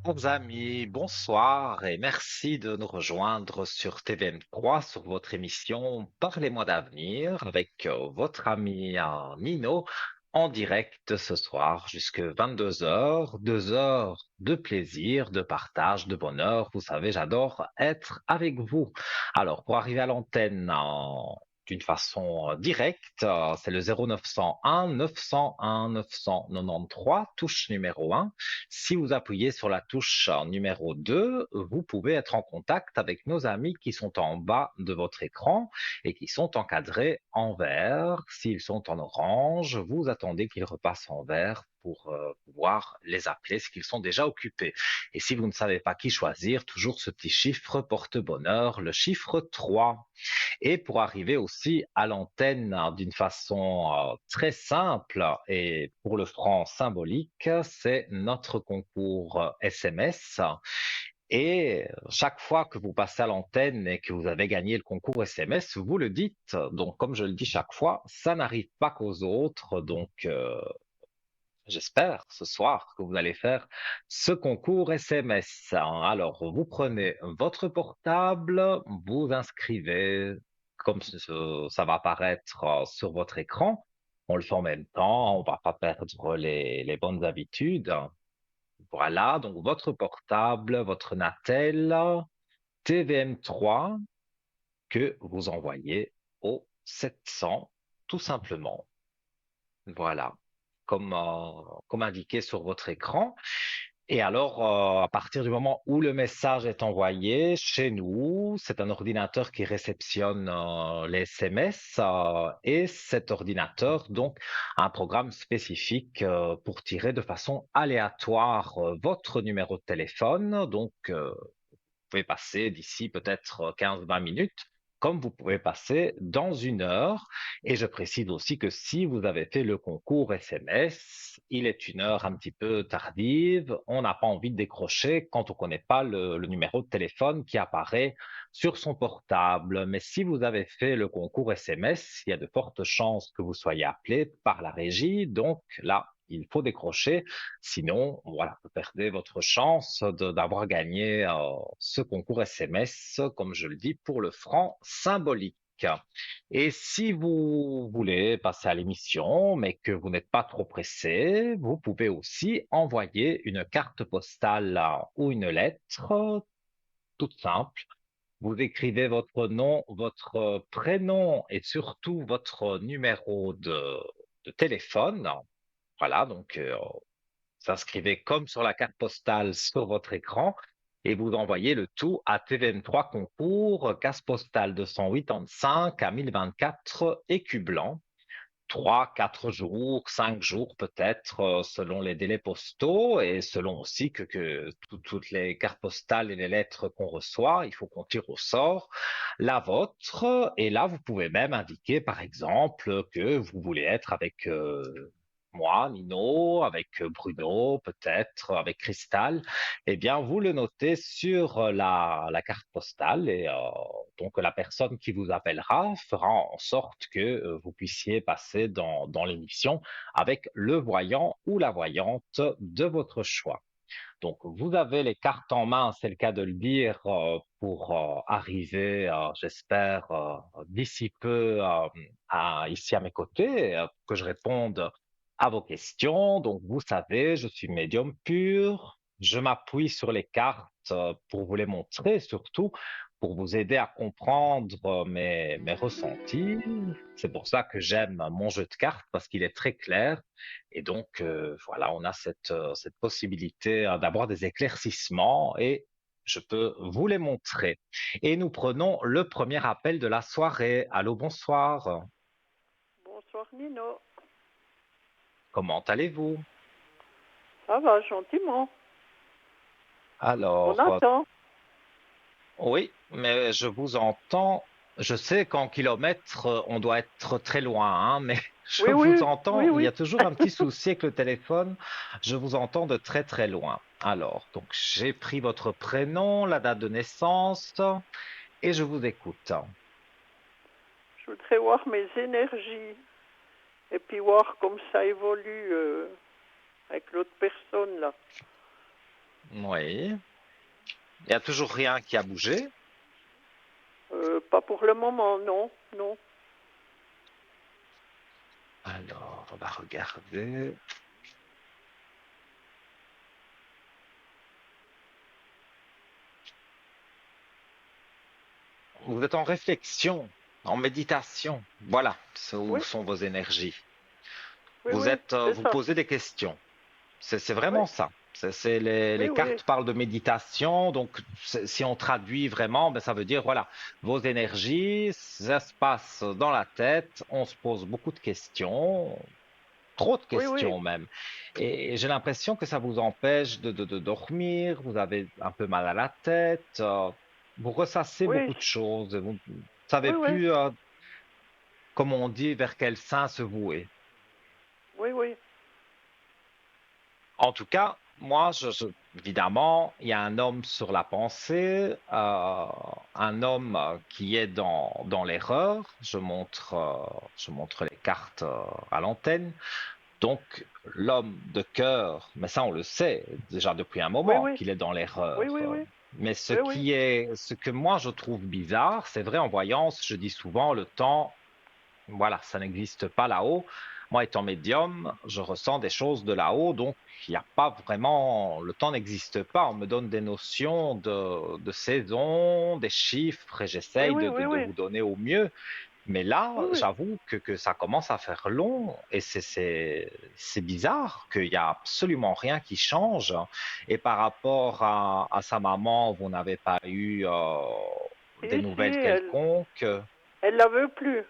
Bons amis, bonsoir et merci de nous rejoindre sur TVM3 sur votre émission Parlez-moi d'avenir avec votre ami Nino en direct ce soir jusque 22 heures, 2 heures de plaisir, de partage, de bonheur. Vous savez, j'adore être avec vous. Alors, pour arriver à l'antenne d'une façon directe, c'est le 0901 901 993, touche numéro 1. Si vous appuyez sur la touche numéro 2, vous pouvez être en contact avec nos amis qui sont en bas de votre écran et qui sont encadrés en vert. S'ils sont en orange, vous attendez qu'ils repassent en vert pour pouvoir les appeler, ce qu'ils sont déjà occupés. Et si vous ne savez pas qui choisir, toujours ce petit chiffre porte bonheur, le chiffre 3. Et pour arriver aussi à l'antenne d'une façon très simple et pour le franc symbolique, c'est notre concours SMS. Et chaque fois que vous passez à l'antenne et que vous avez gagné le concours SMS, vous le dites. Donc, comme je le dis chaque fois, ça n'arrive pas qu'aux autres. Donc, j'espère ce soir que vous allez faire ce concours SMS. Alors, vous prenez votre portable, vous inscrivez comme ça va apparaître sur votre écran. On le fait en même temps, on va pas perdre les bonnes habitudes. Voilà, donc votre portable, votre Natel, TVM3 que vous envoyez au 700, tout simplement. Voilà, comme indiqué sur votre écran. Et alors, à partir du moment où le message est envoyé chez nous, c'est un ordinateur qui réceptionne les SMS et cet ordinateur, donc, a un programme spécifique pour tirer de façon aléatoire votre numéro de téléphone. Donc, pouvez passer d'ici peut-être 15-20 minutes, comme vous pouvez passer dans 1 heure. Et je précise aussi que si vous avez fait le concours SMS, il est 1 heure un petit peu tardive. On n'a pas envie de décrocher quand on ne connaît pas le numéro de téléphone qui apparaît sur son portable. Mais si vous avez fait le concours SMS, il y a de fortes chances que vous soyez appelé par la régie. Donc là, il faut décrocher. Sinon, voilà, vous perdez votre chance d'avoir gagné ce concours SMS, comme je le dis, pour le franc symbolique. Et si vous voulez passer à l'émission, mais que vous n'êtes pas trop pressé, vous pouvez aussi envoyer une carte postale ou une lettre toute simple. Vous écrivez votre nom, votre prénom et surtout votre numéro de téléphone. Voilà, donc s'inscrivez comme sur la carte postale sur votre écran et vous envoyez le tout à TVN3 Concours, case postale 285 à 1024 écus blancs. 3, 4 jours, 5 jours peut-être, selon les délais postaux et selon aussi que toutes les cartes postales et les lettres qu'on reçoit, il faut qu'on tire au sort la vôtre. Et là, vous pouvez même indiquer, par exemple, que vous voulez être avec moi, Nino, avec Bruno, peut-être avec Cristal. Eh bien, vous le notez sur la carte postale et donc la personne qui vous appellera fera en sorte que vous puissiez passer dans l'émission avec le voyant ou la voyante de votre choix. Donc, vous avez les cartes en main, c'est le cas de le dire, pour arriver, j'espère, d'ici peu ici à mes côtés, que je réponde à vos questions. Donc, vous savez, je suis médium pur. Je m'appuie sur les cartes pour vous les montrer, surtout pour vous aider à comprendre mes ressentis. C'est pour ça que j'aime mon jeu de cartes parce qu'il est très clair et donc, voilà, on a cette possibilité d'avoir des éclaircissements et je peux vous les montrer. Et nous prenons le premier appel de la soirée. Allô, bonsoir. Bonsoir Nino. Comment allez-vous? Ça va gentiment. On Alors, attend. oui, mais je vous entends. Je sais qu'en kilomètres, on doit être très loin, hein, mais je Oui, vous oui, oui, entends. Il y oui. a toujours un petit souci avec le téléphone. Je vous entends de très très loin. Alors, donc j'ai pris votre prénom, la date de naissance et je vous écoute. Je voudrais voir mes énergies et puis voir comme ça évolue avec l'autre personne là. Oui. Il n'y a toujours rien qui a bougé. Pas pour le moment, non, non. Alors, on va regarder. Vous êtes en réflexion, en méditation. Voilà, où Oui, sont vos énergies. oui, oui, c'est Vous ça. posez des questions. C'est Oui, vraiment ça. oui, Les oui, cartes parlent de méditation, donc si on traduit vraiment, ben, ça veut dire voilà, vos énergies, ça se passe dans la tête, on se pose beaucoup de questions, trop de oui, oui, questions même. Et j'ai l'impression que ça vous empêche de dormir, vous avez un peu mal à la tête, vous ressassez oui, beaucoup de choses, vous ne savez oui, oui, plus, comme on dit, vers quel sein se vouer. oui, oui. En tout cas, moi, évidemment, il y a un homme sur la pensée, un homme qui est dans l'erreur. Je montre les cartes à l'antenne. Donc, l'homme de cœur, mais ça, on le sait déjà depuis un Oui, moment oui, qu'il est dans oui, l'erreur. oui, oui, Mais oui, oui, ce que moi je trouve bizarre, c'est vrai en voyance, je dis souvent le temps. Voilà, ça n'existe pas là-haut. Moi, étant médium, je ressens des choses de là-haut, donc il n'y a pas vraiment, le temps n'existe pas. On me donne des notions de saison, des chiffres, et oui, j'essaye oui, oui, de oui, vous donner au mieux. Mais là, oui, oui. j'avoue que ça commence à faire long et c'est bizarre qu'il n'y a absolument rien qui change. Et par rapport à sa maman, vous n'avez pas eu des Si, si, nouvelles quelconques. elle la veut plus.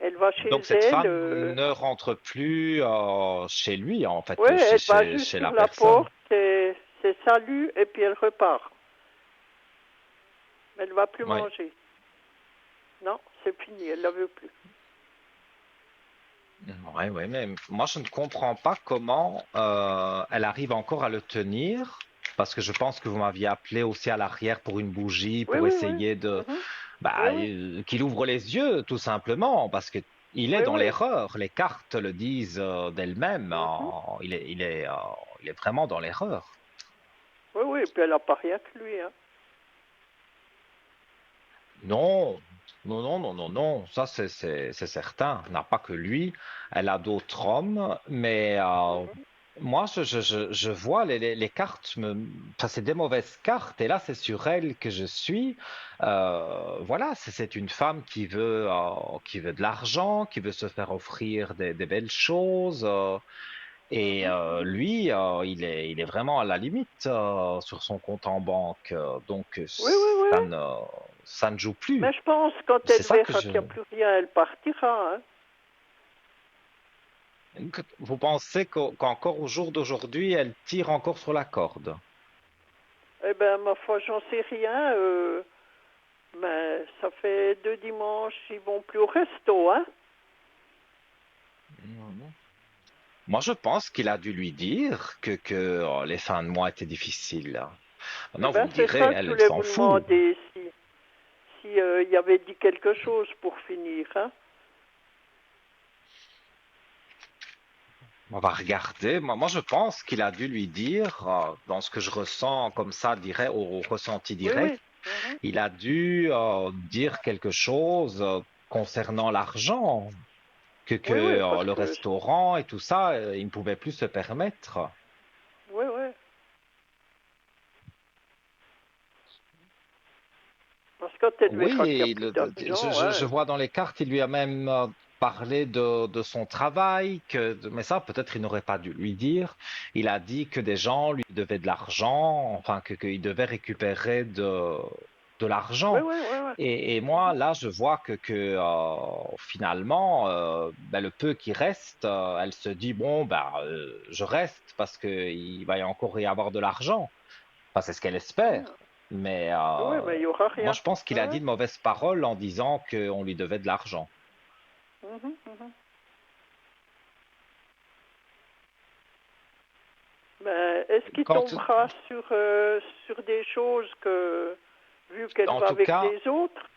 Elle va chez Donc cette elle. femme ne rentre plus chez lui, en Ouais, fait, elle va juste chez sur la la personne. porte, c'est salut, et puis elle repart. Elle va plus Oui, manger. Non, c'est fini, elle la veut plus. ouais, ouais, mais moi je ne comprends pas comment elle arrive encore à le tenir, parce que je pense que vous m'aviez appelé aussi à l'arrière pour une bougie, Oui, pour oui, oui. essayer Mhm. Oui, bah, oui, qu'il ouvre les yeux, tout simplement, parce que il est oui, dans oui. l'erreur. Les cartes le disent d'elles-mêmes. Mhm. Il est vraiment dans l'erreur. Oui, oui, et puis elle n'a pas rien que lui. Hein. Non, non, non, non, non, non, ça c'est certain. Elle n'a pas que lui, elle a d'autres hommes, mais Mhm. moi je vois les cartes, enfin, c'est des mauvaises cartes, et là c'est sur elle que je suis. Voilà, c'est une femme qui veut de l'argent, qui veut se faire offrir des belles choses. Et Mhm. Mhm. lui, il est vraiment à la limite sur son compte en banque. Donc, Oui, oui, oui. ça ne joue Mais plus. je pense que quand C'est elle ça que verra qu'il je... n'y a plus rien, elle partira. Hein. Vous pensez qu'encore au jour d'aujourd'hui, elle tire encore sur la corde? Eh ben, ma foi, j'en sais rien. Mais ça fait 2 dimanches, ils vont plus au resto, hein. Mhm. Moi, je pense qu'il a dû lui dire que les fins de mois étaient difficiles. Eh Maintenant, vous ben, me c'est direz, ça que je elle voulais s'en vous fout. demander si il y avait dit quelque chose pour finir, hein. On va regarder. Moi, je pense qu'il a dû lui dire, dans ce que je ressens comme ça, au ressenti Oui, direct, oui. Mhm. il a dû dire quelque chose concernant l'argent, que Oui, oui, parce le que restaurant et tout ça, il ne pouvait plus se permettre. oui, oui. Parce que quand elle Oui, verra qu'il n'y a et plus d'argent, je hein. vois dans les cartes, il lui a même parlé de son travail, mais ça, peut-être il n'aurait pas dû lui dire. Il a dit que des gens lui devaient de l'argent, enfin, qu'il devait récupérer de Oui, l'argent. oui, oui, oui. Et moi, Mhm. là, je vois finalement, ben, le peu qui reste, elle se dit, bon, ben, je reste parce qu'il va y encore y avoir de l'argent. Enfin, c'est ce qu'elle espère. Mais Oui, mais il n'y aura moi, rien. je pense qu'il a dit Ouais. de mauvaises paroles en disant qu'on lui devait de l'argent. Mhm, mhm. Mais est-ce qu'il Quand, tombera sur des choses que, vu qu'elle en va tout avec cas, les autres,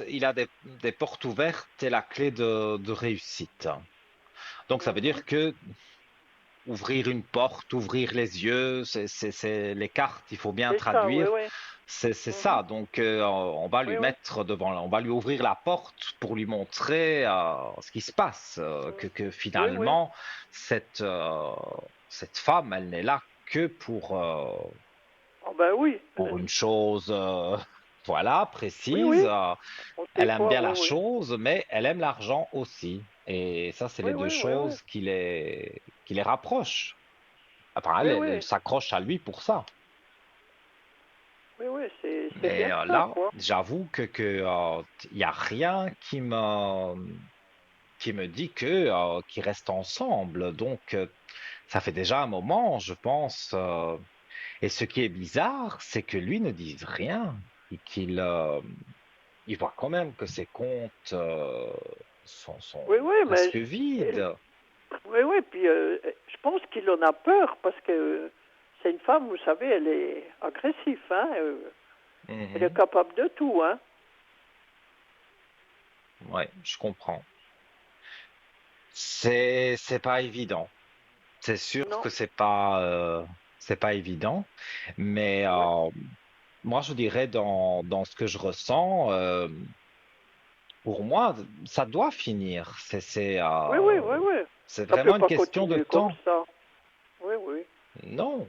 il a des portes ouvertes et la clé de réussite. Donc, ça veut mhm, dire que ouvrir une porte, ouvrir les yeux, c'est les cartes, il faut bien C'est ça, oui, traduire. oui. C'est Mhm. ça. Donc, on va lui Oui, oui. mettre devant, on va lui ouvrir la porte pour lui montrer ce qui se passe, Mhm. que Oui, oui. finalement, cette, cette femme, elle n'est là que Ah ben oui. pour une chose, voilà, Oui, précise. oui. On sait Elle aime quoi, bien oui, la oui. chose, mais elle aime l'argent aussi. Et ça, c'est Oui, les deux oui, oui, oui. choses qui les rapprochent. Enfin, Oui, elle oui. s'accroche à lui pour ça. Oui, oui, c'est Mais bien ça, là, quoi. j'avoue il y a rien qui me dit qu'ils restent ensemble. Donc, ça fait déjà un moment, je pense. Et ce qui est bizarre, c'est que lui ne dise rien et il voit quand même que ses comptes sont Oui, oui, mais presque vides. oui, oui, puis je pense qu'il en a peur parce que c'est une femme, vous savez, elle est agressive, hein, elle est Mhm. capable de tout, hein. Ouais, je comprends. C'est pas évident. C'est sûr Non, que c'est pas évident, mais oui, moi je dirais dans ce que je ressens, pour moi ça doit finir. oui, oui, oui, oui. C'est Ça peut vraiment une pas question de continuer comme temps. ça. Oui, oui. Non.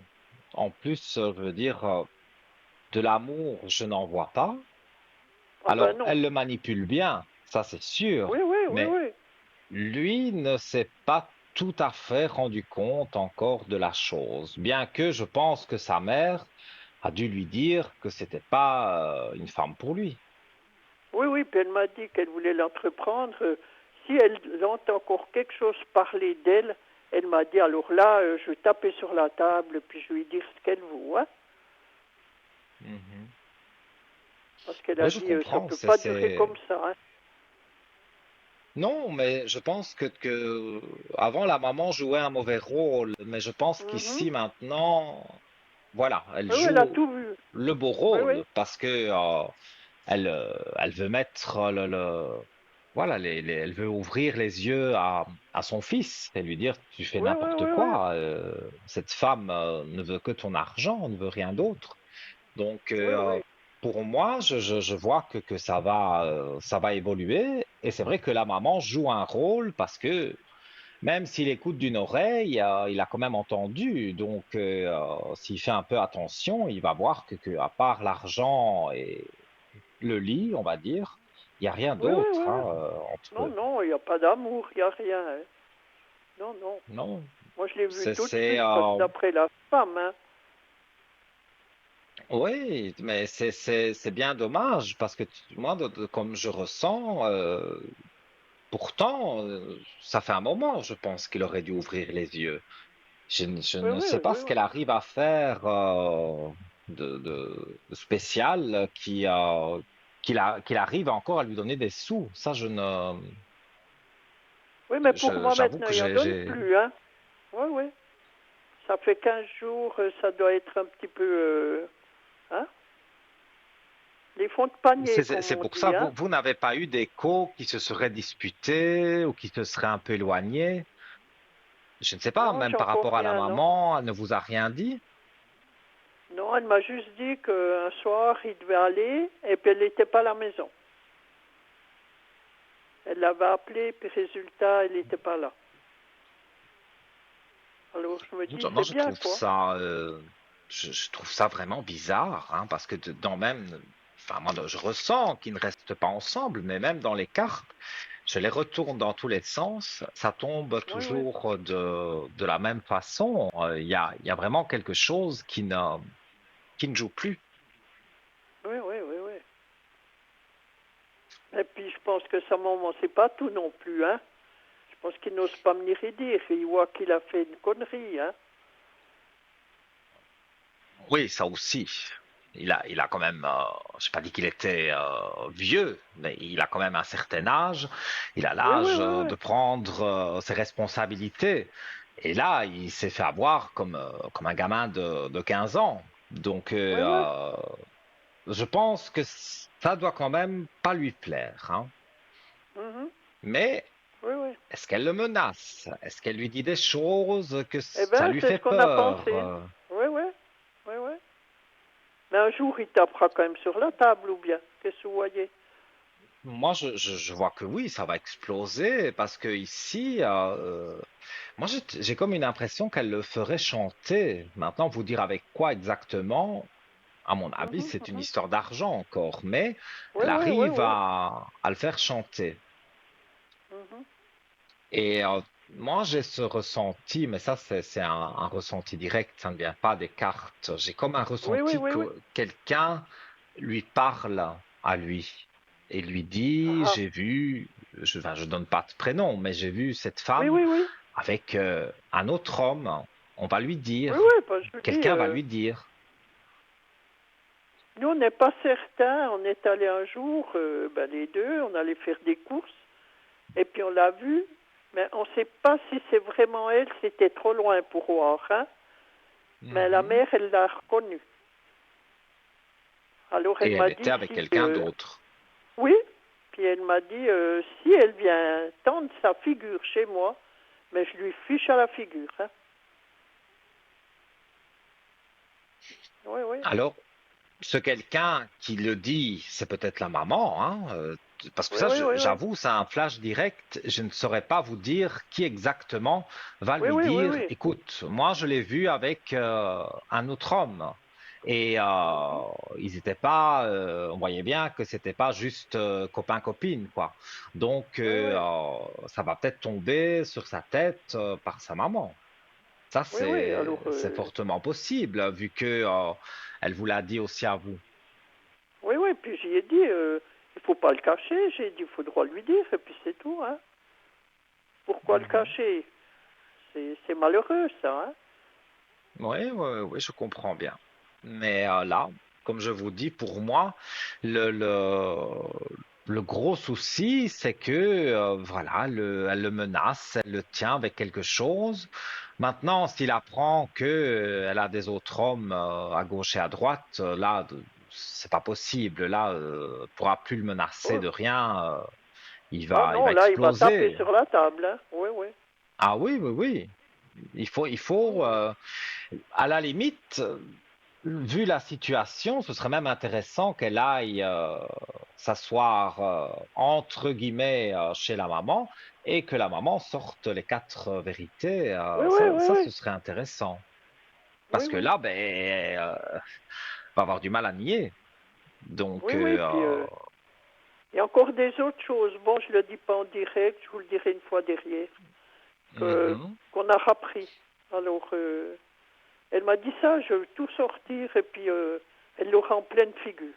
En plus, je veux dire, de l'amour, je n'en vois pas. Ah ben Alors, non. elle le manipule bien, ça c'est sûr, Oui, oui, oui, mais oui. lui ne s'est pas tout à fait rendu compte encore de la chose, bien que je pense que sa mère a dû lui dire que c'était pas une femme pour lui. Oui, oui, puis elle m'a dit qu'elle voulait l'entreprendre. Si elle entend encore quelque chose parler d'elle, elle m'a dit, alors là, je vais taper sur la table, puis je vais lui dire ce qu'elle vaut, hein. Mhm. Parce qu'elle Oui, a je dit, ça comprends. peut pas durer comme ça, hein. Non, mais je pense avant la maman jouait un mauvais rôle, mais je pense Mhm. qu'ici maintenant, voilà, elle Oui, oui, elle a joue tout vu. le beau Oui, oui. rôle parce que elle veut mettre voilà, elle veut ouvrir les yeux à son fils et lui dire, tu fais Oui, oui, n'importe oui, oui. quoi. Cette femme ne veut que ton argent, ne veut rien d'autre. Donc, Oui, oui. pour moi, je vois que ça va évoluer. Et c'est vrai que la maman joue un rôle parce que même s'il écoute d'une oreille, il a quand même entendu. Donc, s'il fait un peu attention, il va voir que à part l'argent et le lit, on va dire, il n'y a rien Oui, oui, d'autre oui, oui. hein, entre Non, eux. non, il n'y a pas d'amour, il n'y a rien, hein. Non, non. Non, Moi, je l'ai vu tout de c'est suite, d'après la femme, hein. oui, mais c'est bien dommage parce que moi, comme je ressens, pourtant, ça fait un moment, je pense qu'il aurait dû ouvrir les yeux. Je Oui, ne oui, sais pas oui, ce oui. qu'elle arrive à faire de spécial qu'il arrive encore à lui donner des sous. Ça, Oui, mais pour moi, j'avoue maintenant, que il n'en donne plus, hein. Oui, oui. Ça fait 15 jours, ça doit être un petit peu, hein. Les fonds de panier, comme c'est on pour ça, dit, hein. vous n'avez pas eu d'échos qui se seraient disputés ou qui se seraient un peu éloignés. Je ne sais pas, Non, même j'ai par encore rapport à la rien, non. maman, elle ne vous a rien dit? Non, elle m'a juste dit qu'un soir, il devait aller, et puis elle n'était pas à la maison. Elle l'avait appelé, puis résultat, elle n'était pas là. Alors je me dis, Moi, c'est je bien, trouve quoi. ça, je trouve ça vraiment bizarre, hein, parce que dans même, enfin, moi, je ressens qu'ils ne restent pas ensemble, mais même dans les cartes, je les retourne dans tous les sens, ça tombe Oui, oui. toujours de la même façon. Il y a vraiment quelque chose qui ne joue plus. Oui, oui, oui, oui. Et puis je pense que sa maman, c'est pas tout non plus, hein. Je pense qu'il n'ose pas venir y dire. Il voit qu'il a fait une connerie, hein. Oui, ça aussi. Il a quand même, je n'ai pas dit qu'il était vieux, mais il a quand même un certain âge. Il a Oui, oui, l'âge oui, oui. de prendre ses responsabilités. Et là, il s'est fait avoir comme un gamin de 15 ans. Donc, Oui, oui. je pense que ça doit quand même pas lui plaire, hein. Mhm. Mais Oui, oui. Est-ce qu'elle le menace? Est-ce qu'elle lui dit des choses que Eh ça bien, lui c'est fait ce qu'on a peur? pensé. Oui, oui, oui, oui. Mais un jour, il tapera quand même sur la table, ou bien? Qu'est-ce que vous voyez? Moi, je vois que oui, ça va exploser parce que ici, moi, j'ai comme une impression qu'elle le ferait chanter. Maintenant, vous dire avec quoi exactement, à mon avis, Mhm, c'est une mhm. histoire d'argent encore, mais Oui, elle oui, oui, arrive oui. à le faire chanter. Mhm. Et moi, j'ai ce ressenti, mais ça, c'est un ressenti direct, ça ne vient pas des cartes. J'ai comme un Oui, oui, ressenti oui, oui. que quelqu'un lui parle à lui et lui dit, Ah, j'ai vu, enfin, je donne pas de prénom, mais j'ai vu cette oui, femme oui, oui. avec un autre homme. On va lui Oui, dire, oui, bah, je vous dis, quelqu'un va lui dire. nous, on n'est pas certains. On est allé un jour, ben, les deux, on allait faire des courses, et puis on l'a vue, mais on ne sait pas si c'est vraiment elle, c'était trop loin pour voir, hein. Mais la Mhm. mère, elle l'a reconnue. Alors Et elle elle m'a était dit avec si, quelqu'un d'autre. oui, puis elle m'a dit si elle vient tendre sa figure chez moi, mais je lui fiche à la figure, hein. Oui, oui, Alors, ce quelqu'un qui le dit, c'est peut-être la maman, hein, parce que oui, ça, oui, oui, oui, j'avoue, c'est un flash direct. Je ne saurais pas vous dire qui exactement va oui, lui oui, oui, dire, oui. écoute, moi je l'ai vu avec un autre homme. Et Mhm. ils étaient pas, on voyait bien que c'était pas juste copain-copine, quoi. Donc Oui, oui, ça va peut-être tomber sur sa tête par sa maman. Ça, oui, oui. Alors, c'est fortement possible, vu que elle vous l'a dit aussi à vous. oui, oui. Puis j'y ai dit, il faut pas le cacher. J'ai dit, il faut droit lui dire, et puis c'est tout, hein. Pourquoi le Mhm. cacher? C'est malheureux, ça, hein. Oui, oui, oui, je comprends bien. Mais là, comme je vous dis, pour moi, le, le, le gros souci, c'est que, voilà, elle le menace, elle le tient avec quelque chose. Maintenant, s'il apprend que, elle a des autres hommes à gauche et à droite, là, c'est pas possible. Là, pourra plus le menacer Oh. de rien. Ah Il non, va là, il va taper exploser. sur la table, hein. Oui, oui. Ah oui, oui, oui. Il Oui, faut, oui. à la limite, vu la situation, ce serait même intéressant qu'elle aille s'asseoir entre guillemets chez la maman et que la maman sorte les quatre vérités. Oui, oui, oui, Ça, oui. ce serait intéressant. Oui, Parce que oui. là, ben, va avoir du mal à nier. Donc, Oui, oui. Puis, il y a encore des autres choses. Bon, je le dis pas en direct, je vous le dirai une fois derrière, que mhm. qu'on a appris. Alors, elle m'a dit ça, je veux tout sortir, et puis elle l'aura en pleine figure.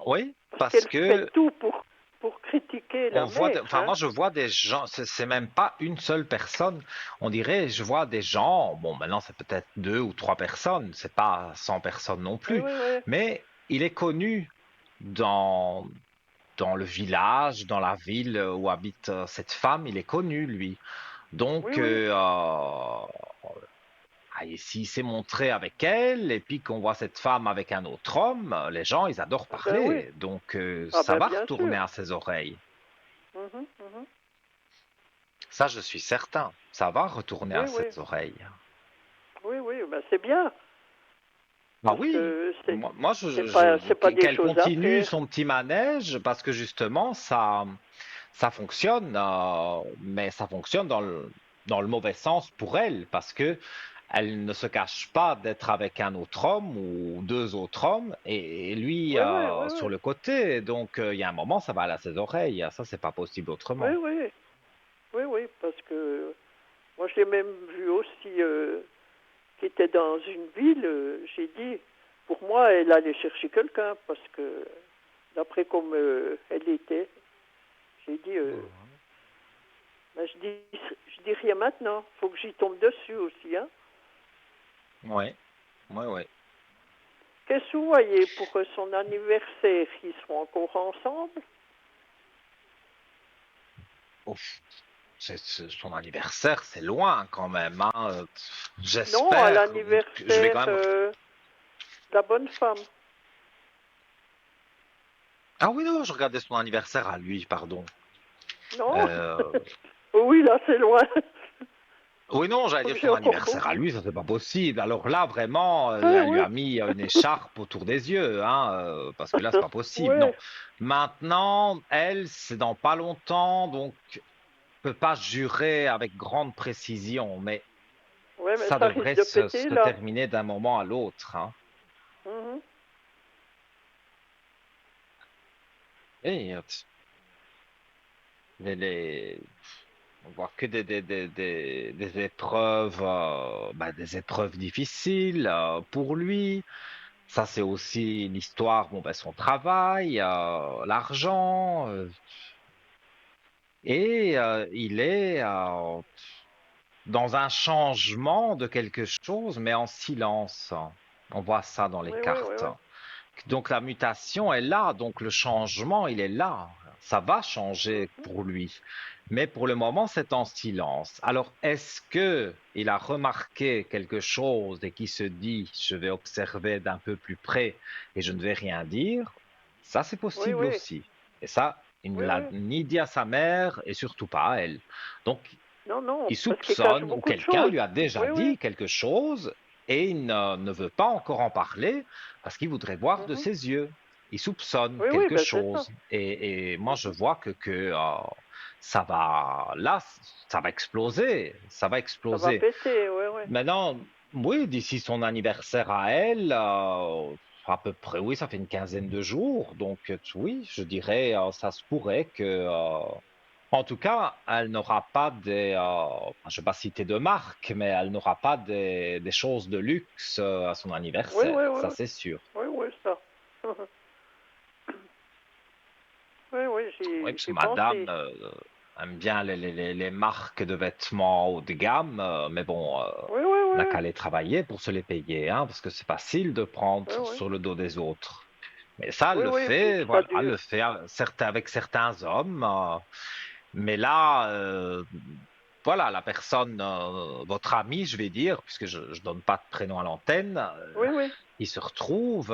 Oui, Parce parce qu'elle fait que tout pour critiquer on la voit, mère, enfin hein. moi je vois des gens, c'est même pas une seule personne. On dirait, je vois des gens. Bon, maintenant c'est peut-être deux ou trois personnes, c'est pas 100 personnes non Oui, plus, oui, oui. mais il est connu dans dans le village, dans la ville où habite cette femme. Il est connu lui. Oui, Donc oui. et s'il s'est montré avec elle et puis qu'on voit cette femme avec un autre homme, les gens ils adorent Ah ben oui. parler. Donc Ah ça ben va bien retourner sûr. à ses oreilles. Mhm, mhm. Ça, je suis certain. Ça va retourner à Oui, ses oui. oreilles. Oui, oui. Ben c'est bien. Ah Parce oui, que moi c'est pas des qu'elle choses à continue faire. son petit manège parce que justement, ça fonctionne, mais ça fonctionne dans le mauvais sens pour elle parce que elle ne se cache pas d'être avec un autre homme ou deux autres hommes et lui Oui, oui, oui, sur oui. le côté. Donc, il y a un moment, ça va aller à ses oreilles. Ça, c'est pas possible Oui, autrement. oui. Oui, oui. Parce que moi, je l'ai même vu aussi qui était dans une ville. J'ai dit, pour moi, elle allait chercher quelqu'un parce que d'après comme elle était, j'ai dit, ben, je dis rien maintenant. Faut que j'y tombe dessus aussi, hein. Ouais, ouais, ouais. Qu'est-ce que vous voyez pour son anniversaire? Ils seront encore ensemble? Ouf. Son anniversaire, c'est loin quand même, hein. Non, à J'espère que je vais l'anniversaire quand même. de la bonne femme. Ah oui, non, je regardais son anniversaire à lui, pardon. Non. Euh, Oui, là, c'est loin. oui, non, j'allais dire J'ai son encore anniversaire beaucoup. à lui, ça c'est pas possible. Alors là, vraiment, Ouais, elle lui ouais. a mis une écharpe autour des yeux, hein, parce que là, c'est pas possible. Non. Ouais. Maintenant, elle, c'est dans pas longtemps, donc peut pas jurer avec grande précision, mais Ouais, mais ça ça risque devrait de péter, se là. terminer d'un moment à l'autre, hein. Mhm. Et les, on voit que des épreuves, des épreuves difficiles pour lui. Ça, c'est aussi l'histoire, bon, ben, son travail, l'argent, et il est dans un changement de quelque chose, mais en silence. On voit ça dans les Oui, oui, oui, cartes. oui. Donc la mutation est là, donc le changement, il est là. Ça va changer Mhm. pour lui. Mais pour le moment, c'est en silence. Alors, est-ce que il a remarqué quelque chose et qui se dit, je vais observer d'un peu plus près et je ne vais rien dire? Ça, c'est Oui, possible oui. aussi. Et ça, il ne Oui, l'a oui. ni dit à sa mère et surtout pas à elle. Donc, Non, non, il parce qu'il cache soupçonne ou beaucoup de quelqu'un choses. lui a déjà Oui, oui. dit quelque chose et il ne veut pas encore en parler parce qu'il voudrait voir de Mhm. ses yeux. Il soupçonne Oui, oui, quelque ben c'est ça. chose et moi je Mhm. vois que ça va là, ça va exploser, ça va Ça va exploser. péter, oui, oui. Maintenant, oui, d'ici son anniversaire à elle, à peu près, oui, ça fait une quinzaine de jours, donc oui, je dirais, ça se pourrait que en tout cas, elle n'aura pas je ne vais pas citer de marque, mais elle n'aura pas des choses de luxe à son Oui, anniversaire, oui, oui, ça oui. c'est sûr. Oui, oui, ça. Oui, oui, Oui, parce que j'y madame pensé. aime bien les marques de vêtements haut de gamme, mais bon, Oui, oui, on n'a oui. qu'à aller travailler pour se les payer, hein, parce que c'est facile de prendre Oui, oui. sur le dos des autres. Mais ça, elle Oui, le oui, puis fait, que ça voilà, elle dure. le fait avec certains hommes. Mais là, voilà, la personne, votre ami, je vais dire, puisque je ne donne pas de prénom à l'antenne, Oui, oui. il se retrouve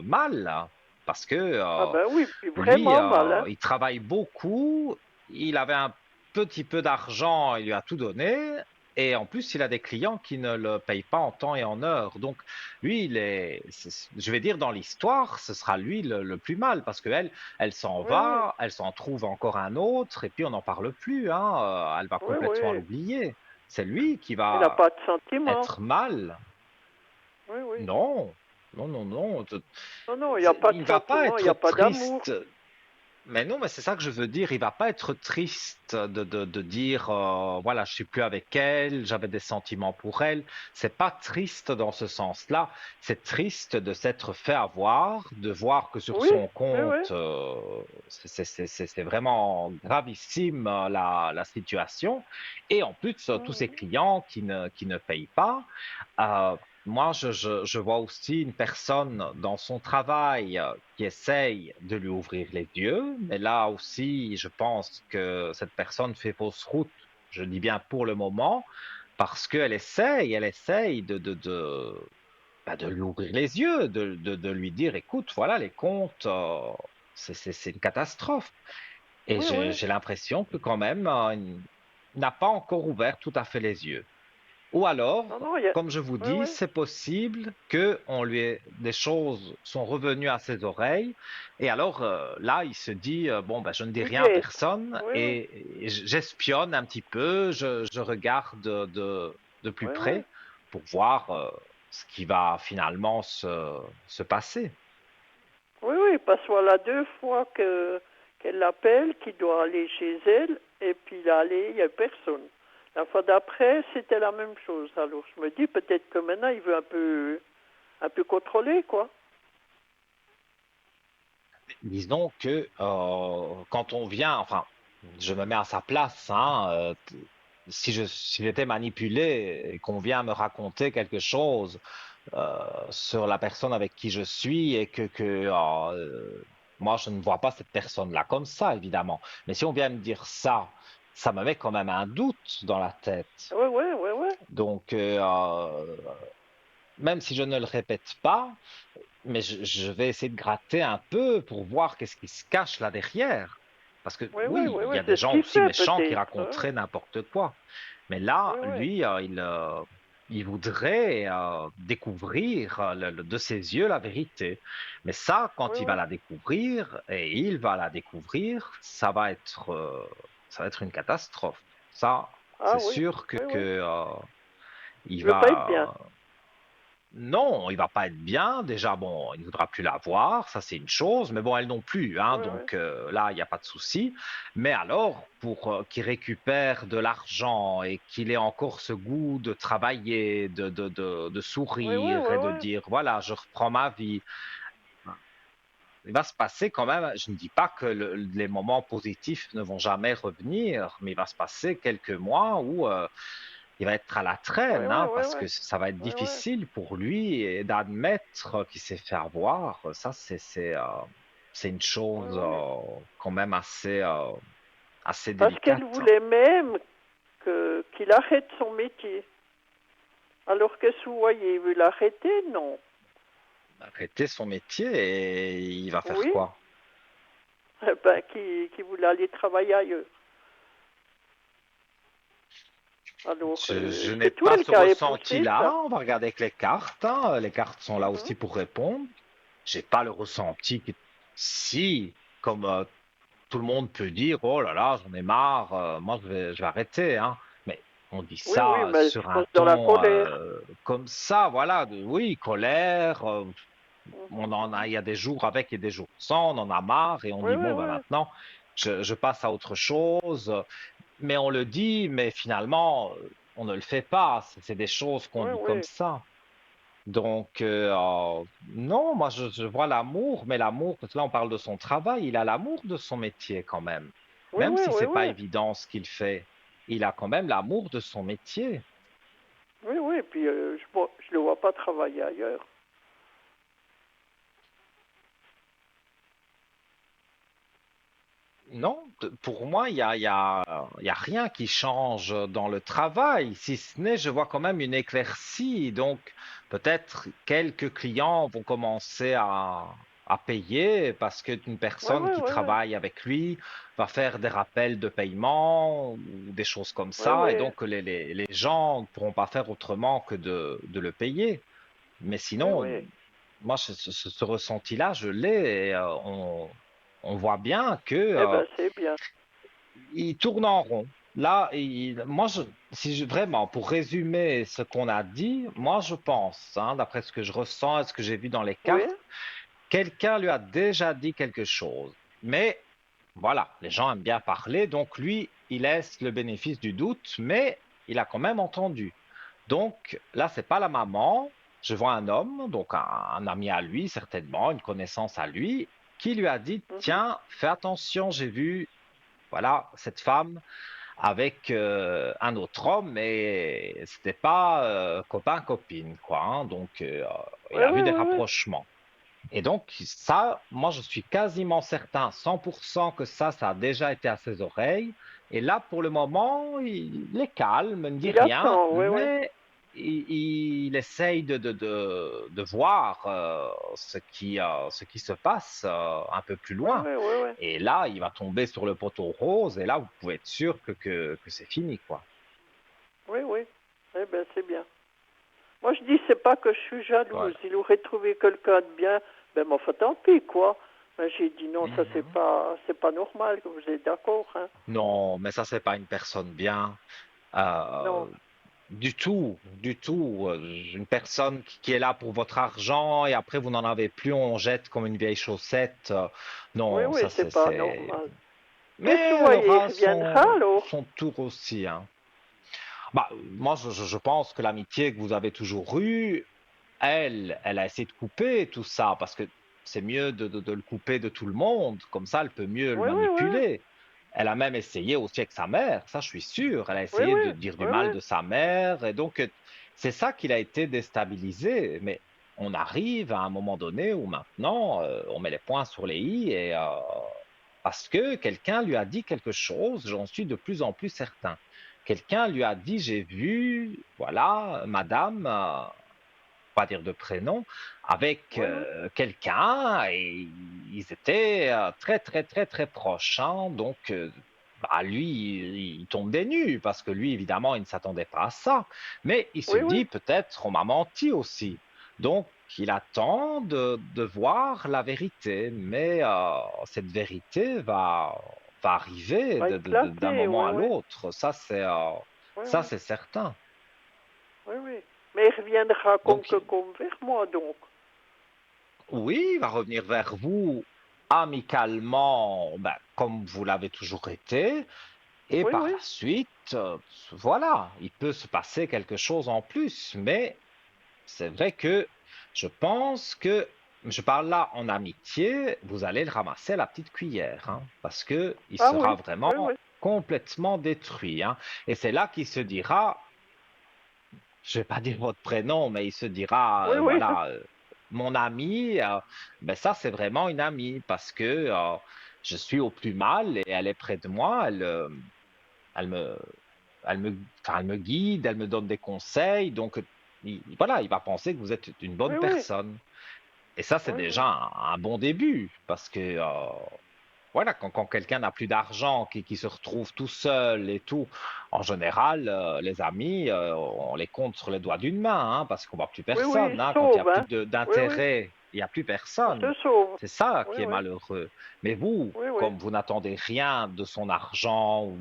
mal, hein, parce que Ah ben oui, puis lui, vraiment mal, hein. il travaille beaucoup, il avait un petit peu d'argent, il lui a tout donné, et en plus, il a des clients qui ne le payent pas en temps et en heure. Donc, lui, je vais dire, dans l'histoire, ce sera lui le plus mal, parce qu'elle, elle s'en Oui, oui. va, elle s'en trouve encore un autre, et puis on n'en parle plus, hein, elle va Oui, complètement oui. l'oublier. C'est lui qui Il n'a va pas de sentiments. être mal. Oui, oui. Non, non, non, non. Non, non, il n'y a pas de Il va pas sentiments, il n'y être a pas d'amour. triste. Mais non, mais c'est ça que je veux dire. Il va pas être triste de dire voilà, je suis plus avec elle, j'avais des sentiments pour elle. C'est pas triste dans ce sens-là. C'est triste de s'être fait avoir, de voir que sur Oui, son oui, oui. compte, c'est vraiment gravissime la situation. Et en plus, tous ces Mhm. clients qui ne payent pas. Euh, Moi, je vois aussi une personne dans son travail qui essaye de lui ouvrir les yeux, mais là aussi, je pense que cette personne fait fausse route. Je dis bien pour le moment, parce elle essaye de lui ouvrir les yeux, de lui dire, écoute, voilà, les comptes, c'est une catastrophe. Et Oui, oui. j'ai l'impression que quand même, il n'a pas encore ouvert tout à fait les yeux. Ou Non, alors, non, il y a... comme je vous Oui, dis, oui. c'est possible que des choses sont revenues à ses oreilles, et alors là, il se dit bon ben je ne dis Il rien à guette. personne Oui, oui. et j'espionne un petit peu, je regarde de plus Oui, oui. près pour voir ce qui va finalement se passer. Oui, oui, parce que voilà 2 fois qu'elle l'appelle, qu'il doit aller chez elle, et puis il est allé, il n'y a personne. La fois d'après, c'était la même chose. Alors je me dis peut-être que maintenant il veut un peu contrôler, quoi. Disons que quand on vient, enfin, je me mets à sa place, hein, si j'étais manipulé et qu'on vient me raconter quelque chose sur la personne avec qui je suis et moi je ne vois pas cette personne-là comme ça, évidemment. Mais si on vient me dire ça, ça me met quand même un doute dans la tête. Oui, oui, oui, oui. Donc, même si je ne le répète pas, mais je vais essayer de gratter un peu pour voir qu'est-ce qui se cache là derrière. Parce que Oui, oui, oui, oui, il y oui, a des c'est ce gens qu'il aussi fait méchants qui peut-être. Oui, raconteraient n'importe quoi. Mais là, oui, oui, lui, il voudrait découvrir de ses yeux la vérité. Mais ça, oui, quand il va oui. la découvrir, et il va la découvrir, ça va être une catastrophe. Ça, Ah c'est oui, sûr oui, que, oui. il Je veux pas être bien. va, non, il va pas être bien. Déjà, bon, il ne voudra plus la voir, ça c'est une chose, mais bon, elle non plus, hein, Oui, oui, donc là, il n'y a pas de souci. Mais alors, pour qu'il récupère de l'argent et qu'il ait encore ce goût de travailler, de oui, oui, sourire oui, et de oui. dire, voilà, je reprends ma vie, il va se passer quand même, je ne dis pas que les moments positifs ne vont jamais revenir, mais il va se passer quelques mois où il va être à la Oui, traîne, oui, hein, oui, parce oui. que ça va être Oui, oui. difficile pour lui d'admettre qu'il s'est fait avoir. Ça, c'est une Oui, chose oui. quand même assez Parce qu'elle délicate. voulait même qu'il arrête son métier. Alors que vous voyez, il veut l'arrêter, non. Arrêter son métier et il va faire Oui, quoi? eh ben, qui voulait aller travailler ailleurs. Alors, Je n'ai c'est toi pas elle ce qui avait poussé ressenti-là. ça. On va regarder avec les cartes, hein. Les cartes sont là Mhm. aussi pour répondre. J'ai pas le ressenti que si, comme tout le monde peut dire, oh là là, j'en ai marre, moi je vais arrêter, hein. Mais on dit Oui, oui, ça mais je sur un pense dans la ton colère. comme ça, voilà, oui, colère. On Mhm, en a, mhm. il y a des jours avec et des jours sans, on en a marre et on Oui, dit oui, bon ben oui. maintenant je passe à autre chose. Mais on le dit, mais finalement on ne le fait pas. C'est des choses qu'on Oui, dit comme oui. ça. Donc, non, moi je vois l'amour, mais l'amour, parce que là on parle de son travail, il a l'amour de son métier quand même. Oui, Même oui, si oui, c'est pas oui. évident ce qu'il fait, il a quand même l'amour de son métier. Oui, oui, et puis je le vois pas travailler ailleurs. Non, pour moi, il y a rien qui change dans le travail, si ce n'est, je vois quand même une éclaircie. Donc, peut-être quelques clients vont commencer à payer parce qu'une Oui, personne oui, qui oui, oui. travaille avec lui va faire des rappels de paiement ou des choses comme Oui, ça. Et oui. donc, les gens ne pourront pas faire autrement que de le payer. Mais Oui, sinon, oui. moi, ce ressenti-là, je l'ai. Et, on voit bien que Eh ben, c'est bien. il tourne en rond. Là, moi, vraiment, pour résumer ce qu'on a dit, moi, je pense, hein, d'après ce que je ressens et ce que j'ai vu dans les Oui. cartes, quelqu'un lui a déjà dit quelque chose. Mais voilà, les gens aiment bien parler, donc lui, il laisse le bénéfice du doute, mais il a quand même entendu. Donc là, c'est pas la maman. Je vois un homme, donc un ami à lui, certainement, une connaissance à lui, qui lui a dit, Mhm. tiens, fais attention, j'ai vu, voilà, cette femme avec un autre homme, mais c'était pas copain-copine, quoi, hein. Donc, il Oui, a oui, vu des oui, oui. rapprochements. Et donc, ça, moi, je suis quasiment certain, 100% que ça a déjà été à ses oreilles. Et là, pour le moment, il est calme, ne dit Il rien, attend, oui, oui. mais il essaye de voir ce qui se passe un peu plus Oui, loin. oui, oui, oui. Et là, il va tomber sur le poteau rose, et là, vous pouvez être sûr que c'est fini, quoi. Oui, oui. Eh ben, c'est bien. Moi, je dis, c'est pas que je suis jalouse. Voilà. Il aurait trouvé quelqu'un de bien. Ben, mais enfin, tant pis, quoi. Ben, j'ai dit, non, ça, Mhm. c'est pas normal, que vous êtes d'accord, hein. Non, mais ça, c'est pas une personne bien. Non. Euh, Du tout, du tout. Une personne qui est là pour votre argent et après vous n'en avez plus, on jette comme une vieille chaussette. Oui, Non, oui, ça c'est pas c'est. normal. Mais Qu'est-ce que vous elle voyez? Il aura reviendra, alors? son tour aussi, hein. Bah, moi je pense que l'amitié que vous avez toujours eue, elle a essayé de couper tout ça parce que c'est mieux de le couper de tout le monde. Comme ça, elle peut mieux le Oui, oui, oui. manipuler. Elle a même essayé aussi avec sa mère, ça je suis sûr. Elle a Oui, essayé oui. de dire du Oui, mal oui. de sa mère. Et donc, c'est ça qu'il a été déstabilisé. Mais on arrive à un moment donné où maintenant, on met les points sur les i et parce que quelqu'un lui a dit quelque chose, j'en suis de plus en plus certain. Quelqu'un lui a dit, j'ai vu, voilà, madame, pas dire de prénom, avec Oui, oui. quelqu'un et ils étaient très, très, très, très proches. Hein. Donc, bah, lui, il tombe des nues parce que lui, évidemment, il ne s'attendait pas à ça. Mais il se Oui, oui. dit peut-être on m'a menti aussi. Donc, il attend de voir la vérité, mais cette vérité va arriver Va d'un éclater, moment oui, à oui. l'autre. Oui, Ça, oui. c'est certain. Oui, oui. Mais il reviendra comme Donc, que comme vers moi, donc. oui, il va revenir vers vous amicalement, ben, comme vous l'avez toujours été, et Oui, par oui. la suite, voilà, il peut se passer quelque chose en plus, mais c'est vrai que je pense que, je parle là en amitié, vous allez le ramasser à la petite cuillère, hein, parce que il Ah sera oui, vraiment oui, oui. complètement détruit, hein. Et c'est là qu'il se dira, je vais pas dire votre prénom, mais il se dira, Oui, oui. voilà, mon ami, ben ça c'est vraiment une amie parce que je suis au plus mal et elle est près de moi, elle me, elle me guide, elle me donne des conseils, donc voilà, il va penser que vous êtes une bonne Oui, oui. personne. Et ça, c'est Oui, déjà oui. un bon début parce que voilà, quand quelqu'un n'a plus d'argent, qui se retrouve tout seul et tout, en général, les amis, on les compte sur les doigts d'une main, hein, parce qu'on voit plus Oui, oui, il personne, se hein, quand il y a sauve, plus hein. Oui, oui. d'intérêt, il y a plus Il personne. se sauve. C'est ça Oui, qui est oui. malheureux. Mais vous, Oui, oui. comme vous n'attendez rien de son argent ou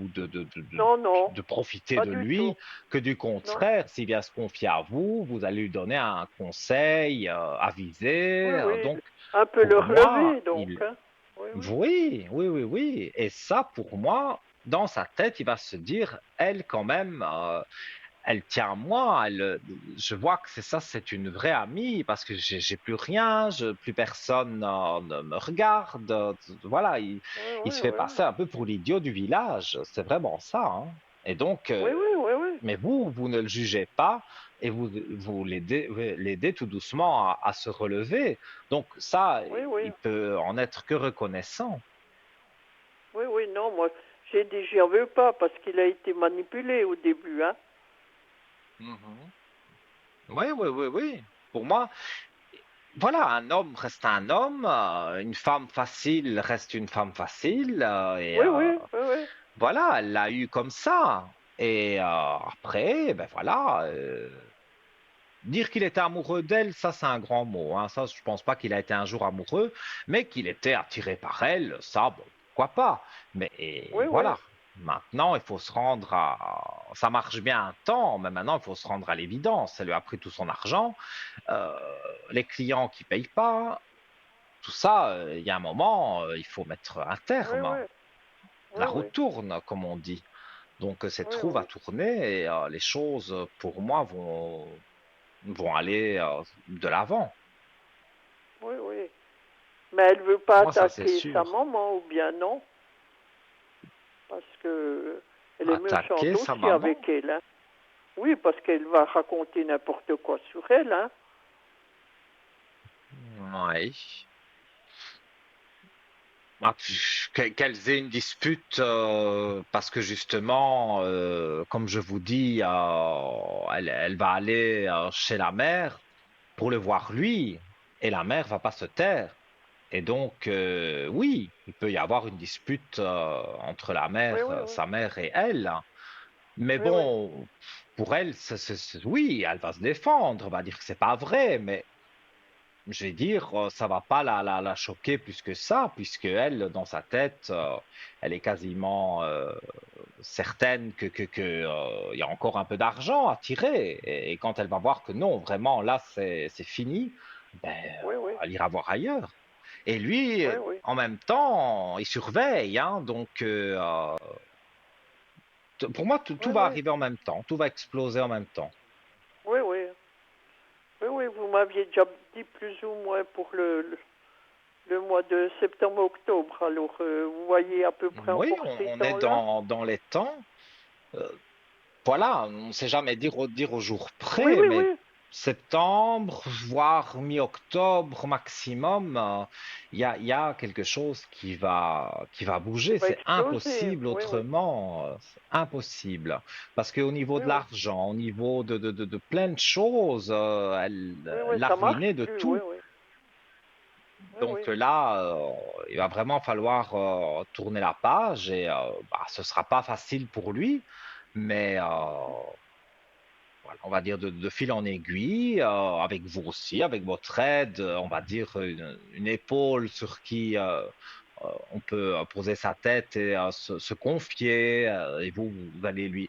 Non, non. de profiter Pas de du tout. lui, que du Non. contraire, s'il vient se confier à vous, vous allez lui donner un conseil Oui, avisé. oui. Donc, Un peu le pour moi, relever, donc, hein. Oui, oui. oui, oui, oui, oui. Et ça, pour moi, dans sa tête, il va se dire, elle, quand même, elle tient à moi. Je vois que c'est ça, c'est une vraie amie parce que j'ai plus rien, plus personne ne me regarde. Voilà, Oui, il oui, se fait oui, oui. passer un peu pour l'idiot du village. C'est vraiment ça, hein. Et donc, Oui, oui, oui, oui. mais vous ne le jugez pas et vous l'aidez tout doucement à se relever. Donc ça, Oui, oui. il peut en être que reconnaissant. Oui, oui, non, moi, j'ai dit, j'en veux pas parce qu'il a été manipulé au début, hein. Mhm. Oui, oui, oui, oui. Pour moi, voilà, un homme reste un homme, une femme facile reste une femme facile, et Oui, oui, oui, oui. voilà, elle l'a eu comme ça. Et après, ben voilà, dire qu'il était amoureux d'elle, ça c'est un grand mot, hein. Ça, je pense pas qu'il a été un jour amoureux, mais qu'il était attiré par elle, ça, bon, pourquoi pas. Mais Oui, et oui. voilà. Maintenant, il faut se rendre ça marche bien un temps, mais maintenant, il faut se rendre à l'évidence. Elle lui a pris tout son argent, euh, les clients qui payent pas, tout ça, il y a un moment, il faut mettre un Oui, terme. oui. Oui, La oui. roue tourne, comme on dit. Donc, cette Oui, roue va oui. tourner et les choses, pour moi, vont aller de l'avant. Oui, oui. Mais elle veut pas Moi, ça, c'est attaquer sa sûr. maman, ou bien non, parce que elle est méchante Attaquer sa aussi maman? avec elle, hein. Oui, parce qu'elle va raconter n'importe quoi sur elle, hein. Oui. Ah, qu'elles aient une dispute parce que justement, comme je vous dis, elle va aller chez la mère pour le voir lui, et la mère va pas se taire. Et donc, oui, il peut y avoir une dispute entre la Oui, mère, oui, oui. sa mère et elle. Mais Oui, oui. bon, pour elle, oui, elle va se défendre, elle va dire que c'est pas vrai, mais je vais dire, ça va pas la choquer plus que ça, puisque elle, dans sa tête, elle est quasiment certaine il y a encore un peu d'argent à tirer. Et quand elle va voir que non, vraiment, là, c'est fini, ben, Oui, oui. elle ira voir ailleurs. Et lui, Oui, oui. en même temps, il surveille, hein, donc pour moi, Oui, tout va oui. arriver en même temps, tout va exploser en même temps. Oui, oui. Oui, oui, vous m'aviez déjà dit plus ou moins pour le mois de septembre-octobre. Alors, vous voyez à peu près Oui, encore ces on est temps-là? dans les temps. Euh, voilà, on ne sait jamais dire au jour Oui, près, oui, mais oui. septembre, voire mi-octobre maximum, il y a quelque chose qui va Il bouger. va C'est exploser. impossible Oui, oui. autrement. C'est impossible. Parce qu'au niveau Oui, de oui. l'argent, au niveau de plein de choses, Oui, oui, elle l'a ça marche ruiné de plus. Oui, tout. oui. Oui, Donc oui. là, il va vraiment falloir tourner la page et bah, ce sera pas facile pour lui, mais voilà, on va dire de fil en aiguille, avec vous aussi, avec votre aide, on va dire une épaule sur qui on peut poser sa tête et se confier. Et vous allez lui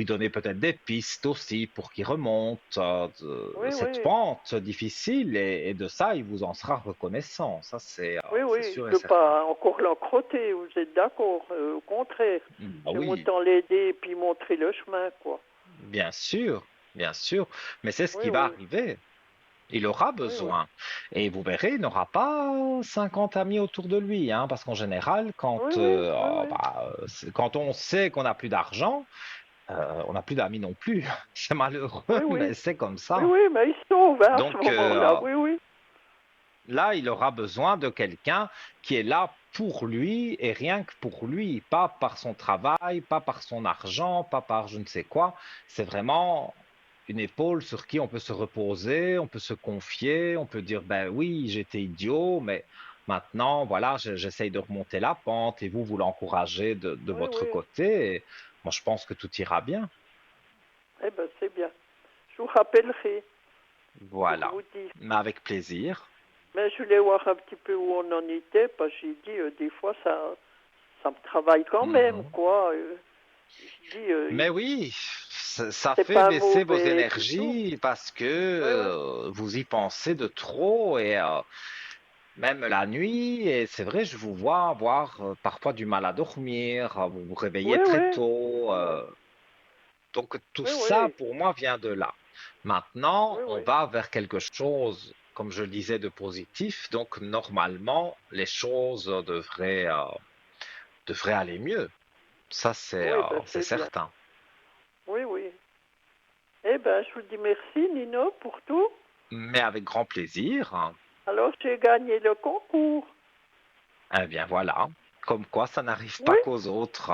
donner peut-être des pistes aussi pour qu'il remonte de Oui, cette oui. pente difficile et de ça, il vous en sera reconnaissant. Ça, Oui, c'est oui. sûr et De certain. pas encore l'encrotter. Vous êtes d'accord? Au contraire. Ah J'aime oui, autant l'aider et puis montrer le chemin, quoi. bien sûr, bien sûr. Mais c'est ce Oui, qui va oui. arriver. Il aura Oui, oui. besoin. Et vous verrez, il n'aura pas 50 amis autour de lui, hein, parce qu'en général, Oui, oui. Oui, oh, oui. bah, quand on sait qu'on n'a plus d'argent, on n'a plus d'amis non plus. C'est Oui, malheureux, oui. mais c'est comme Oui, ça. oui, mais ils sauvent hein, à ce Donc moment-là. Oui, oui. là, il aura besoin de quelqu'un qui est là pour lui et rien que pour lui, pas par son travail, pas par son argent, pas par je ne sais quoi. C'est vraiment une épaule sur qui on peut se reposer, on peut se confier, on peut dire, ben oui, j'étais idiot, mais maintenant, voilà, j'essaye de remonter la pente et vous l'encouragez de Oui, votre oui. côté. Et moi, je pense que tout ira bien. Eh ben, c'est bien. Je vous rappellerai pour Voilà. vous dire. Mais avec plaisir. Mais je voulais voir un petit peu où on en était, parce que j'ai dit, des fois, ça me travaille quand même, Mhm. quoi. Je dis, Mais oui, ça c'est fait pas baisser vos mauvais du tout. énergies parce que Oui, oui. vous y pensez de trop et même la nuit. Et c'est vrai, je vous vois avoir parfois du mal à dormir, vous vous Oui, réveillez très oui. tôt. Oui, oui. Donc tout Oui, ça, oui. pour moi, vient de là. Maintenant, Oui, on oui. va vers quelque chose, comme je le disais, de positif. Donc normalement, les choses devraient aller mieux. Ça, Oui, ben, c'est c'est bien. certain. Oui, oui. Eh ben, je vous dis merci, Nino, pour tout. Mais avec grand plaisir. Alors, j'ai gagné le concours. Eh bien voilà, comme quoi ça n'arrive pas Oui. qu'aux autres.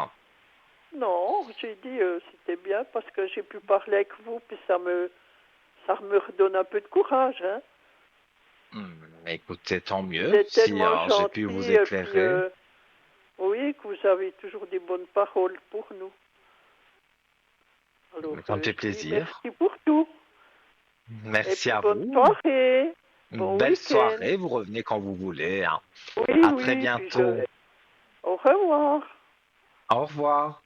Non, j'ai dit, c'était bien parce que j'ai pu parler avec vous, puis ça me redonne un peu de courage, hein. Écoutez, tant Vous mieux êtes si tellement j'ai pu vous gentil, et puis, éclairer. oui, que vous avez toujours des bonnes paroles pour nous. Alors, Ça me fait je dis plaisir. merci pour tout. Et Merci puis, à bonne vous. soirée. Une Bon belle week-end. soirée. Vous revenez quand vous voulez, hein. Oui, À très oui, puis bientôt. au revoir. Au revoir.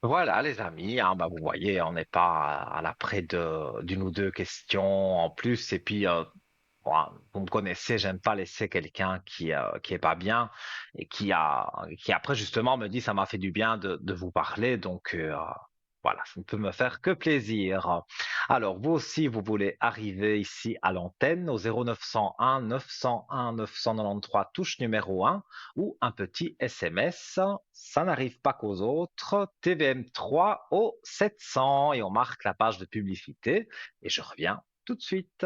Voilà, les amis, hein, bah, vous voyez, on n'est pas à l'après d'une ou deux questions en plus. Et puis, bon, vous me connaissez, j'aime pas laisser quelqu'un qui est pas bien et qui après justement me dit ça m'a fait du bien de vous parler. Donc voilà, ça ne peut me faire que plaisir. Alors vous aussi, vous voulez arriver ici à l'antenne au 0901 901 993 touche numéro 1 ou un petit SMS. Ça n'arrive pas qu'aux autres. TVM3 au 700 et on marque la page de publicité et je reviens tout de suite.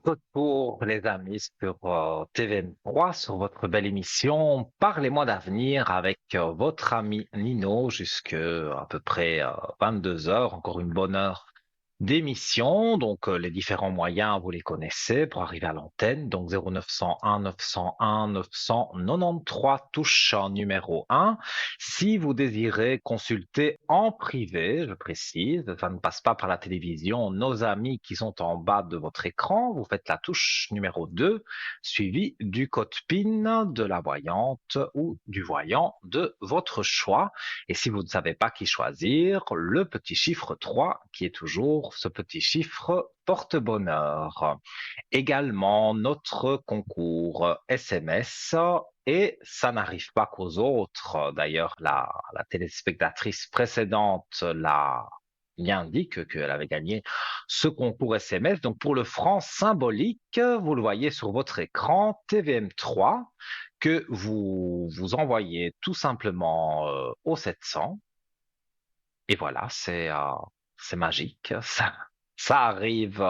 Retour, les amis, sur TVN3, sur votre belle émission Parlez-moi d'avenir avec votre ami Nino jusque à peu près 22 heures, encore une bonne heure d'émission. Donc, les différents moyens, vous les connaissez pour arriver à l'antenne. Donc, 0901 901 993 touche en numéro 1. Si vous désirez consulter en privé, je précise, ça ne passe pas par la télévision, nos amis qui sont en bas de votre écran, vous faites la touche numéro 2, suivi du code PIN de la voyante ou du voyant de votre choix. Et si vous ne savez pas qui choisir, le petit chiffre 3 qui est toujours ce petit chiffre porte bonheur. Également, notre concours SMS, et ça n'arrive pas qu'aux autres. D'ailleurs, la téléspectatrice précédente l'a bien dit qu'elle avait gagné ce concours SMS. Donc, pour le franc symbolique, vous le voyez sur votre écran, TVM3, que vous envoyez tout simplement au 700. Et voilà, c'est magique. Ça arrive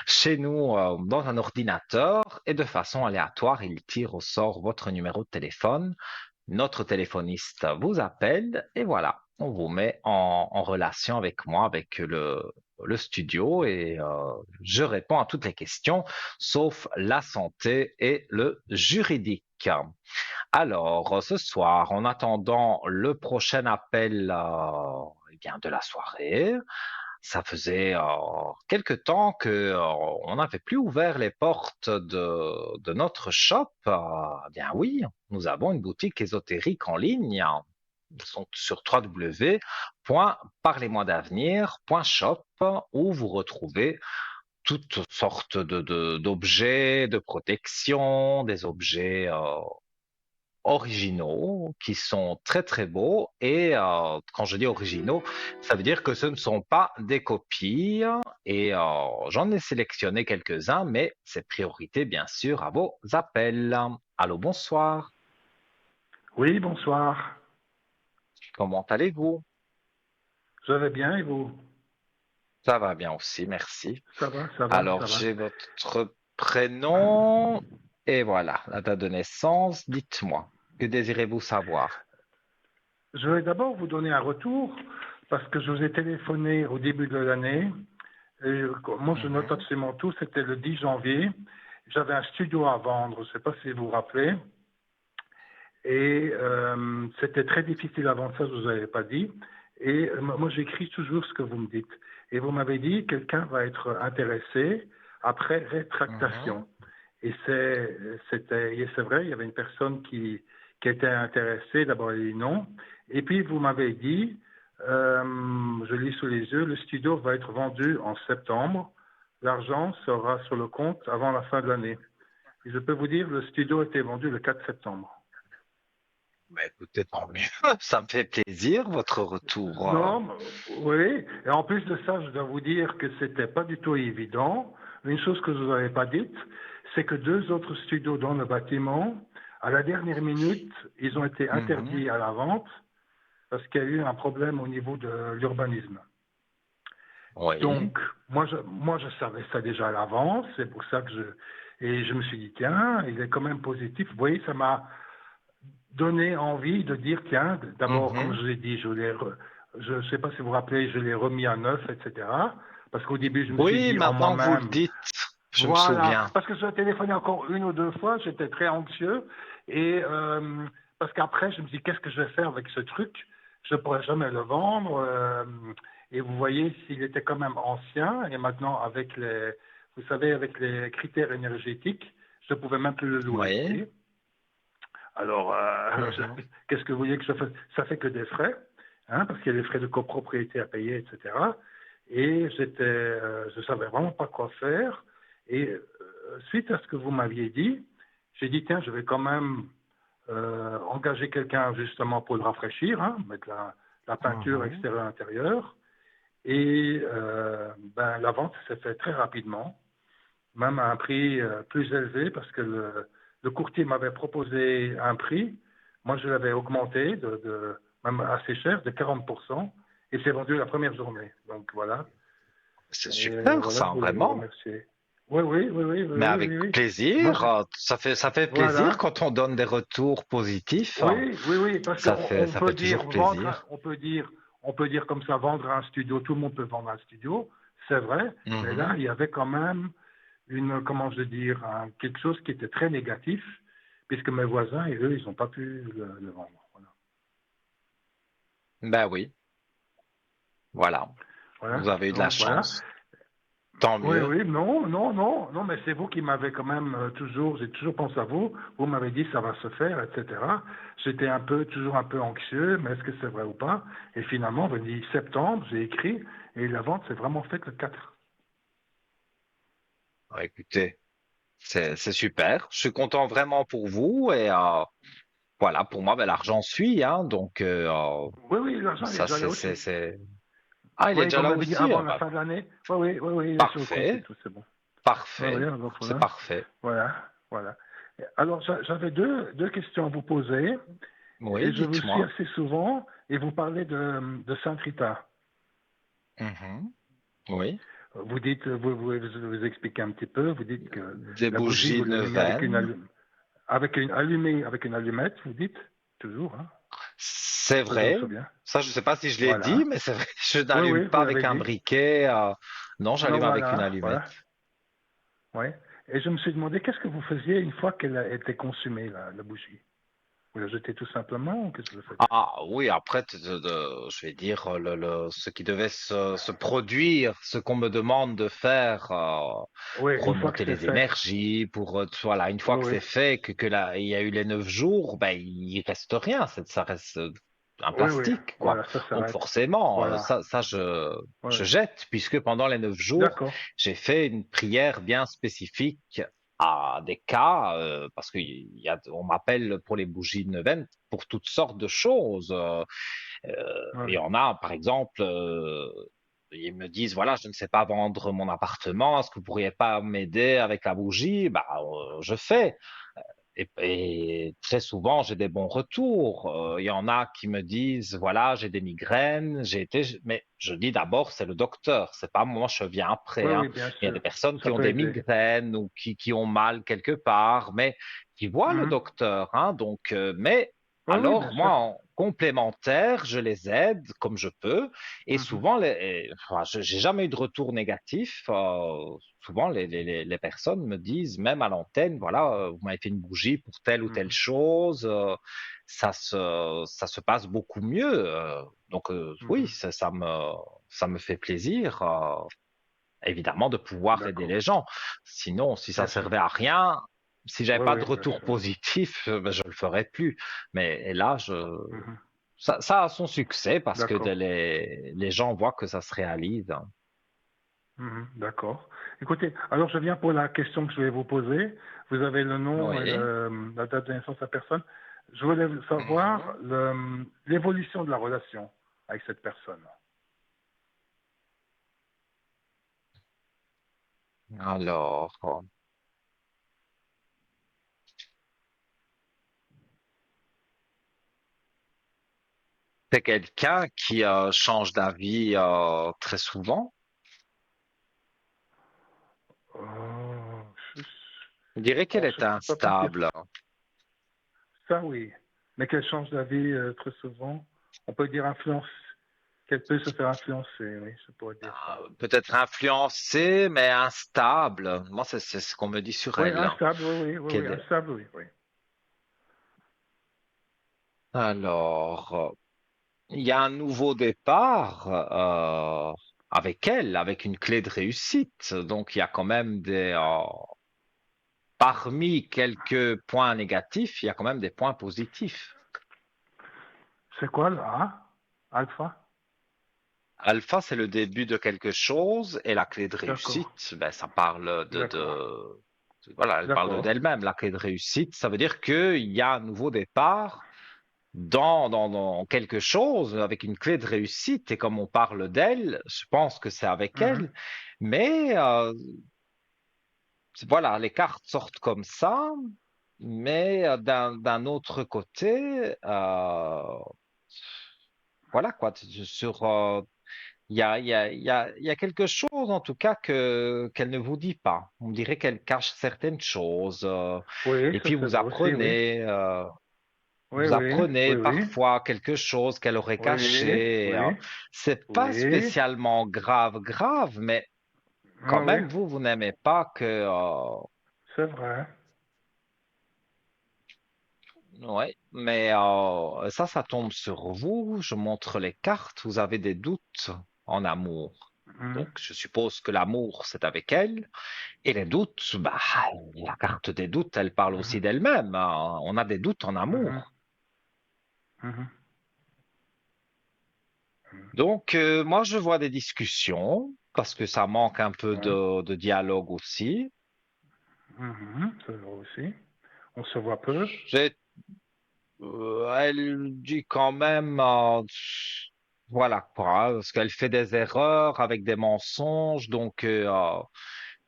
chez nous dans un ordinateur et de façon aléatoire, il tire au sort votre numéro de téléphone. Notre téléphoniste vous appelle et voilà, on vous met en relation avec moi, avec le studio et je réponds à toutes les questions, sauf la santé et le juridique. Alors, ce soir, en attendant le prochain appel eh bien, de la soirée, ça faisait quelque temps que on n'avait plus ouvert les portes de notre shop. Eh bien oui, nous avons une boutique ésotérique en ligne. Ils sont sur www.parlez-moi-d'avenir.shop où vous retrouvez toutes sortes d'objets de protection, des objets originaux qui sont très très beaux et quand je dis originaux, ça veut dire que ce ne sont pas des copies et j'en ai sélectionné quelques-uns, mais c'est priorité bien sûr à vos appels. Allô, bonsoir. Oui, bonsoir. Comment allez-vous? Je vais bien et vous? Ça va bien aussi, merci. Ça va, ça va, Alors, ça va. j'ai votre prénom et voilà, la date de naissance. Dites-moi, que désirez-vous savoir? Je vais d'abord vous donner un retour parce que je vous ai téléphoné au début de l'année. Et moi, je note Mhm, absolument tout. C'était le 10 janvier. J'avais un studio à vendre, je ne sais pas si vous vous rappelez. Et c'était très difficile avant ça, je ne vous avais pas dit. Et moi, j'écris toujours ce que vous me dites. Et vous m'avez dit, quelqu'un va être intéressé après mhm. rétractation. Et c'est vrai, il y avait une personne qui était intéressée, d'abord elle dit non. Et puis vous m'avez dit, je lis sous les yeux, le studio va être vendu en septembre. L'argent sera sur le compte avant la fin de l'année. Et je peux vous dire, le studio a été vendu le 4 septembre. Bah, écoutez, tant mieux. Ça me fait plaisir, votre retour. Non, oui. Et en plus de ça, je dois vous dire que c'était pas du tout évident. Une chose que je vous avais pas dite, c'est que deux autres studios dans le bâtiment, à la dernière minute, ils ont été Mhm. interdits à la vente parce qu'il y a eu un problème au niveau de l'urbanisme. Oui. Donc, moi, je savais ça déjà à l'avance. C'est pour ça que et je me suis dit, tiens, il est quand même positif. Vous voyez, ça m'a donné envie de dire, tiens, d'abord, comme Mhm. je vous ai dit, je ne sais pas si vous vous rappelez, je l'ai remis à neuf, etc. Parce qu'au début, je me suis Oui, dit en maintenant que vous le moi-même, dites, je me voilà, souviens. parce que je téléphoné encore une ou deux fois, j'étais très anxieux, et parce qu'après, je me dis, qu'est-ce que je vais faire avec ce truc? Je ne pourrais jamais le vendre, et vous voyez, s'il était quand même ancien, et maintenant, vous savez, avec les critères énergétiques, je ne pouvais même plus le louer, vous Oui. voyez. Alors, Mhm. qu'est-ce que vous voulez que je fasse? Ça fait que des frais, hein, parce qu'il y a des frais de copropriété à payer, etc. Et je savais vraiment pas quoi faire. Et suite à ce que vous m'aviez dit, j'ai dit, tiens, je vais quand même engager quelqu'un justement pour le rafraîchir, hein, mettre la peinture Mhm. extérieure intérieure. Et ben, la vente s'est faite très rapidement, même à un prix plus élevé, parce que le courtier m'avait proposé un prix. Moi, je l'avais augmenté, même assez cher, de 40%, et c'est vendu la première journée. Donc voilà. C'est Et super, voilà, je ça, voulais vous vraiment. remercier. Oui, oui, oui, oui, oui, Mais oui, avec oui, oui. Moi, plaisir. Ça fait plaisir voilà. quand on donne des retours positifs. Oui, oui, oui, parce qu'on Ça peut fait dire toujours plaisir. on peut dire comme ça, vendre un studio, tout le monde peut vendre un studio, c'est vrai, mais là, Mhm. il y avait quand même comment je veux dire, quelque chose qui était très négatif, puisque mes voisins et eux, ils n'ont pas pu le vendre. Voilà. Ben oui, voilà. Voilà. Vous avez eu de la Donc voilà. chance. Tant Oui, mieux. oui, non, non, non, non, mais c'est vous qui m'avez quand même toujours, j'ai toujours pensé à vous. Vous m'avez dit ça va se faire, etc. J'étais toujours un peu anxieux, mais est-ce que c'est vrai ou pas? Et finalement, on me dit septembre, j'ai écrit, et la vente s'est vraiment faite le 4. Écoutez, c'est super. Je suis content vraiment pour vous et voilà, pour moi, ben, l'argent suit, hein, donc Oui, oui, l'argent est ça, déjà là aussi. Ah, il est Oui, déjà comme là vous m'avez dit aussi. avant Ah, la bah, fin de l'année. Oui, oui, oui, oui, il est sur le compte et parfait, tout, c'est bon. Oui, oui, parfait, alors c'est voilà. parfait. Voilà, voilà. Alors, j'avais deux questions à vous poser, Oui, et je vous suis dites-moi. assez souvent, et vous parlez de Sainte Rita. Mhm. Oui, Vous expliquez un petit peu, vous dites que des la bougie, bougies vous l'allumez avec neuvaines. avec une allumette, vous dites, toujours, hein, C'est ça je me vrai. souviens. Ça, je sais pas si je l'ai dit, Voilà. mais c'est vrai. Je Oui, n'allume oui, vous pas avec l'avez un dit. briquet. Non, Non, j'allume avec une voilà, allumette. voilà. Ouais. Et je me suis demandé qu'est-ce que vous faisiez une fois qu'elle a été consumée, la bougie. Vous la jetez tout simplement ou qu'est-ce que vous faites? Ah oui, après, je vais dire, ce qui devait se produire, ce qu'on me demande de faire Oui, pour une fois que remonter c'est les fait. énergies, voilà, une fois Oui, que oui. c'est fait, que là, il y a eu les 9 jours, ben, il reste rien, ça reste un Oui, oui. plastique, quoi. Voilà, ça Donc s'arrête. forcément, Voilà. Oui, je oui. jette, puisque pendant les 9 jours, D'accord. j'ai fait une prière bien spécifique à des cas, parce on m'appelle pour les bougies neuvaines pour toutes sortes de choses. Il y Ouais. en a, par exemple, ils me disent, voilà, je ne sais pas vendre mon appartement, est-ce que vous pourriez pas m'aider avec la bougie? Bah, je fais. Et très souvent, j'ai des bons retours. Il y en a qui me disent, voilà, j'ai des migraines, mais je dis d'abord, c'est le docteur, c'est pas moi, je viens après, Oui, hein. oui, bien Il y a des sûr. personnes Ça qui ont peut des aider. migraines ou qui ont mal quelque part, mais qui voient le Mhm. docteur, hein. Donc, mais Oui, oui, bien alors, moi, sûr. en complémentaire, je les aide comme je peux. Et Mhm. souvent, enfin, j'ai jamais eu de retour négatif. Souvent, les personnes me disent, même à l'antenne, voilà, vous m'avez fait une bougie pour telle ou telle Mhm. chose, ça se passe beaucoup mieux. Donc, oui, Mhm. ça me fait plaisir, évidemment, de pouvoir aider D'accord. les gens. Sinon, si ça Bien sûr. servait à rien, si j'avais Oui, pas de oui, bien retour sûr. positif, ben, je le ferais plus. Mais et là, Mhm. ça a son succès parce que D'accord. les gens voient que ça se réalise, hein. Mhm. D'accord. Écoutez, alors je viens pour la question que je vais vous poser. Vous avez le nom et Oui. la date de naissance de la personne. Je voulais savoir Mhm. l'évolution de la relation avec cette personne. Alors, c'est quelqu'un qui change d'avis très souvent. Oh, je, Je dirais qu'elle bon, est je peux pas dire instable. ça, oui. Mais qu'elle change d'avis très souvent. On peut dire influence, qu'elle peut se faire influencer, oui, je pourrais dire ça. Peut-être influencée, mais instable. Moi, c'est ce qu'on me dit sur Oui, elle, hein, instable, oui, oui, oui, oui, qu'elle est. instable, oui, oui. Alors, il y a un nouveau départ avec elle, avec une clé de réussite. Donc, il y a quand même parmi quelques points négatifs, il y a quand même des points positifs. C'est quoi là? Alpha? Alpha, c'est le début de quelque chose, et la clé de D'accord, réussite, ben, ça parle d'accord, voilà, elle parle d'accord. d'elle-même. La clé de réussite, ça veut dire qu'il y a un nouveau départ dans quelque chose avec une clé de réussite. Et comme on parle d'elle, je pense que c'est avec Mhm. elle. Mais voilà, les cartes sortent comme ça. Mais d'un autre côté, voilà quoi, il y a quelque chose en tout cas qu'elle ne vous dit pas. On dirait qu'elle cache certaines choses. Oui, Et ça puis c'est vrai aussi, oui. Oui, vous oui, apprenez oui, oui, parfois quelque chose qu'elle aurait oui, caché. oui, C'est pas oui, spécialement grave, mais oui, quand oui, même vous n'aimez pas que, c'est vrai. ouais. Mais ça tombe sur vous. Je montre les cartes. Vous avez des doutes en amour. Mhm. Donc, je suppose que l'amour, c'est avec elle. Et les doutes, bah, la carte des doutes, elle parle aussi Mhm. d'elle-même, hein. On a des doutes en Mhm. amour. Mhm. Donc, moi, je vois des discussions parce que ça manque un peu Ouais. de dialogue aussi. Mhm. Ça va aussi. On se voit peu. J'ai- Elle dit quand même, voilà quoi, parce qu'elle fait des erreurs avec des mensonges, donc elle,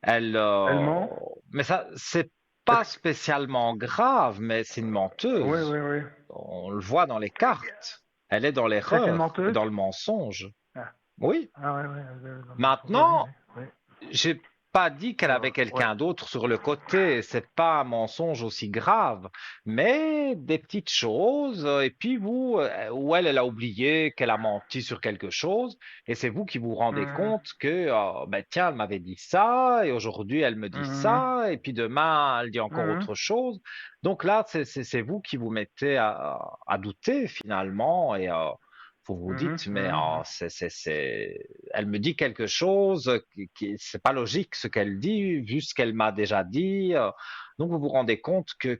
Elle ment. mais ça, c'est Est-ce pas spécialement grave, mais c'est une Oui, menteuse. oui, oui. On le voit dans les cartes. Elle est dans C'est une l'erreur et menteuse? dans le mensonge. Ah, Oui. ah ouais, ouais, oui, oui, Maintenant, oui, oui. j'ai pas dit qu'elle avait Ouais. quelqu'un d'autre sur le côté. C'est pas un mensonge aussi grave, mais des petites choses. Et puis vous, ou elle a oublié qu'elle a menti sur quelque chose, et c'est vous qui vous rendez Mhm. compte que, ben tiens, elle m'avait dit ça, et aujourd'hui elle me dit Mhm. ça, et puis demain elle dit encore Mhm. autre chose. Donc là, c'est vous qui vous mettez à douter finalement, et vous vous Mhm. dites, mais Mhm. elle me dit quelque chose c'est pas logique ce qu'elle dit, vu ce qu'elle m'a déjà dit. Donc vous vous rendez compte que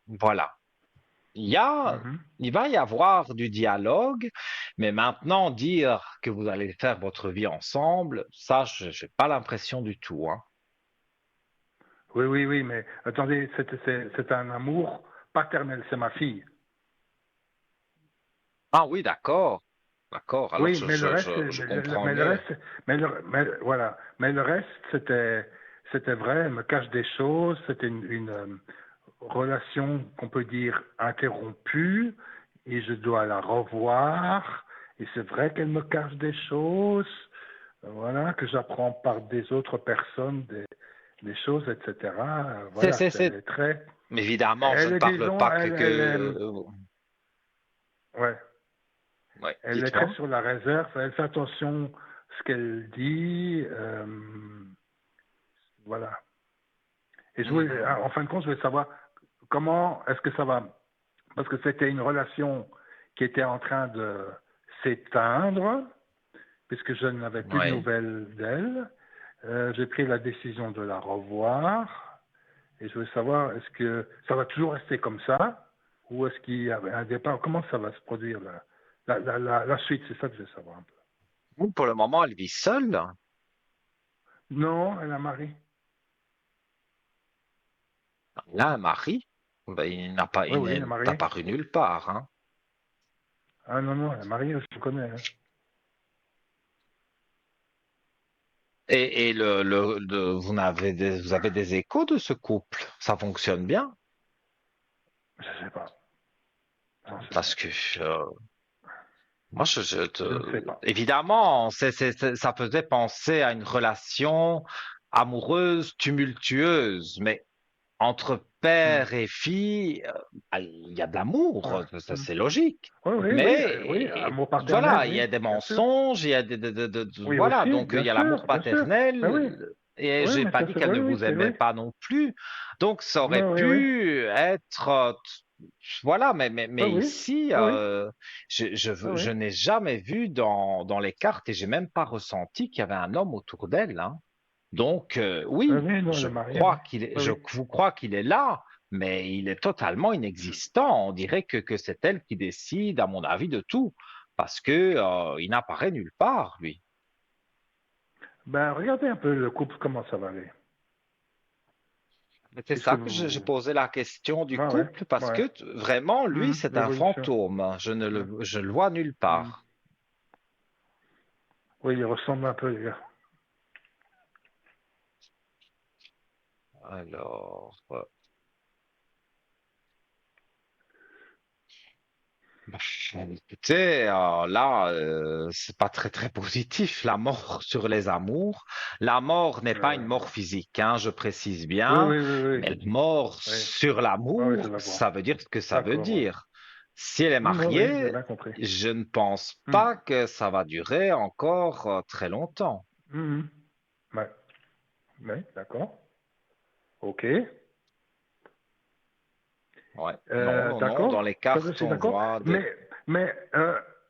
voilà, il y a, Mhm. il va y avoir du dialogue, mais maintenant dire que vous allez faire votre vie ensemble, ça, je n'ai pas l'impression du tout, hein. Oui, oui, oui, mais attendez, c'est un amour paternel, c'est ma fille. Ah oui, d'accord, d'accord. Alors Oui, mais le reste, je comprends mais le mieux. reste, voilà, mais le reste, c'était vrai. Elle me cache des choses. C'était une relation qu'on peut dire interrompue, et je dois la revoir. Et c'est vrai qu'elle me cache des choses, voilà, que j'apprends par des autres personnes, des choses, etc. Voilà, elle C'est, est très, évidemment, je elle ne est, parle disons, pas elle est, ouais. ouais, Elle est très dites-moi. sur la réserve, elle fait attention à ce qu'elle dit, voilà. Et Mhm. en fin de compte, je voulais savoir comment est-ce que ça va, parce que c'était une relation qui était en train de s'éteindre, puisque je n'avais plus de Oui. nouvelles d'elle. J'ai pris la décision de la revoir, et je voulais savoir, est-ce que ça va toujours rester comme ça, ou est-ce qu'il y a un départ, comment ça va se produire, la suite, c'est ça que je veux savoir un peu. Pour le moment, elle vit seule. Non, elle a mari. Là, un mari, ben, Oui, il oui, elle n'est est mariée. apparu nulle part, hein. Ah non, non, elle est mariée, je connais, hein. Et vous avez des échos de ce couple. Ça fonctionne bien. Je sais pas. J'en sais Parce rien. que, euh, moi, Je ne sais pas. évidemment, ça faisait penser à une relation amoureuse, tumultueuse. Mais entre Hmm. père et fille, il y a de l'amour, Ouais. ça Hmm. c'est logique. Oui, oui, oui, oui, Mais amour paternel, voilà, il y oui, a des bien sûr. mensonges, il y a Oui, voilà, aussi, donc il bien y a l'amour sûr, bien sûr. Ben oui, paternel. Et oui, j'ai mais pas ça dit c'est, qu'elle oui, ne oui, vous c'est aimait oui. pas non plus. Donc ça Oui, aurait oui, oui, pu être, voilà, oui, mais oui, ici, oui, oui, oui, je oui. n'ai jamais vu dans les cartes et j'ai même pas ressenti qu'il y avait un homme autour d'elle, hein. Donc, Oui, oui, oui, non, elle est mariée, oui. Oui, je oui. vous crois qu'il est là, mais il est totalement inexistant. On dirait que c'est elle qui décide, à mon avis, de tout, parce que, il n'apparaît nulle part, lui. Ben, regardez un peu le couple, comment ça va aller. Mais c'est Puisque ça que j'ai vous, posé la question du ouais, ouais, couple, parce ouais. que vraiment, lui, c'est un L'évolution. fantôme. Hmm, Je le vois nulle hmm. part. Oui, il ressemble un peu, les gars. Alors, bah, écoutez, là, c'est pas très positif, la mort sur les amours. La mort n'est pas une Ouais. mort physique, hein, je précise Oui, bien, oui, oui, oui. mais la mort Oui, sur oui, oui, l'amour, je la vois. ça veut dire ce que ça veut D'accord, ouais. dire. Si elle est Oui, oui, j'ai mariée, bien compris. je ne pense Hmm. pas que ça va durer encore très longtemps. Mhm. Ouais. Ouais, d'accord. OK. Ouais. Non, non, non, dans D'accord. les Ça, je cartes, suis on d'accord. voit des... Mais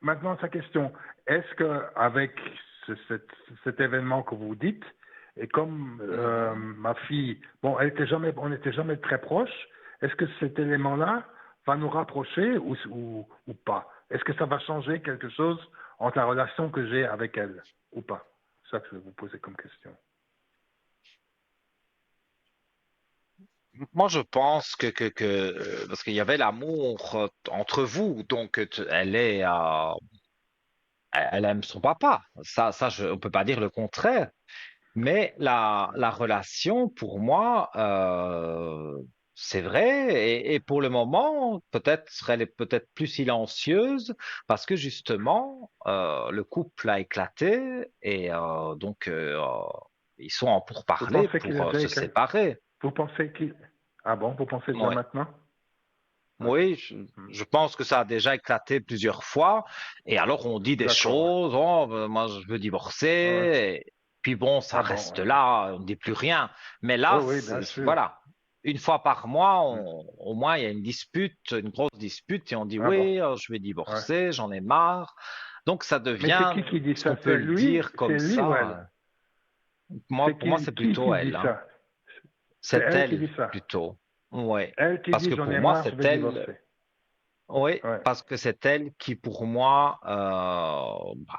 maintenant, sa question. Est-ce que avec cet événement que vous dites. Et comme Mhm. ma fille, bon, on n'était jamais très proches, est-ce que cet élément-là va nous rapprocher ou pas? Est-ce que ça va changer quelque chose entre la relation que j'ai avec elle ou pas? C'est ça que je vais vous poser comme question. Moi, je pense parce qu'il y avait l'amour entre vous, donc elle aime son papa. On peut pas dire le contraire. Mais la relation, pour moi, c'est vrai. Et pour le moment, peut-être elle est peut-être plus silencieuse parce que justement, le couple a éclaté et ils sont en Vous pourparlers pensez qu'il pour est déjà se séparer. Vous pensez qu'il... Ah bon, vous pensez déjà Ouais. maintenant? Ouais. Oui, Hmm. je pense que ça a déjà éclaté plusieurs fois. Et alors, on dit des D'accord. choses, oh, moi, je veux Ouais. Ouais. divorcer. Et puis bon, ça Ah bon, reste ouais. là, on ne dit plus rien. Mais Oui, là, oui, bien sûr. voilà, une fois par mois, Hmm. au moins, il y a une dispute, une grosse dispute, et on dit, Ah bon, oui, je vais ouais. divorcer, j'en ai marre. Donc, ça Mais c'est devient, qui dit ce qu'on ça? peut le dire C'est comme lui ou ça. elle? Moi, C'est pour moi, c'est qui plutôt dit elle, hein. ça? C'est C'est elle qui elle, dit ça. plutôt. Ouais. Elle qui Parce dit que j'en pour ai moi, marre, je c'est vais elle. divorcer. Oui, Ouais. parce que c'est elle qui, pour moi,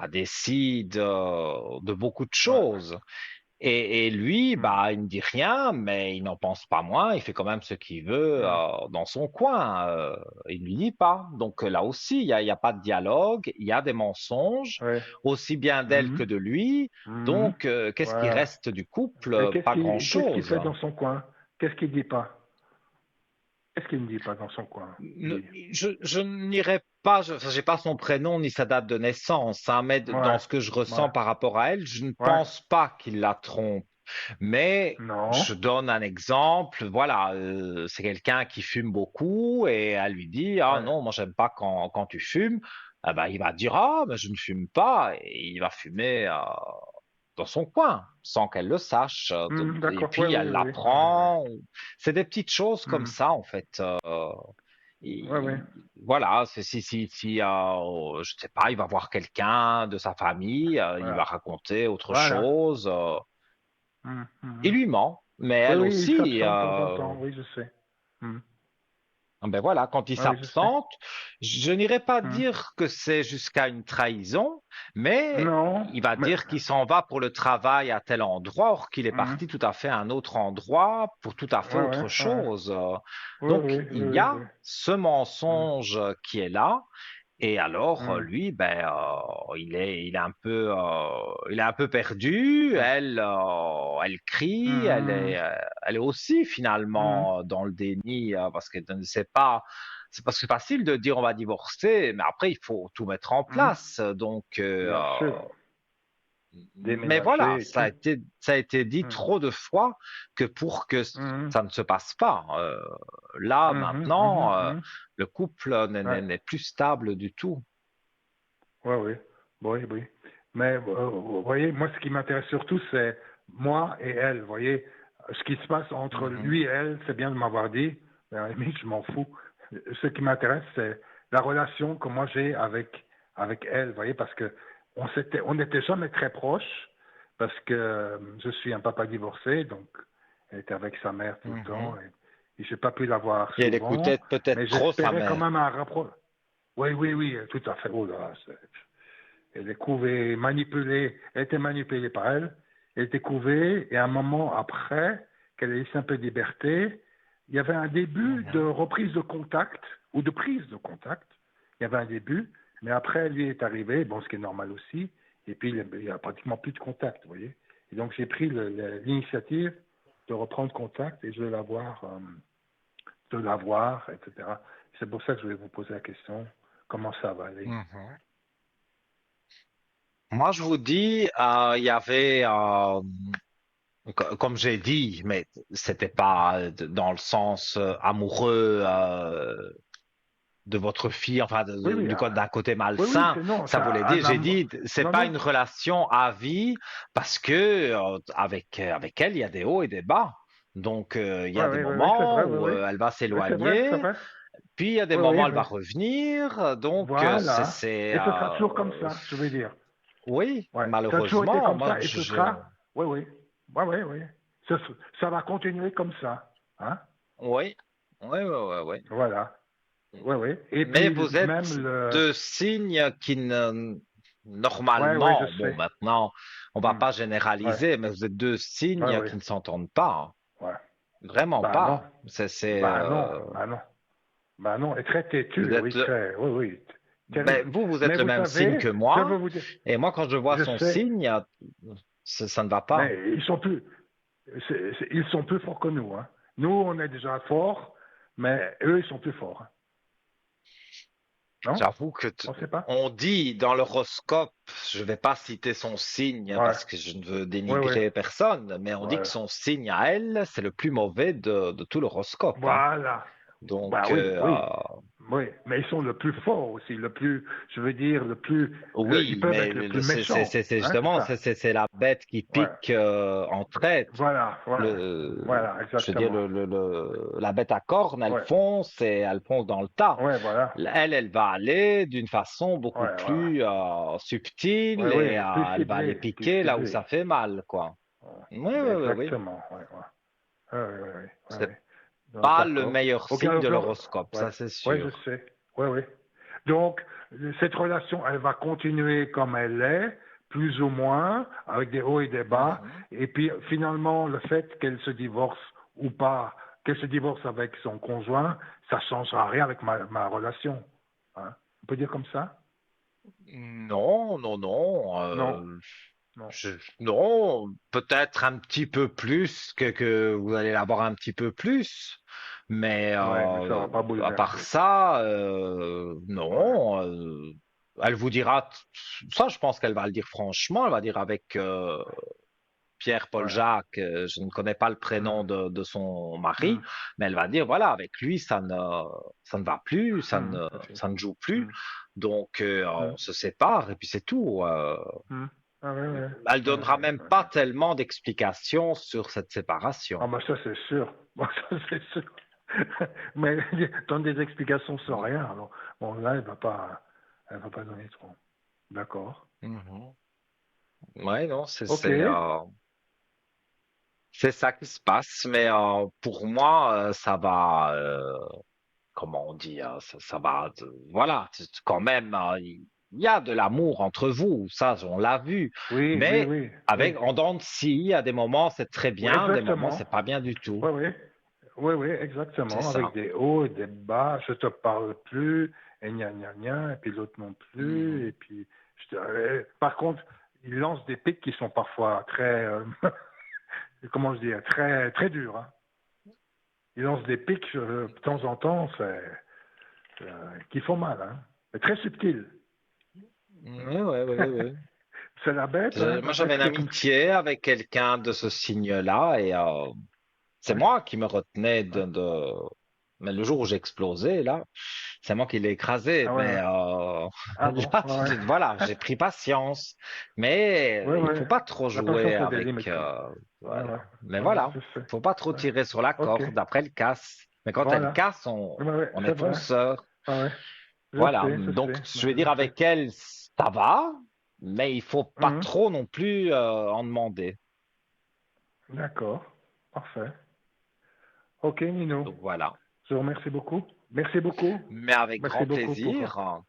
décide de beaucoup de Ouais. choses. Et lui, Hmm. il ne dit rien, mais il n'en pense pas moins. Il fait quand même ce qu'il veut Hmm. dans son coin. Il ne lui dit pas. Donc là aussi, il y a pas de dialogue, il y a des mensonges, Ouais. aussi bien d'elle Hmm. que de lui. Hmm. Donc, qu'est-ce qui Voilà. reste du couple? Et Pas qu'est-ce qu'il grand-chose. fait dans son coin? Qu'est-ce qu'il dit pas? Qu'est-ce qu'il ne dit pas dans son coin, Ne- lui? je n'irai pas, enfin, j'ai pas son prénom ni sa date de naissance, hein, mais dans Ouais. ce que je Ouais. ressens par rapport à elle, je ne Ouais. pense pas qu'il la trompe. Mais Non. je donne un exemple, voilà, c'est quelqu'un qui fume beaucoup et elle lui dit, ah Ouais. non, moi j'aime pas quand tu fumes. Ah ben, il va dire, ah, mais je ne fume pas et il va fumer dans son coin sans qu'elle le sache. Et D'accord. Oui, puis oui, elle oui, oui. Ouais, ouais. l'apprend. C'est des petites choses comme Hmm. ça en fait. Ouais, ouais. Il- voilà, si je sais pas, il va voir quelqu'un de sa famille, il va Voilà. raconter autre Voilà. chose, il Mhm. lui ment, mais Oui, elle oui, il aussi. s'absente de temps en temps. Oui, je sais. Hmm. Ben voilà, quand il Oui, oui, je sais. s'absente, je n'irai pas Hmm. dire que c'est jusqu'à une trahison, mais Non, il va mais... dire qu'il s'en va pour le travail à tel endroit, or qu'il est Hmm. parti tout à fait à un autre endroit pour tout à fait Ouais, ouais, autre ouais. chose. Oui, Donc, oui, oui, il y oui, a oui. ce Hmm. mensonge qui est là. Et alors, Hmm. lui, il est un peu perdu. Hmm. Elle crie. Hmm. Elle est aussi Hmm. finalement dans le déni parce qu'elle ne sait pas. C'est parce que c'est facile de dire on va divorcer, mais après il faut tout mettre en Hmm. place. Donc, Bien sûr. mais voilà, Déménager et tout. ça a été dit Hmm. trop de fois que pour que Hmm. ça ne se passe pas. Là, Mhm, mhm, maintenant, mhm. le couple Ouais, n'est plus stable du tout. ouais, oui. Oui, oui. Mais vous voyez, moi, ce qui m'intéresse surtout, c'est moi et elle. Vous voyez, ce qui se passe entre Mhm. lui et elle, c'est bien de m'avoir dit, mais à la limite, je m'en fous. Ce qui m'intéresse, c'est la relation que moi j'ai avec elle. Vous voyez, parce que on n'était jamais très proches, parce que je suis un papa divorcé, donc elle était avec sa mère tout le temps, Mhm. et j'ai pas pu la voir Et elle souvent, écoutait peut-être mais trop sa j'espérais quand mère. même un rapprochement. Oui, oui, oui, tout à fait. Oh là, elle est couvée, manipulée, elle était manipulée par elle, elle était couvée, et un moment après, qu'elle a laissé un peu de liberté, il y avait un début de Mhm. reprise de contact, ou de prise de contact, il y avait un début, mais après, lui est arrivé, bon, ce qui est normal aussi, et puis il y a pratiquement plus de contact, vous voyez. Et donc, j'ai pris l'initiative de reprendre contact, et je vais de la voir, etc. C'est pour ça que je vais vous poser la question, comment ça va aller? Mhm. Moi, je vous dis, il y avait, comme j'ai dit, mais c'était pas dans le sens amoureux de votre fille, enfin Oui, oui, d'un côté oui, oui, malsain. c'est non, Ça c'est voulait dire, un j'ai amour. dit, c'est Non, pas non. une relation à vie parce que avec elle, il y a des hauts et des bas. Donc, il y Oui, a des oui, oui, oui, c'est moments vrai, oui, où oui. elle va Oui, c'est vrai, c'est s'éloigner, vrai. puis il y a des Oui, moments oui, où elle va oui. revenir. Donc, Voilà. Et ce sera toujours comme ça, je veux dire. Oui, Ouais. Ça a toujours été malheureusement, comme moi, ça et ce sera. Oui, oui. Oui, oui, oui. Ça, ça va continuer comme ça. Hein? oui, oui, oui, oui, Voilà. oui. Oui, oui. Et Mais puis vous même êtes le. deux signes qui ne, Ouais, ouais, je normalement, bon, sais. maintenant, on va Hmm. pas Ouais, généraliser, mais vous êtes deux ouais, signes ouais. qui ne s'entendent pas, Ouais. hein. Vraiment Bah non. pas. C'est, Bah non. Bah non. Bah non. Et très vous têtu, oui, êtes le, très. Oui, oui. ben, Terrible. vous Mais êtes le vous même signe savez, que je moi, veux vous dire. et moi, quand je vois Je son sais. signe, ça ne va pas. Mais ils sont plus. Ils sont plus forts que nous. Hein. Nous, on est déjà forts, mais eux, ils sont plus forts. Hein. Non? J'avoue que On sait pas? on dit dans l'horoscope, je vais pas citer son signe Ouais. parce que je ne veux Ouais, ouais. dénigrer personne, mais on dit que Ouais. son signe à elle, c'est le plus mauvais de tout l'horoscope, hein. Voilà. Donc, Bah oui, oui. Oui. Mais ils sont le plus forts aussi, le plus, je veux dire, le plus, ils oui, peuvent mais être le plus méchants. c'est Hein, c'est justement, ça. c'est la bête qui Ouais. pique en traite. Voilà, voilà. Voilà, Je veux dire, exactement. la bête à cornes, Ouais. elle fonce dans le tas. Ouais, voilà. Elle va aller d'une façon beaucoup Ouais, voilà. plus subtile Ouais, et oui, plus elle va aller ciblé, plus piquer là où ciblé. ça fait mal, quoi. Oui, oui, Ouais. oui, oui. Exactement. Ouais, ouais. Ouais, ouais, ouais, ouais, ouais, C'est ouais. Donc, pas le d'accord. meilleur Ok, signe de donc là, l'horoscope, ouais, ça c'est ouais, je sûr. sais. Ouais, ouais. Donc, cette relation, elle va continuer comme elle est, plus ou moins, avec des hauts et des bas. Mhm. Et puis, finalement, le fait qu'elle se divorce ou pas, qu'elle se divorce avec son conjoint, ça ne changera rien avec ma relation. Hein. On peut dire comme ça? Non, non, non. Non, non. Non, peut-être un petit peu plus que vous allez l'avoir un petit peu plus, mais Ouais, mais ça va pas à part bouleverser, quoi. ça, Ouais. non. Elle vous dira ça, je pense qu'elle va le dire franchement. Elle va dire avec Pierre-Paul Ouais. Jacques, je ne connais pas le Hum, prénom de son mari, hum, mais elle va dire voilà, avec lui, ça ne va plus, ok. ça ne joue plus, Hum, donc on hum, se sépare et puis c'est tout. Ah ouais, ouais. Elle Ouais, donnera ouais, même ouais, pas ouais. tellement d'explications sur cette Ah séparation. bah ça c'est sûr. Bon, ça c'est sûr. Mais donne des explications sans Mm. rien. Alors, bon là elle va pas donner trop. D'accord. Mhm. Ouais, non, Ok. c'est ça qui se passe, mais pour moi, ça va, comment on dit, ça va, voilà, quand même, il y a de l'amour entre vous, ça, on l'a vu, Oui, oui, mais oui, oui. avec en dents de scie, à des moments c'est très Oui, bien, des moments exactement. c'est pas bien du tout. Oui, oui. Oui, oui, C'est exactement. Avec ça. des hauts et des bas. Je te parle plus, et gna gna gna, et puis l'autre non plus, et Mhm. puis par contre, il lance des pics qui sont parfois très comment je dis, très très durs. Hein. Il lance des pics de temps en temps, qui font mal, hein. Mais très subtil. Oui, oui, oui, oui. C'est la bête, hein, Moi, la j'avais bête une qui est comme ça. amitié avec quelqu'un de ce signe-là et c'est Ouais, moi qui me retenais ouais. Mais le jour où j'ai explosé, là, c'est moi qui l'ai écrasé. Ah ouais, Mais ouais. Ah bon, là, ouais, voilà, ouais. j'ai pris patience. Mais Ouais, il ouais. faut pas trop L'attention, jouer c'est des avec. limites. Ouais, Voilà. ouais. Mais Ouais, ouais, voilà, je sais. faut pas trop Ouais. tirer sur la Ok. corde. Après, elle casse. Mais quand elle Voilà. casse, Ouais, ouais, on c'est est vrai. fonceur. Ouais, ouais. Voilà. Je Donc, sais, je vais dire je sais. avec elle, ça va, mais il faut pas Mhm. trop non plus en demander. D'accord. Parfait. Ok, Nino. Donc voilà. Je vous remercie beaucoup. Merci beaucoup. Mais avec Merci grand beaucoup plaisir.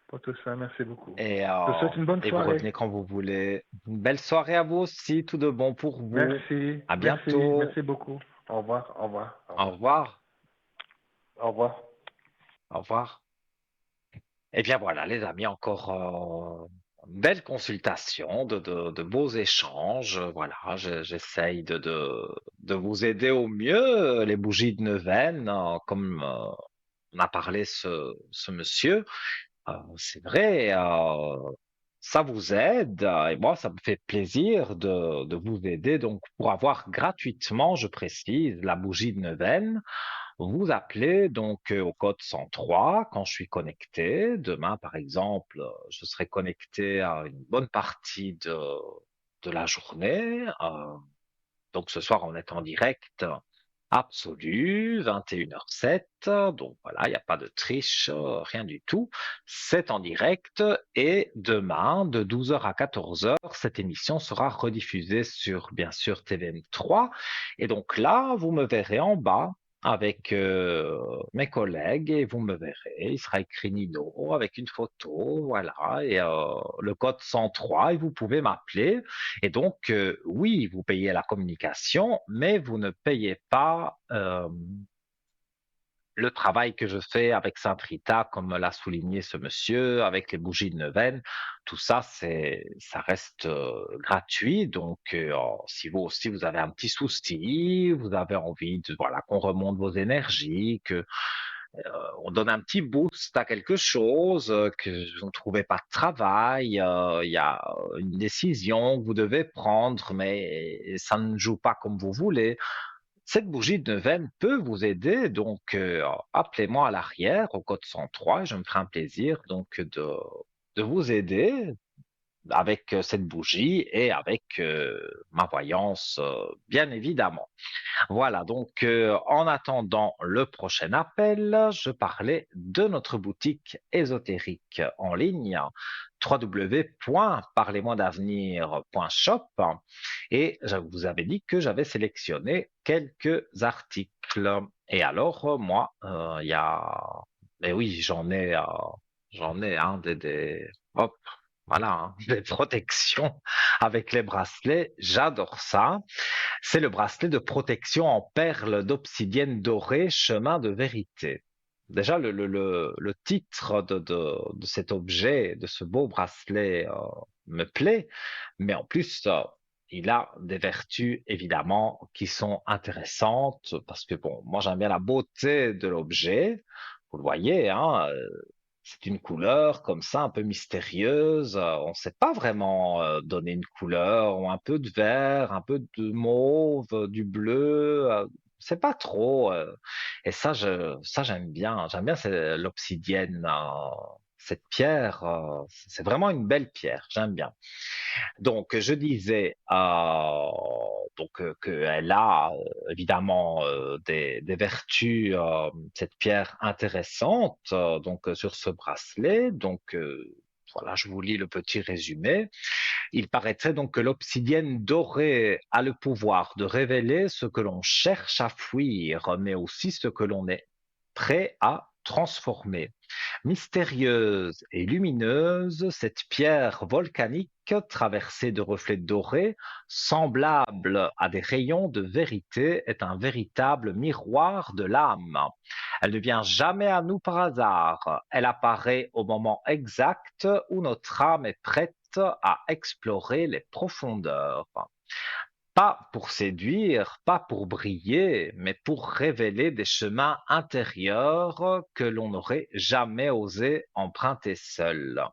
pour tout ça. Merci beaucoup. Et, Je vous souhaite une bonne vous soirée. revenez quand vous voulez. Une belle soirée à vous aussi. Tout de bon pour vous. Merci, À merci, bientôt. merci beaucoup. Au revoir, au revoir, au Au revoir. revoir. Au revoir. Au revoir. Eh bien voilà, les amis, encore une belle consultation, de beaux échanges. Voilà, j'essaye de vous aider au mieux. Les bougies de neuvaine, comme on a parlé ce monsieur. C'est vrai, ça vous aide et moi, ça me fait plaisir de vous aider. Donc, pour avoir gratuitement, je précise, la bougie de neuvaine, vous appelez donc au code 103 quand je suis connecté. Demain, par exemple, je serai connecté à une bonne partie de la journée. Donc, ce soir, on est en direct absolue, 21h07. Donc voilà, il n'y a pas de triche, rien du tout. C'est en direct et demain, de 12h à 14h, cette émission sera rediffusée sur, bien sûr, TVM3. Et donc là, vous me verrez en bas avec mes collègues et vous me verrez. Il sera écrit Nino avec une photo, voilà, et le code 103 et vous pouvez m'appeler. Et donc, oui, vous payez la communication, mais vous ne payez pas le travail que je fais avec Sainte Rita, comme l'a souligné ce monsieur, avec les bougies de neuvaine. Tout ça, ça reste gratuit. Donc, si vous aussi vous avez un petit souci, vous avez envie de, voilà, qu'on remonte vos énergies, que on donne un petit boost à quelque chose, que vous ne trouvez pas de travail, il y a une décision que vous devez prendre, mais ça ne joue pas comme vous voulez. Cette bougie de neuvaine peut vous aider, donc appelez-moi à l'arrière au code 103 et je me ferai un plaisir donc de vous aider avec cette bougie et avec ma voyance, bien évidemment. Voilà, donc en attendant le prochain appel, je parlais de notre boutique ésotérique en ligne www.parlez-moi-d'avenir.shop et je vous avais dit que j'avais sélectionné quelques articles. Et alors, moi, il y a... Mais oui, j'en ai hein, hop, voilà, hein, des protections avec les bracelets, j'adore ça. C'est le bracelet de protection en perles d'obsidienne dorée, chemin de vérité. Déjà, le titre de cet objet, de ce beau bracelet, me plaît, mais en plus, il a des vertus évidemment qui sont intéressantes parce que bon, moi j'aime bien la beauté de l'objet. Vous le voyez, hein, c'est une couleur comme ça, un peu mystérieuse. On ne sait pas vraiment donner une couleur, ou un peu de vert, un peu de mauve, du bleu. C'est pas trop. Et ça j'aime bien. J'aime bien l'obsidienne. Cette pierre, c'est vraiment une belle pierre. J'aime bien. Donc, je disais donc qu'elle a évidemment des vertus, cette pierre intéressante, donc sur ce bracelet. Donc, voilà, je vous lis le petit résumé. Il paraîtrait donc que l'obsidienne dorée a le pouvoir de révéler ce que l'on cherche à fuir, mais aussi ce que l'on est prêt à transformer. Mystérieuse et lumineuse, cette pierre volcanique traversée de reflets dorés, semblable à des rayons de vérité, est un véritable miroir de l'âme. Elle ne vient jamais à nous par hasard. Elle apparaît au moment exact où notre âme est prête à explorer les profondeurs. Pas pour séduire, pas pour briller, mais pour révéler des chemins intérieurs que l'on n'aurait jamais osé emprunter seul.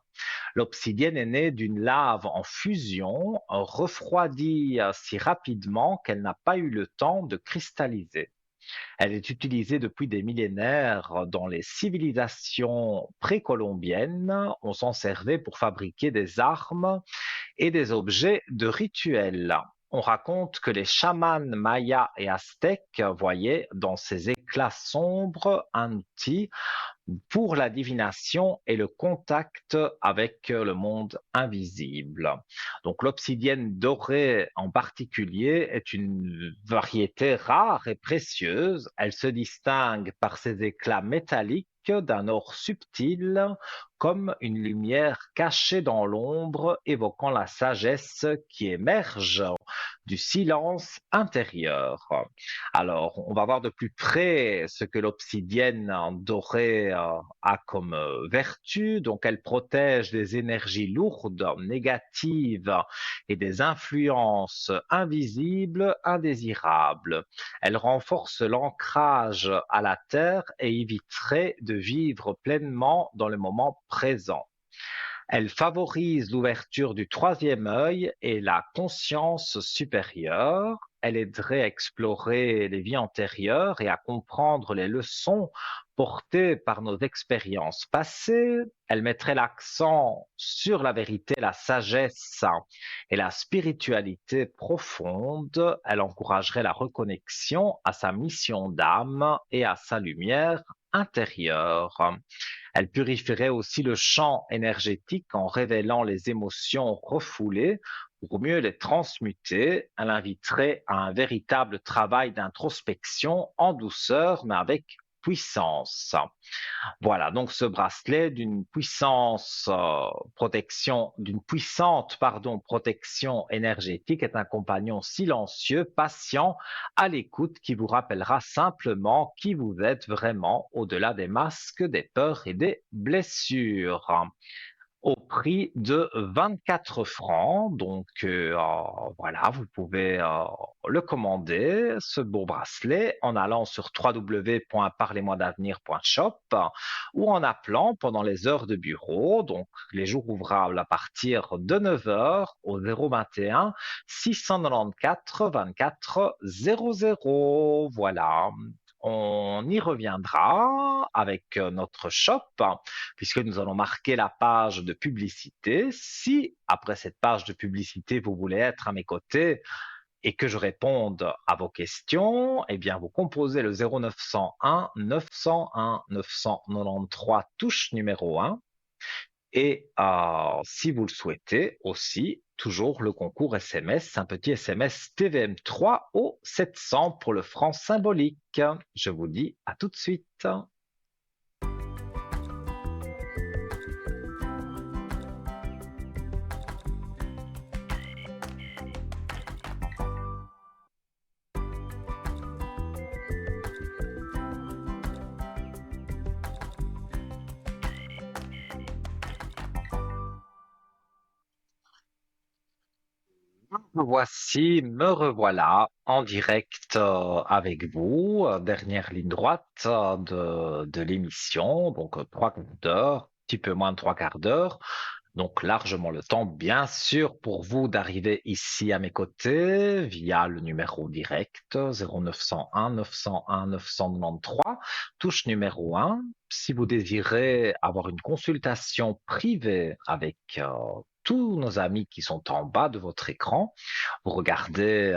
L'obsidienne est née d'une lave en fusion, refroidie si rapidement qu'elle n'a pas eu le temps de cristalliser. Elle est utilisée depuis des millénaires dans les civilisations précolombiennes. On s'en servait pour fabriquer des armes et des objets de rituel. On raconte que les chamans mayas et aztèques voyaient dans ces éclats sombres un outil pour la divination et le contact avec le monde invisible. Donc l'obsidienne dorée en particulier est une variété rare et précieuse. Elle se distingue par ses éclats métalliques d'un or subtil, comme une lumière cachée dans l'ombre, évoquant la sagesse qui émerge du silence intérieur. Alors, on va voir de plus près ce que l'obsidienne dorée a comme vertu. Donc, elle protège des énergies lourdes, négatives et des influences invisibles, indésirables. Elle renforce l'ancrage à la terre et éviterait de vivre pleinement dans le moment présent. Elle favorise l'ouverture du troisième œil et la conscience supérieure. elle aiderait à explorer les vies antérieures et à comprendre les leçons portées par nos expériences passées. Elle mettrait l'accent sur la vérité, la sagesse et la spiritualité profonde. Elle encouragerait la reconnexion à sa mission d'âme et à sa lumière intérieure. Elle purifierait aussi le champ énergétique en révélant les émotions refoulées pour mieux les transmuter. Elle inviterait à un véritable travail d'introspection en douceur, mais avec puissance. Voilà, donc ce bracelet d'une puissance protection, d'une puissante protection énergétique est un compagnon silencieux, patient, à l'écoute, qui vous rappellera simplement qui vous êtes vraiment au-delà des masques, des peurs et des blessures au prix de 24 francs. Donc voilà, vous pouvez le commander, ce beau bracelet, en allant sur www.parlez-moi-d'avenir.shop ou en appelant pendant les heures de bureau, donc les jours ouvrables à partir de 9 heures au 021 694 24 00. Voilà. On y reviendra avec notre shop puisque nous allons marquer la page de publicité. Si, après cette page de publicité, vous voulez être à mes côtés et que je réponde à vos questions, eh bien, vous composez le 0901 901 993 touche numéro 1. Et si vous le souhaitez aussi, toujours le concours SMS, un petit SMS TVM3 au 700 pour le franc symbolique. Je vous dis à tout de suite. Me revoilà en direct avec vous, dernière ligne droite de l'émission, donc 3 quarts d'heure, un petit peu moins de 3 quarts d'heure, donc largement le temps, bien sûr, pour vous d'arriver ici à mes côtés via le numéro direct 0901 901 993, touche numéro 1. Si vous désirez avoir une consultation privée avec tous nos amis qui sont en bas de votre écran, vous regardez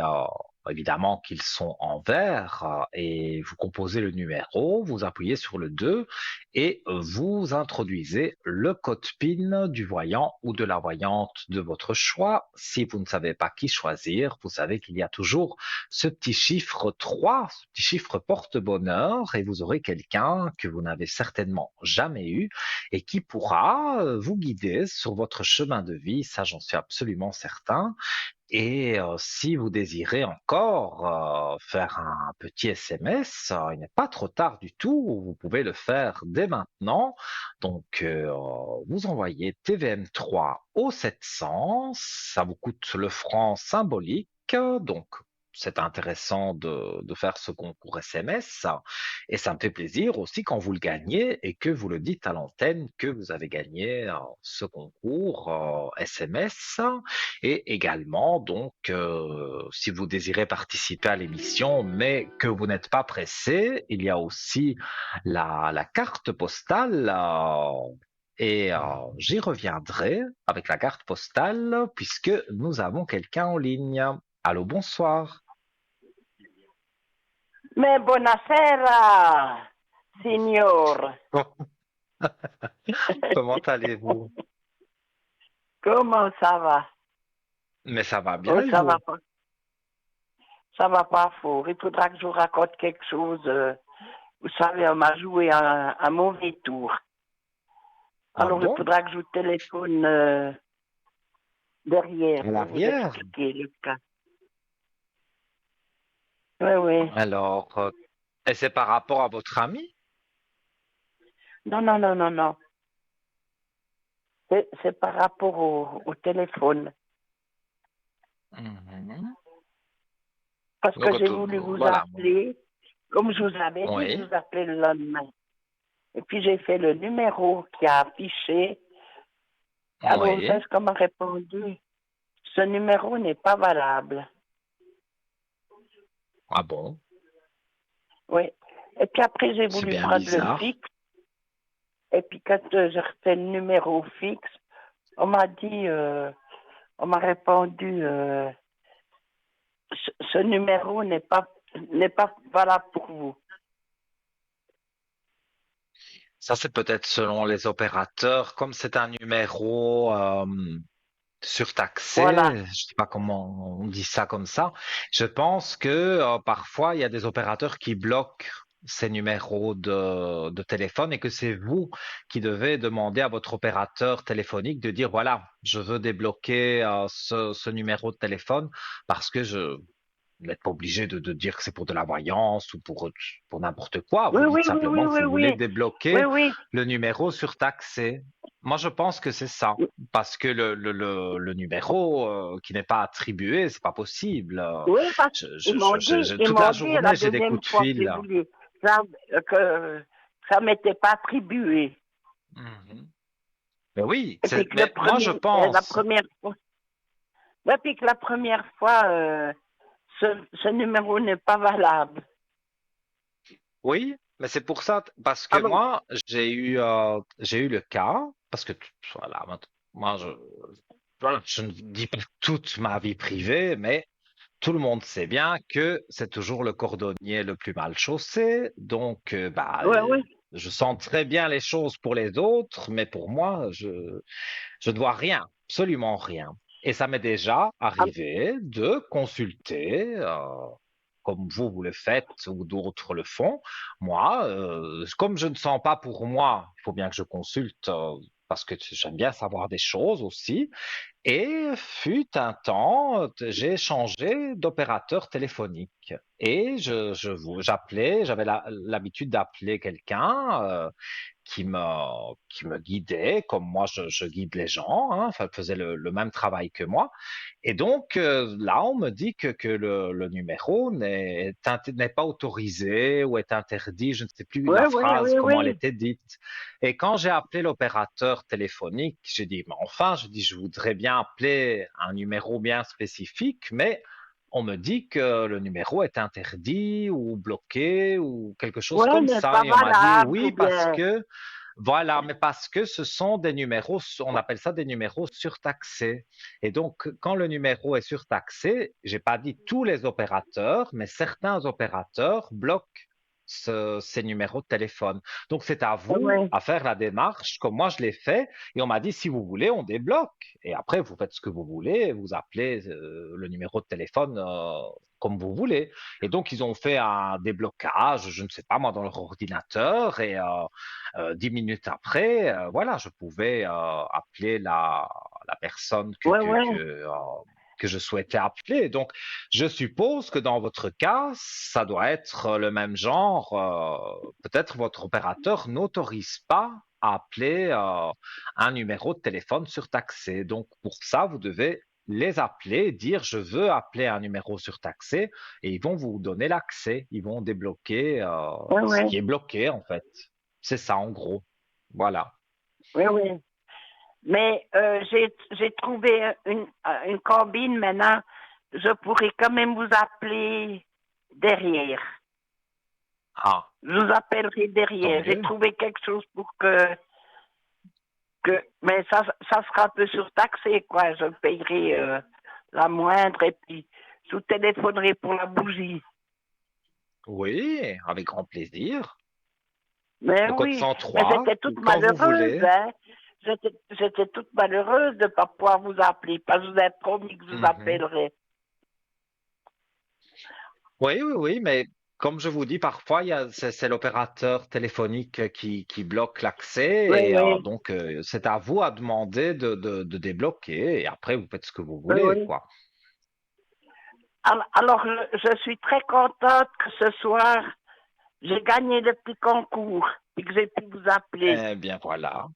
évidemment qu'ils sont en vert et vous composez le numéro, vous appuyez sur le 2 et vous introduisez le code PIN du voyant ou de la voyante de votre choix. Si vous ne savez pas qui choisir, vous savez qu'il y a toujours ce petit chiffre 3, ce petit chiffre porte-bonheur, et vous aurez quelqu'un que vous n'avez certainement jamais eu et qui pourra vous guider sur votre chemin de vie, ça j'en suis absolument certain. Et si vous désirez encore faire un petit SMS, il n'est pas trop tard du tout, vous pouvez le faire dès maintenant. Donc, vous envoyez TVM3 au 700, ça vous coûte le franc symbolique, donc c'est intéressant de faire ce concours SMS. Et ça me fait plaisir aussi quand vous le gagnez et que vous le dites à l'antenne que vous avez gagné ce concours SMS. Et également, donc, si vous désirez participer à l'émission, mais que vous n'êtes pas pressé, il y a aussi la carte postale. Et j'y reviendrai avec la carte postale puisque nous avons quelqu'un en ligne. Allô, bonsoir. Mais buonasera, signor. Comment allez-vous? Comment ça va? Mais ça va bien, Oh, et ça vous? va pas. Ça va pas fort. Il faudra que je vous raconte quelque chose. Vous savez, on m'a joué un mauvais tour. Ah Alors, il bon? faudra que je vous téléphone derrière À pour vous l'arrière? expliquer le cas. Oui, oui. Alors, et c'est par rapport à votre ami? Non, non, non, non, non. C'est par rapport au téléphone. Mhm. Parce que Donc, j'ai voulu vous voilà. appeler, comme je vous avais dit, Oui, je vous appelais le lendemain. Et puis j'ai fait le numéro qui a affiché. Alors, vous oui. savez ce qu'on m'a répondu? Ce numéro n'est pas valable. Ah bon? Oui. Et puis après, j'ai C'est voulu bien prendre le bizarre. fixe. Et puis quand j'ai refait le numéro fixe, on m'a dit, on m'a répondu, ce numéro n'est pas valable pour vous. Ça, c'est peut-être selon les opérateurs. Comme c'est un numéro Voilà. surtaxé, je sais pas comment on dit ça comme ça. Je pense que parfois, il y a des opérateurs qui bloquent ces numéros de téléphone et que c'est vous qui devez demander à votre opérateur téléphonique de dire, voilà, je veux débloquer ce numéro de téléphone parce que vous n'êtes pas obligé de dire que c'est pour de la voyance ou pour n'importe quoi. Oui, Vous oui, dites oui, simplement oui, que oui, vous voulez oui. Oui, débloquer oui. le numéro surtaxé. Moi, je pense que c'est ça. Parce que le numéro qui n'est pas attribué, c'est pas possible. Oui, parce qu'ils m'ont dit, Toute la journée, la j'ai des deuxième coups de fois que j'ai fil. voulu, ça, que ça m'était pas attribué. Mhm. Mais oui, Et puis que mais moi, je la pense, première fois, ouais, puis que la première fois, ce numéro n'est pas valable. oui, mais c'est pour ça, parce que Alors, moi, j'ai eu le cas, parce que, voilà, moi, voilà, je ne dis pas toute ma vie privée, mais tout le monde sait bien que c'est toujours le cordonnier le plus mal chaussé. Donc, ouais, oui. je sens très bien les choses pour les autres, mais pour moi, je ne vois rien, absolument rien. Et ça m'est déjà Ah, arrivé de consulter, comme vous le faites ou d'autres le font. Moi, comme je ne sens pas pour moi, il faut bien que je consulte parce que j'aime bien savoir des choses aussi. Et fut un temps, j'ai changé d'opérateur téléphonique et j'appelais, j'avais l'habitude d'appeler quelqu'un qui me guidait, comme moi je guide les gens, hein, enfin, elle faisait le même travail que moi. Et donc là, on me dit que le numéro n'est pas autorisé ou est interdit, je ne sais plus oui, la oui, phrase, oui, comment elle oui. était dite. Et quand j'ai appelé l'opérateur téléphonique, j'ai dit, mais enfin, je dis, je voudrais bien appeler un numéro bien spécifique, mais on me dit que le numéro est interdit ou bloqué ou quelque chose Oui, comme n'est ça. pas Et on m'a dit valable, ou oui, parce bien. que, voilà, mais parce que ce sont des numéros, on appelle ça des numéros surtaxés. Et donc, quand le numéro est surtaxé, j'ai pas dit tous les opérateurs, mais certains opérateurs bloquent ces numéros de téléphone. Donc, c'est à vous Oui, à faire la démarche, comme moi je l'ai fait, et on m'a dit, si vous voulez, on débloque. Et après, vous faites ce que vous voulez, vous appelez le numéro de téléphone comme vous voulez. Et donc, ils ont fait un déblocage, je ne sais pas moi, dans leur ordinateur, et 10 minutes après, voilà, je pouvais appeler la personne oui, oui. que je souhaitais appeler. Donc, je suppose que dans votre cas, ça doit être le même genre. Peut-être votre opérateur n'autorise pas à appeler un numéro de téléphone surtaxé. Donc, pour ça, vous devez les appeler, dire je veux appeler un numéro surtaxé et ils vont vous donner l'accès. Ils vont débloquer Oui, ce oui, qui est bloqué en fait. C'est ça en gros. Voilà. oui, oui. Mais j'ai trouvé une combine maintenant. Je pourrais quand même vous appeler derrière. Ah, Je vous appellerai tant derrière. J'ai mieux. trouvé quelque chose pour mais ça sera un peu surtaxé, quoi. Je payerai la moindre et puis je vous téléphonerai pour la bougie. Oui, avec grand plaisir. Mais Le code oui, mais 103, j'étais toute quand vous malheureuse, voulez. hein. J'étais toute malheureuse de ne pas pouvoir vous appeler, parce que je vous ai promis que je vous Mhm. appellerai. Oui, oui, oui, mais comme je vous dis, parfois, c'est l'opérateur téléphonique qui bloque Oui, l'accès et oui, donc c'est à vous à demander de débloquer et après vous faites ce que vous oui, voulez, oui. quoi. Alors, je suis très contente que ce soir, j'ai gagné le petit concours et que j'ai pu vous appeler. Eh bien voilà,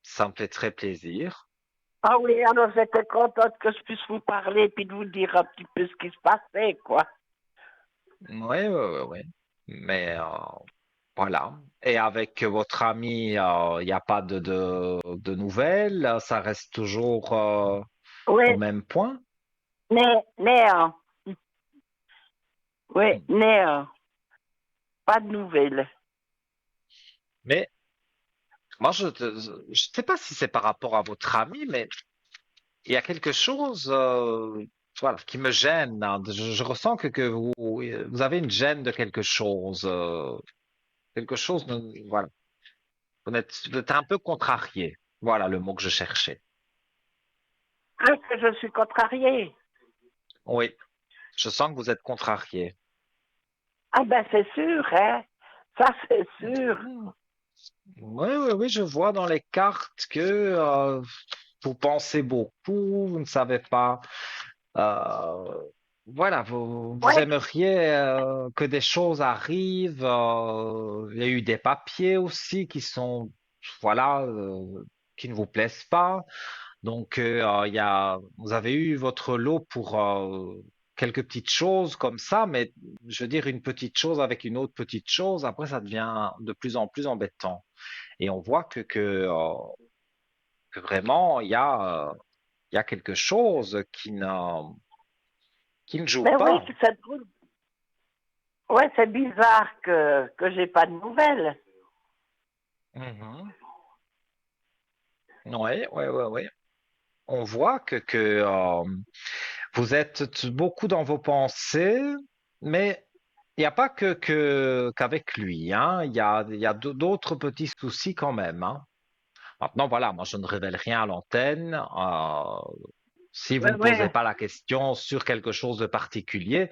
ça me fait très plaisir. Ah oui, alors j'étais contente que je puisse vous parler puis de vous dire un petit peu ce qui se passait, quoi. Oui, oui, oui, oui. Mais voilà. Et avec votre ami, il n'y a pas de nouvelles, ça reste toujours Oui, au même point. mais Oui, néant. Pas de nouvelles. Mais moi, je sais pas si c'est par rapport à votre ami, mais il y a quelque chose, voilà, qui me gêne, hein. Je ressens que vous avez une gêne de quelque chose, quelque chose, voilà. Vous êtes un peu contrarié. Voilà le mot que je cherchais. Ah, que je suis contrariée. Oui, je sens que vous êtes contrarié. Ah ben c'est sûr, hein. Ça c'est sûr. Hmm. Oui, oui, oui, je vois dans les cartes que vous pensez beaucoup, vous ne savez pas. euh, voilà, vous Ouais, aimeriez que des choses arrivent. Il y a eu des papiers aussi qui sont, voilà, qui ne vous plaisent pas. Donc, vous avez eu votre lot pour quelques petites choses comme ça, mais je veux dire, une petite chose avec une autre petite chose, après, ça devient de plus en plus embêtant. Et on voit que vraiment, il y a quelque chose qui ne joue mais oui, pas. c'est drôle. Ouais, c'est bizarre que j'ai pas de nouvelles. Mhm. Ouais, ouais, ouais, ouais. On voit vous êtes beaucoup dans vos pensées, mais il n'y a pas qu'avec lui, hein. Il y a d'autres petits soucis quand même, hein. Maintenant, voilà, moi je ne révèle rien à l'antenne. Si vous Ouais, ne posez ouais. pas la question sur quelque chose de particulier,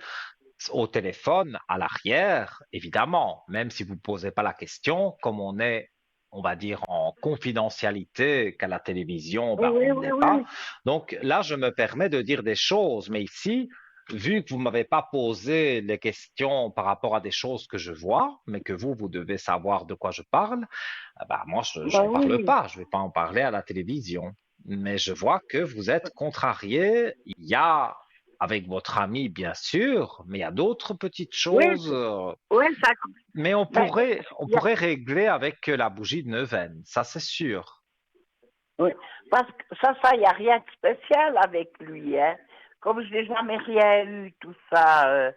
au téléphone, à l'arrière, évidemment, même si vous ne posez pas la question, comme on est, on va dire, en confidentialité qu'à la télévision, Oui, ben, oui, on ne oui, l'est pas. oui. Donc là, je me permets de dire des choses, mais ici, vu que vous ne m'avez pas posé les questions par rapport à des choses que je vois, mais que vous devez savoir de quoi je parle, ben, moi, je Ben n'en parle oui. pas, je ne vais pas en parler à la télévision. Mais je vois que vous êtes contrarié. Il y a avec votre ami, bien sûr, mais il y a d'autres petites Oui, choses. oui, ça. Mais Ben, on y a- pourrait régler avec la bougie de Neuvaine, ça c'est sûr. oui. Parce que ça, il n'y a rien de spécial avec lui, hein. Comme je n'ai jamais rien eu, tout ça.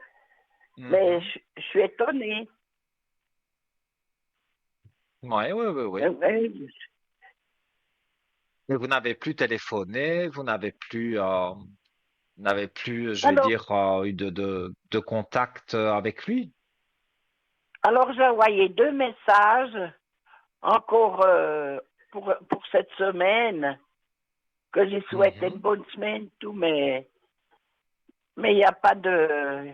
Mais Mhm. je suis étonnée. Oui, oui, oui, oui. Oui. Mais vous n'avez plus téléphoné, vous n'avez plus, je vais Alors, dire, eu de contact avec lui. alors j'ai envoyé 2 messages encore pour cette semaine, que j'ai souhaité une Mhm. bonne semaine, tout, mais il n'y a pas de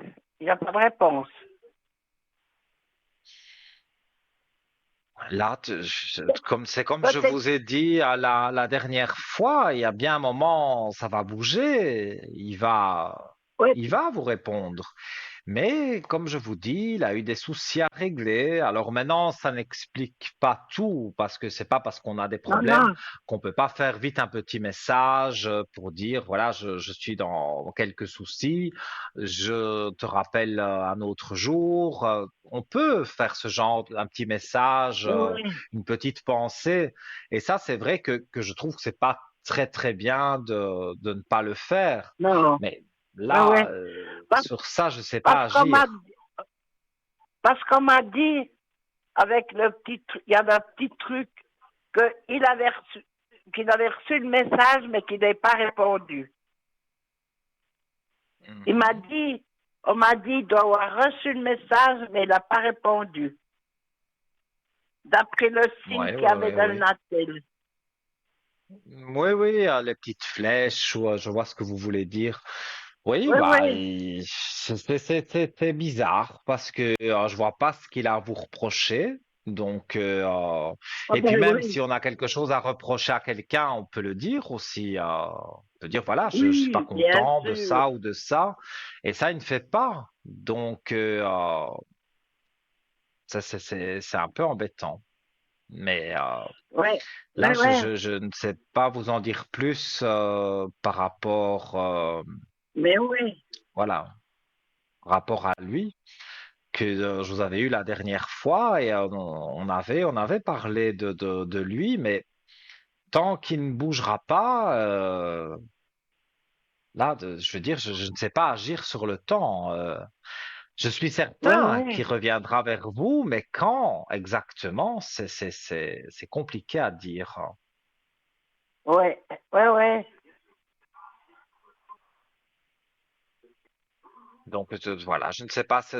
réponse. Là, comme c'est comme je Peut-être, vous ai dit à la dernière fois, il y a bien un moment, ça va bouger, ouais, il va vous répondre. Mais comme je vous dis, il a eu des soucis à régler. Alors maintenant, ça n'explique pas tout, parce que c'est pas parce qu'on a des non, problèmes non, qu'on peut pas faire vite un petit message pour dire, voilà, je suis dans quelques soucis, je te rappelle un autre jour. On peut faire ce genre, un petit message, oui, une petite pensée. Et ça, c'est vrai que je trouve que c'est pas très très bien de ne pas le faire. non, Mais ouais, là, ouais. Parce, sur ça, je sais pas parce qu'on m'a, agir. parce qu'on m'a dit, avec il y avait un petit truc, qu'il avait reçu le message, mais qu'il n'avait pas répondu. Il m'a Mhm. dit, on m'a dit, il doit avoir reçu le message, mais il n'a pas répondu. D'après le signe Ouais, qu'il y ouais, avait ouais, dans le ouais. Natel. Oui, oui, les petites flèches, je vois ce que vous voulez dire. Oui, Oui, bah, oui. c'est bizarre parce que je vois pas ce qu'il a à vous reprocher. Donc, Ah et puis ben même si oui. on a quelque chose à reprocher à quelqu'un, on peut le dire aussi. On peut dire, voilà, je suis pas Oui, bien content de sûr. ça ou de ça. Et ça, il ne fait pas. Donc, c'est un peu embêtant. Mais Oui, oui, là, oui. je ne sais pas vous en dire plus par rapport, Mais oui. voilà, rapport à lui que je vous avais eu la dernière fois et on avait parlé de lui, mais tant qu'il ne bougera pas, là, je veux dire, je ne sais pas agir sur le temps. Je suis Oui, certain qu'il oui, reviendra vers vous, mais quand exactement, c'est compliqué à dire. oui, oui, oui. Donc voilà, je ne sais pas si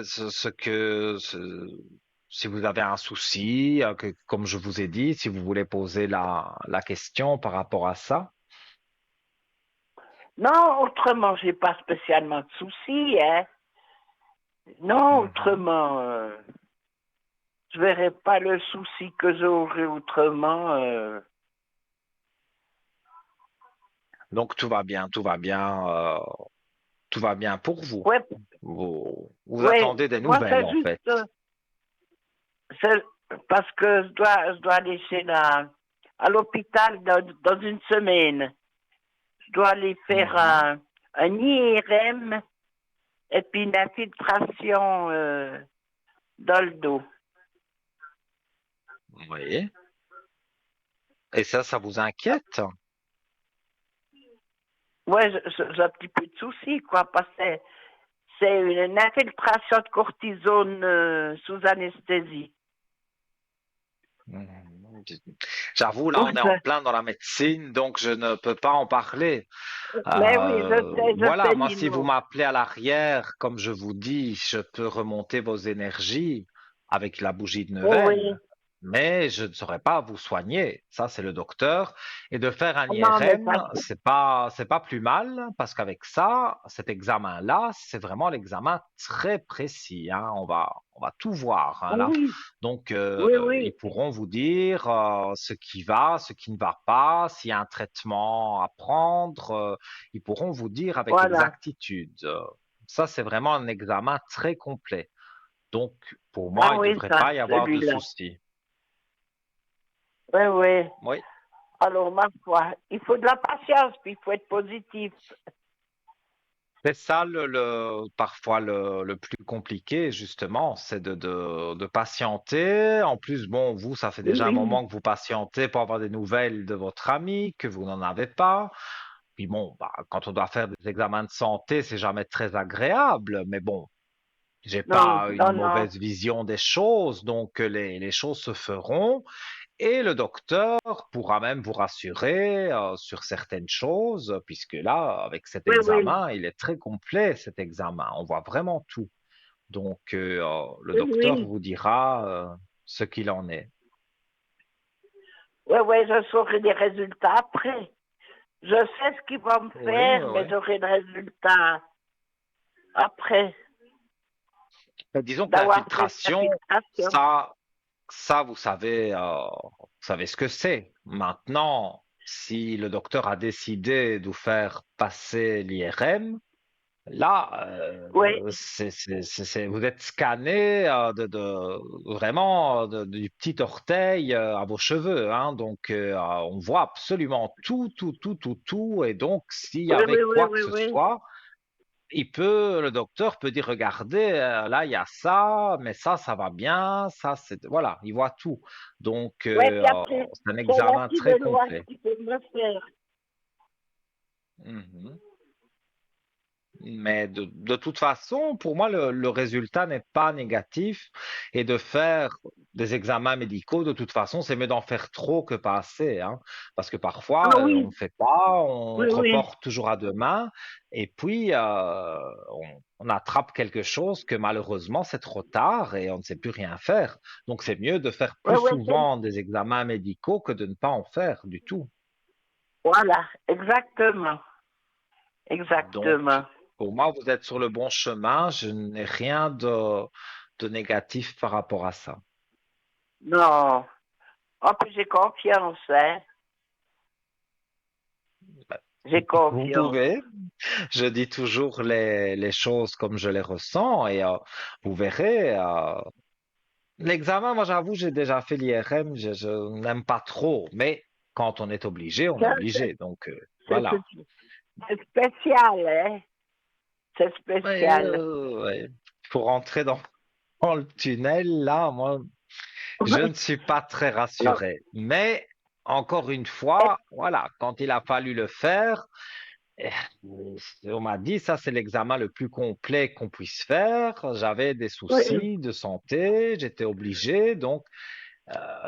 vous avez un souci, comme je vous ai dit, si vous voulez poser la question par rapport à ça. Non, autrement, j'ai pas spécialement de soucis, hein. Non, Mhm. autrement, je verrais pas le souci que j'aurais autrement. Donc tout va bien pour vous. Ouais, Vous ouais, attendez des moi nouvelles c'est en juste, fait. c'est parce que je dois aller à l'hôpital dans une semaine. Je dois aller faire Mhm. un IRM et puis une infiltration dans le dos. Oui. Et ça vous inquiète? Ouais, j'ai un petit peu de soucis, quoi, parce que c'est une infiltration de cortisone sous anesthésie. Mhm. J'avoue, là, on est en plein dans la médecine, donc je ne peux pas en parler. Mais oui, je Voilà, sais, moi, si vous Nino. m'appelez à l'arrière, comme je vous dis, je peux remonter vos énergies avec la bougie de Oui, Nevel, oui. mais je ne saurais pas vous soigner. Ça, c'est le docteur. Et de faire un Non, mais ça, IRM, c'est pas plus mal, parce qu'avec ça, cet examen-là, c'est vraiment l'examen très précis, hein. On va tout voir, hein, là. oui, Donc, oui, ils oui. pourront vous dire ce qui va, ce qui ne va pas, s'il y a un traitement à prendre. Ils pourront vous dire avec Voilà. exactitude. Ça, c'est vraiment un examen très complet. Donc, pour moi, Ah il ne oui, devrait ça, pas y avoir de celui-là. soucis. Oui, oui. Oui, Alors, ma foi, il faut de la patience, puis il faut être positif. c'est ça parfois le plus compliqué, justement, c'est de patienter. En plus, bon, vous, ça fait Oui, déjà un oui. moment que vous patientez pour avoir des nouvelles de votre ami, que vous n'en avez pas. Puis bon, bah, quand on doit faire des examens de santé, c'est jamais très agréable, mais bon, j'ai Non, pas une non, non. mauvaise vision des choses, donc les choses se feront. Et le docteur pourra même vous rassurer sur certaines choses, puisque là, avec cet Oui, oui. examen, il est très complet, cet examen. On voit vraiment tout. Donc, le Oui, docteur oui. vous dira ce qu'il en est. Oui, oui, je saurai des résultats après. Je sais ce qu'il va me Oui, oui, faire, mais oui. j'aurai le résultat après Mais disons que d'avoir fait l'infiltration, l'infiltration. ça, ça, vous savez ce que c'est. Maintenant, si le docteur a décidé de vous faire passer l'IRM, là, Oui, vous êtes scanné vraiment du petit orteil à vos cheveux, hein. Donc, on voit absolument tout. Et donc, s'il y oui, oui, avait oui, quoi que oui, ce oui. soit, le docteur peut dire, regardez, là, il y a ça, mais ça va bien, voilà, il voit tout. Donc, Oui, puis après, c'est un c'est la examen très de l'Ouest complet. qui peut me faire. Mhm. Mais de toute façon, pour moi, le résultat n'est pas négatif. Et de faire des examens médicaux, de toute façon, c'est mieux d'en faire trop que pas assez, hein. Parce que parfois, Ah on oui, ne fait pas, on oui, oui. reporte toujours à demain. Et puis, on attrape quelque chose que malheureusement, c'est trop tard et on ne sait plus rien faire. Donc, c'est mieux de faire Oui, plus oui, souvent des examens médicaux que de ne pas en faire du tout. voilà, exactement. Donc, Exactement. pour moi, vous êtes sur le bon chemin. Je n'ai rien de négatif par rapport à ça. Non. En plus, j'ai confiance, hein. J'ai Vous confiance. pouvez. Je dis toujours les choses comme je les ressens et vous verrez. L'examen, moi, j'avoue, j'ai déjà fait l'IRM. Je n'aime pas trop, mais quand on est obligé, on est C'est obligé. Donc, c'est- voilà. c'est- c'est spécial, hein. C'est Ouais, spécial. ouais. Pour rentrer dans le tunnel, là, moi, je ne suis pas très Non. rassuré. Mais encore une Et- fois, voilà, quand il a fallu le faire, Et on m'a dit, ça, c'est l'examen le plus complet qu'on puisse faire. J'avais des Oui. soucis de santé, j'étais obligé, donc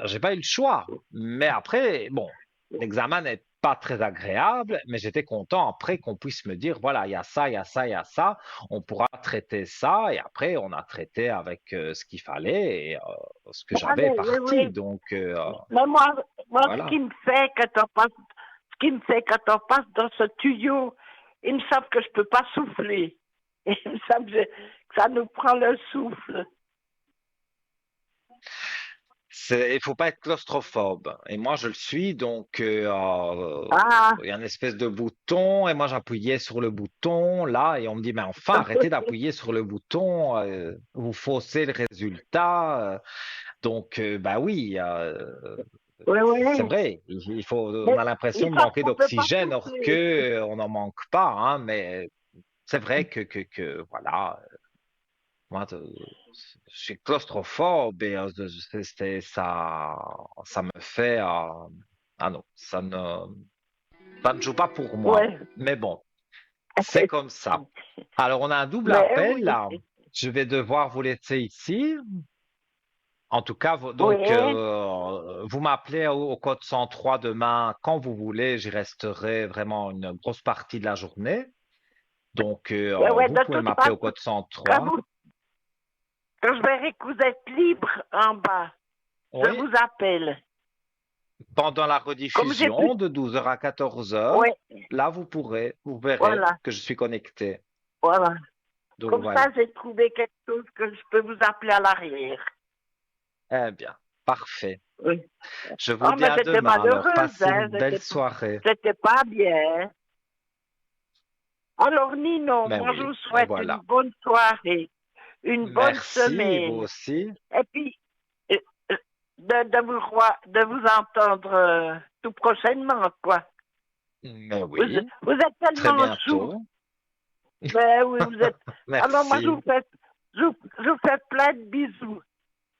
j'ai pas eu le choix. Mais après, bon, l'examen n'est pas très agréable, mais j'étais content après qu'on puisse me dire, voilà, il y a ça, il y a ça, il y a ça, on pourra traiter ça, et après, on a traité avec ce qu'il fallait, et ce que j'avais est Allez, oui, parti. oui. Donc, Mais moi, ce voilà. qui me fait quand on passe, ce qui me fait quand on passe dans ce tuyau, il me semble que je peux pas souffler. Et il me semble que ça nous prend le souffle. Il faut pas être claustrophobe. Et moi, je le suis, donc Ah, il y a une espèce de bouton, et moi, j'appuyais sur le bouton, là, et on me dit, mais enfin, arrêtez d'appuyer sur le bouton, vous faussez le résultat. Donc, bah oui, oui, c'est oui. vrai, on Mais a il l'impression de semble manquer qu'on peut pas d'oxygène, or que souffler. on n'en manque pas, hein, mais c'est vrai que voilà, moi, je suis claustrophobe et ça me fait, ah non, ça ne joue pas pour moi. Ouais. Mais bon, c'est comme ça. Alors, on a un double Mais appel oui. là. Je vais devoir vous laisser ici. En tout cas, donc, Oui. vous m'appelez au code 103 demain quand vous voulez. J'y resterai vraiment une grosse partie de la journée. Donc, Ouais, ouais, vous de pouvez toute m'appeler au façon, code quand 103. vous, quand je verrai que vous êtes libre en bas, je Oui, vous appelle. pendant la Comme j'ai plus. rediffusion de 12 heures à 14 heures, Oui, là, vous verrez voilà, que je suis connecté. voilà. Donc, Comme voilà. ça, j'ai trouvé quelque chose que je peux vous appeler à l'arrière. Eh bien, parfait. Oui. Je vous Oh, dis mais à j'étais demain. Alors, malheureuse, passez une hein. belle soirée. J'étais pas bien. Alors, Nino, Mais moi, je oui, vous et souhaite une voilà. bonne soirée, une bonne Merci, vous semaine. aussi. Et puis, euh, euh, de vous entendre tout prochainement, quoi. Mais Vous, oui, vous êtes très tellement chou. bientôt. Ben oui, vous êtes. Alors, moi, Merci. je vous fais plein de bisous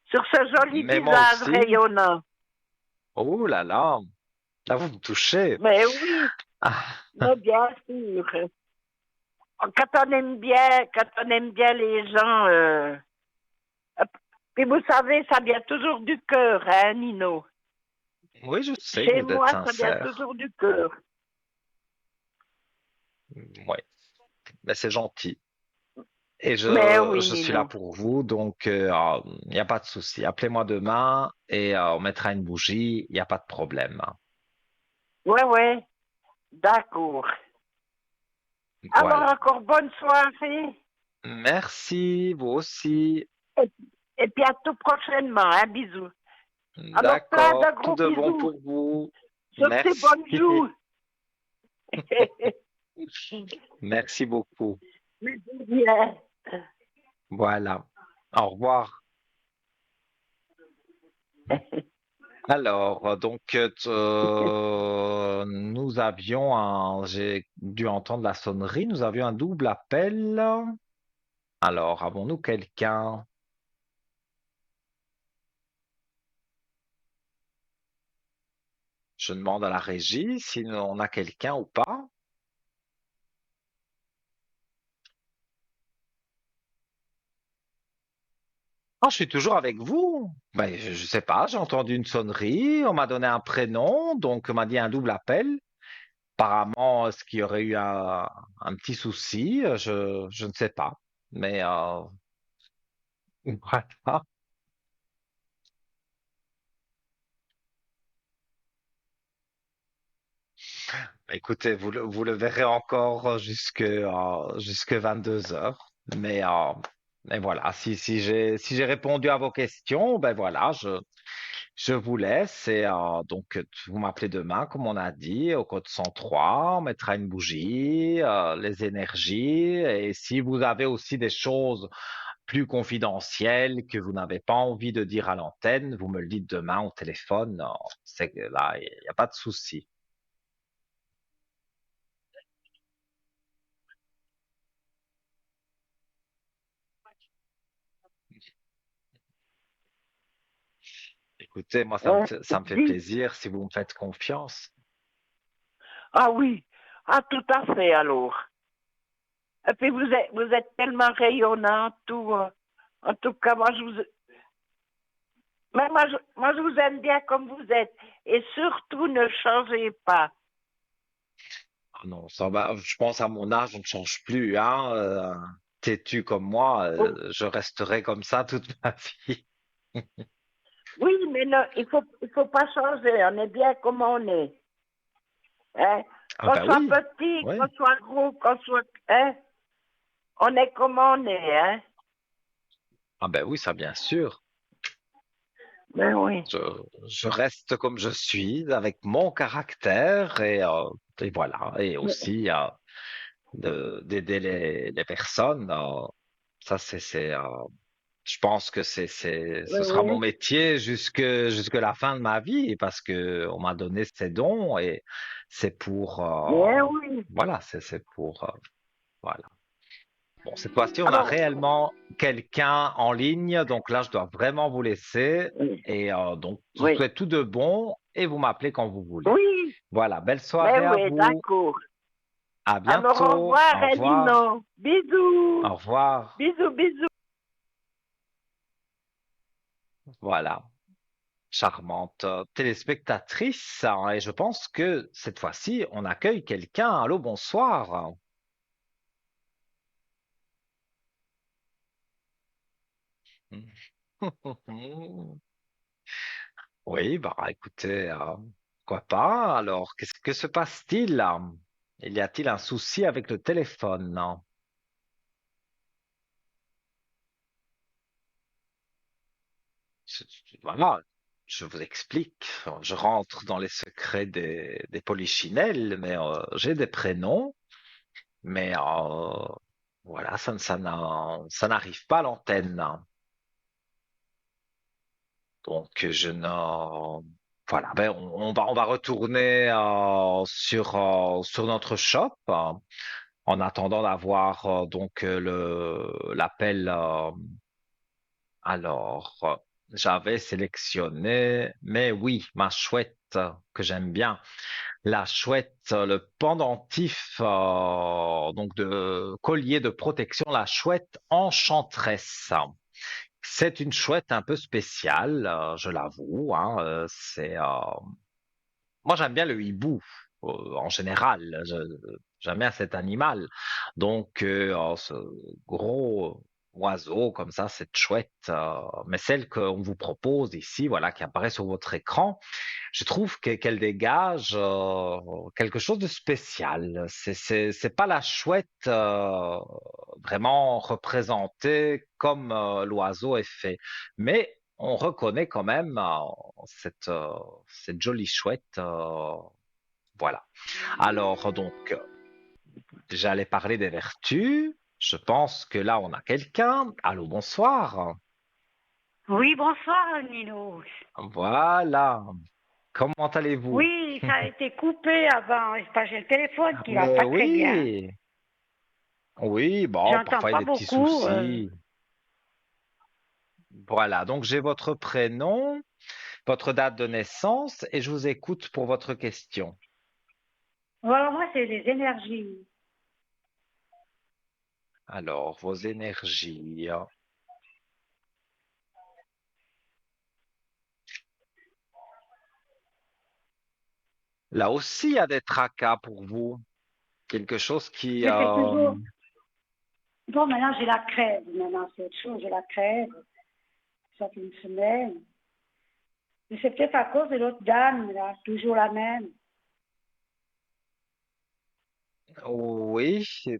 sur ce joli Mais moi visage aussi. rayonnant. Oh là, vous me touchez. Mais oui, Ah, mais bien sûr. Quand on aime bien les gens, puis vous savez, ça vient toujours du cœur, hein, Nino. oui, je sais que Chez vous êtes moi, ça vient sincère. toujours du cœur. Oui, mais c'est gentil. Et Mais oui, je suis là Nino. pour vous, donc il n'y a pas de souci. Appelez-moi demain et on mettra une bougie, il n'y a pas de problème. Ouais, ouais, d'accord. Alors, Voilà. encore bonne soirée. Merci, vous aussi. Et, et puis à tout prochainement, hein, bisous. Alors, plein D'accord, de tout gros de bon bisous pour vous. sur ces Merci. bonnes joues. Merci beaucoup. Bisous bien. Voilà. Au revoir. Alors, donc, j'ai dû entendre la sonnerie, nous avions un double appel. Alors, avons-nous quelqu'un? Je demande à la régie si on a quelqu'un ou pas. Ah, je suis toujours avec vous. Ben, je sais pas, j'ai entendu une sonnerie, on m'a donné un prénom, donc on m'a dit un double appel. Apparemment, est-ce qu'il y aurait eu un petit souci? Je ne sais pas. Mais voilà. Écoutez, vous le verrez encore jusque 22 heures. Mais voilà, si j'ai répondu à vos questions, ben voilà, je vous laisse et donc vous m'appelez demain, comme on a dit, au code 103, on mettra une bougie, les énergies et si vous avez aussi des choses plus confidentielles que vous n'avez pas envie de dire à l'antenne, vous me le dites demain au téléphone, c'est que là, il n'y a pas de souci. Écoutez, moi, Hein, ça me fait dis. plaisir si vous me faites confiance. Ah oui, Ah, tout à fait, alors. Et puis vous êtes tellement rayonnante, tout. En tout cas, moi, je vous aime bien comme vous êtes. Et surtout, ne changez pas. Ah non, ça va, je pense à mon âge, on ne change plus, hein. Têtu comme moi, Oh, je resterai comme ça toute ma vie. oui, mais non, il faut pas changer. On est bien comme on est. Hein? Ah Qu'on ben soit oui, petit, oui. qu'on soit gros, qu'on soit... Hein? On est comme on est, hein? Ah ben oui, ça bien sûr. Ben oui. Je, je reste comme je suis, avec mon caractère et voilà. Et aussi d'aider les personnes. Ça, je pense que Oui, ce sera mon oui. métier jusque la fin de ma vie parce que on m'a donné ces dons et c'est pour, Bien oui. voilà, c'est pour, voilà. Bon, cette fois-ci, on a Alors, réellement quelqu'un en ligne, donc là, je dois vraiment vous laisser. oui. Et donc, je vous Oui. souhaite tout de bon et vous m'appelez quand vous voulez. Oui. Voilà, belle Ben soirée à oui, vous. d'accord. À Alors, au bientôt. revoir, Au revoir. Elino. Bisous. Au revoir. Bisous, bisous. Voilà, charmante téléspectatrice, hein, et je pense que cette fois-ci, on accueille quelqu'un. Allô, bonsoir. Oui, bah écoutez, pourquoi pas? Alors, qu'est-ce que se passe-t-il là? Il y a-t-il un souci avec le téléphone? Non. Voilà, je vous explique. Je rentre dans les secrets des polichinelles, mais j'ai des prénoms, mais voilà, ça n'arrive pas à l'antenne. Donc, voilà, ben, on va retourner sur notre shop en attendant d'avoir donc l'appel. Alors, j'avais sélectionné, mais oui, ma chouette que j'aime bien, la chouette, le pendentif donc de collier de protection, la chouette enchanteresse. C'est une chouette un peu spéciale, je l'avoue, hein, moi j'aime bien le hibou en général. J'aime bien cet animal. Donc ce gros oiseau comme ça, cette chouette, mais celle qu'on vous propose ici, voilà, qui apparaît sur votre écran, je trouve qu'elle dégage quelque chose de spécial. C'est pas la chouette vraiment représentée comme l'oiseau est fait, mais on reconnaît quand même cette jolie chouette. Voilà. Alors donc, j'allais parler des vertus. Je pense que là, on a quelqu'un. Allô, bonsoir. Oui, bonsoir, Nino. Voilà. Comment allez-vous? Oui, ça a été coupé avant. C'est pas j'ai le téléphone qui va pas très bien. Oui. Oui, bon, J'entends parfois il y a pas des petits beaucoup. soucis. Voilà, donc j'ai votre prénom, votre date de naissance et je vous écoute pour votre question. Voilà, moi, c'est les énergies. Alors, vos énergies. Là aussi, il y a des tracas pour vous. Quelque chose qui... Mais c'est toujours. Bon, maintenant, j'ai la crève. Maintenant, c'est autre chose. J'ai la crève. Ça fait une semaine. Mais c'est peut-être à cause de l'autre dame, là. Toujours la même. Oui, Celle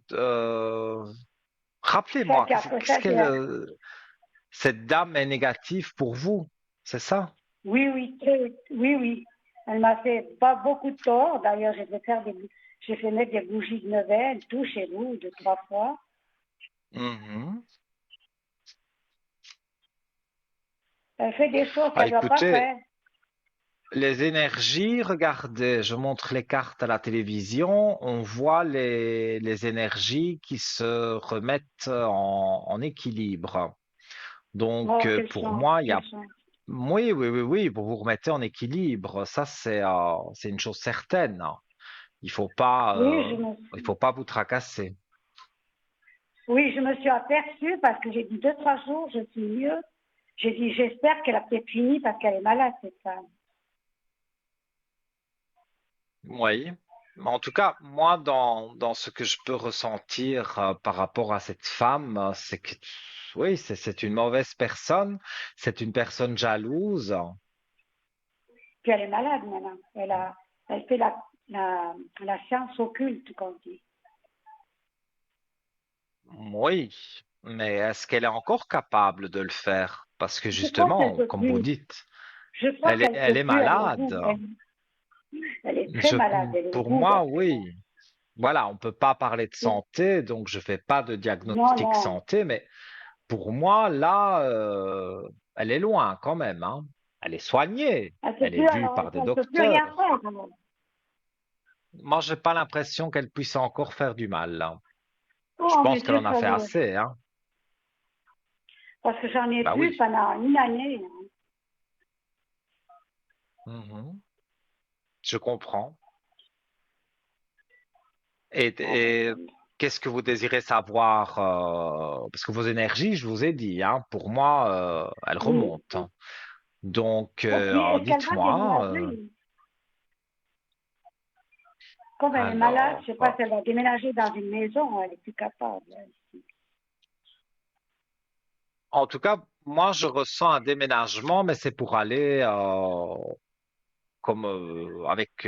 rappelez-moi, qui après qu'est-ce ça, qu'elle... cette dame est négative pour vous, c'est ça? oui, oui, oui, oui. Elle m'a fait pas beaucoup de tort. D'ailleurs, j'ai fait mettre des bougies de neuvaine, tout chez nous, 2, 3 fois. Mhm. Elle fait des choses Ah, qu'elle ne doit pas écoutez, faire. les énergies, regardez, je montre les cartes à la télévision, on voit les énergies qui se remettent en équilibre. Donc, Oh, quelle pour chance, moi, il y quelle a... chance. Oui, oui, oui, oui, vous vous remettez en équilibre, ça c'est une chose certaine. Il faut pas, Oui, il faut pas vous tracasser. oui, je me suis aperçue parce que j'ai dit 2, 3 jours, je suis mieux. J'ai dit, j'espère qu'elle a peut-être fini parce qu'elle est malade, cette femme. Oui. Mais en tout cas, moi, dans ce que je peux ressentir par rapport à cette femme, c'est que, oui, c'est une mauvaise personne, c'est une personne jalouse. Puis elle est malade maintenant. Elle fait la science occulte, comme on dit. Oui, mais est-ce qu'elle est encore capable de le faire? Parce que Je crois qu'elle justement, peut comme vous plus. dites, Je crois qu'elle elle peut est plus. Elle est au bout. malade. Elle est très Je, malade. Elle est au pour bout. moi, oui. Voilà, on peut pas parler de santé, donc je fais pas de Non, diagnostic non. santé, mais pour moi, là, elle est loin quand même, hein. Elle est soignée, Elle peut elle est plus, vue alors, par des elle peut plus rien docteurs. faire. Alors. Moi, j'ai pas l'impression qu'elle puisse encore faire du mal, là. Je Oh, pense mais qu'elle Dieu en a fait savait. assez, hein. Parce que j'en ai Bah plus oui. pendant une année. Mhm. Je comprends. Ah, ben, Et qu'est-ce que vous désirez savoir? Parce que vos énergies, je vous ai dit, hein, pour moi, elles oui. remontent, hein. Donc, Et puis, est-ce qu'elle va dites-moi. déménager? Comme elle est malade, Alors, je ne sais pas si elle va déménager dans une maison. Elle est plus capable. en tout cas, moi, je ressens un déménagement, mais c'est pour aller comme avec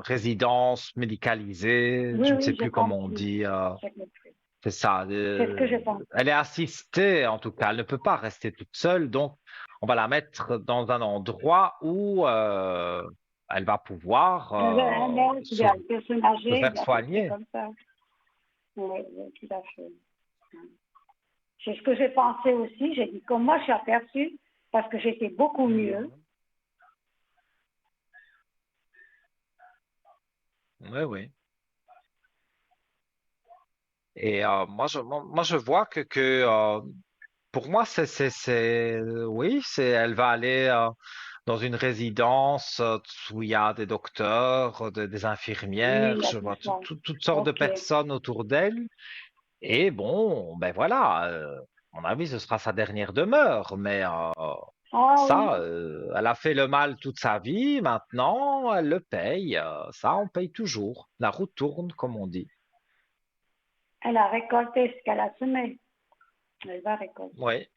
résidence médicalisée, Oui, je ne sais oui, j'ai plus comment on compris. dit. J'ai compris. C'est ça. C'est ce que j'ai pensé. Elle est assistée, en tout cas. Elle ne peut pas rester toute seule, donc on va la mettre dans un endroit où elle va pouvoir Un aide, il y a une personne se âgée, il faire y a des trucs soigner. comme ça. Oui, oui, tout à fait. C'est ce que j'ai pensé aussi. J'ai dit, comme moi, je suis aperçue, parce que j'étais beaucoup mieux. Mhm. Oui, oui. Et moi, je vois que pour moi, oui, elle va aller dans une résidence où il y a des docteurs, des Oui, infirmières, il y a je tout vois ça. toutes sortes de OK. personnes autour d'elle. Et bon, ben voilà, à mon avis, ce sera sa dernière demeure. Mais Ah ça, oui, elle a fait le mal toute sa vie. Maintenant, elle le paye. Ça, on paye toujours. La roue tourne, comme on dit. elle a récolté ce qu'elle a semé. Elle va récolter. Oui.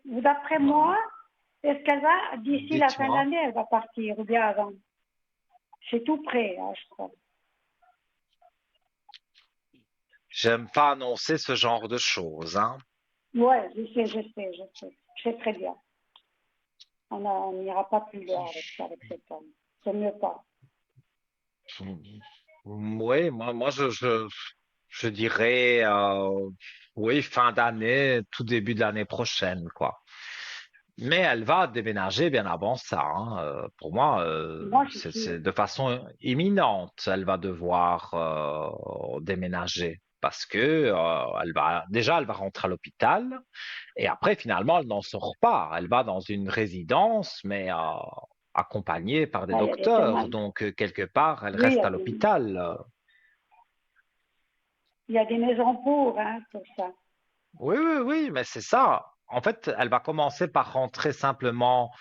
D'après moi, est-ce qu'elle va, d'ici la fin de Dites-moi. l'année, elle va partir ou bien avant? C'est tout près, hein, je crois. J'aime pas annoncer ce genre de choses, hein. Oui, je sais très bien. On n'ira pas plus loin avec ça, avec cet homme. C'est mieux pas. Oui, je dirais, oui, fin d'année, tout début de l'année prochaine, quoi. Mais elle va déménager bien avant ça, hein. Pour moi, Moi, je suis sûre. c'est de façon imminente, elle va devoir déménager parce que elle va rentrer à l'hôpital et après finalement elle n'en sort pas. Elle va dans une résidence, mais accompagnée par des Ah, il y a des docteurs. témoins. Donc quelque part, elle Oui, reste à l'hôpital. il y a des maisons pour ça. Oui, oui, oui, mais c'est ça. En fait, elle va commencer par rentrer simplement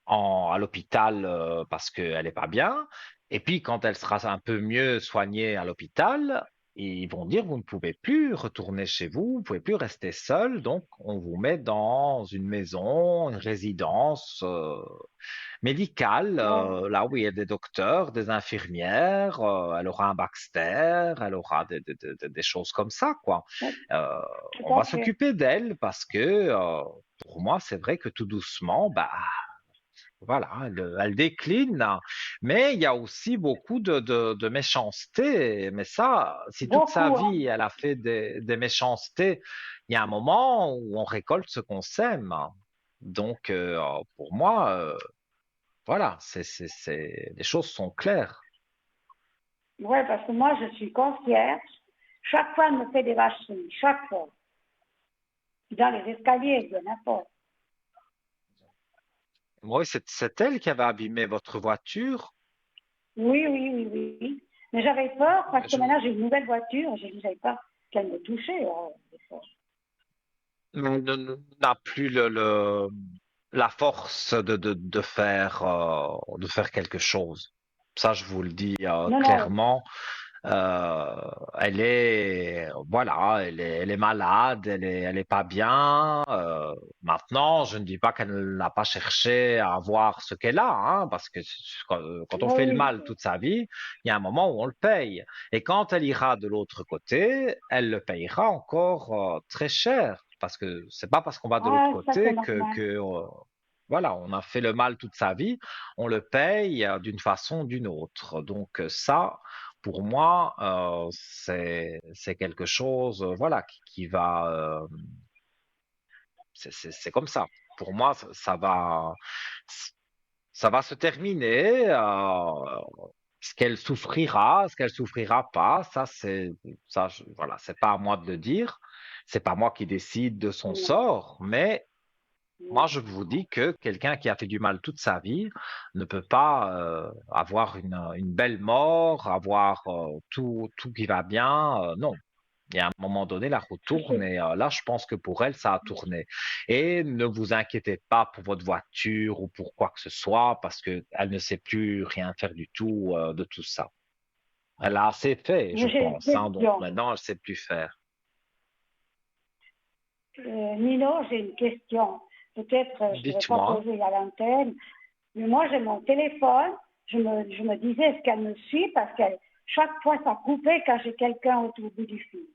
à l'hôpital parce qu'elle n'est pas bien. Et puis, quand elle sera un peu mieux soignée à l'hôpital, ils vont dire, vous ne pouvez plus retourner chez vous, vous ne pouvez plus rester seul, donc on vous met dans une maison, une résidence médicale, Ouais, là où il y a des docteurs, des infirmières, elle aura un Baxter, elle aura des choses comme ça, quoi. ouais, On tout à va fait. s'occuper d'elle parce que pour moi, c'est vrai que tout doucement, bah, voilà, elle décline, mais il y a aussi beaucoup de méchanceté. Mais ça, si toute sa Beaucoup, hein. vie elle a fait des méchancetés, il y a un moment où on récolte ce qu'on sème. Donc, pour moi, voilà, les choses sont claires. Ouais, parce que moi, je suis concierge. Chaque fois, elle me fait des vacheries. Chaque fois. Dans les escaliers, de n'importe. Oui, c'est elle qui avait abîmé votre voiture. Oui, oui, oui, oui. Mais j'avais peur parce que Je maintenant j'ai une nouvelle voiture. J'ai dit, j'avais pas qu'elle me touchait. Des fois. n'a plus la force de faire quelque chose. Ça, je vous le dis Non, non. clairement. Voilà, elle est malade, elle est pas bien. Maintenant, je ne dis pas qu'elle n'a pas cherché à avoir ce qu'elle a, hein, parce que quand on fait le Oui, mal toute sa vie, il y a un moment où on le paye. Et quand elle ira de l'autre côté, elle le payera encore très cher, parce que c'est pas parce qu'on va de l'autre ah, ça c'est côté normal. voilà, on a fait le mal toute sa vie, on le paye d'une façon ou d'une autre. Donc ça. Pour moi, c'est quelque chose, voilà, qui va, c'est comme ça. Pour moi, ça va se terminer. Ce qu'elle souffrira pas, voilà, c'est pas à moi de le dire. C'est pas moi qui décide de son Non, sort, mais moi, non. je vous dis que quelqu'un qui a fait du mal toute sa vie ne peut pas avoir une belle mort, avoir tout qui va bien. Non. Et à un moment donné, la roue Je tourne sais. et là, je pense que pour elle, ça a tourné. Et ne vous inquiétez pas pour votre voiture ou pour quoi que ce soit, parce que elle ne sait plus rien faire du tout de tout ça. Elle a assez fait, je Mais j'ai une pense, hein, donc question. maintenant, elle sait plus faire. Nino, j'ai une question. Peut-être je ne vais pas Dites-moi. poser à l'antenne, mais moi j'ai mon téléphone. Je me disais, est-ce qu'elle me suit parce que chaque fois ça coupait quand j'ai quelqu'un autour du fil.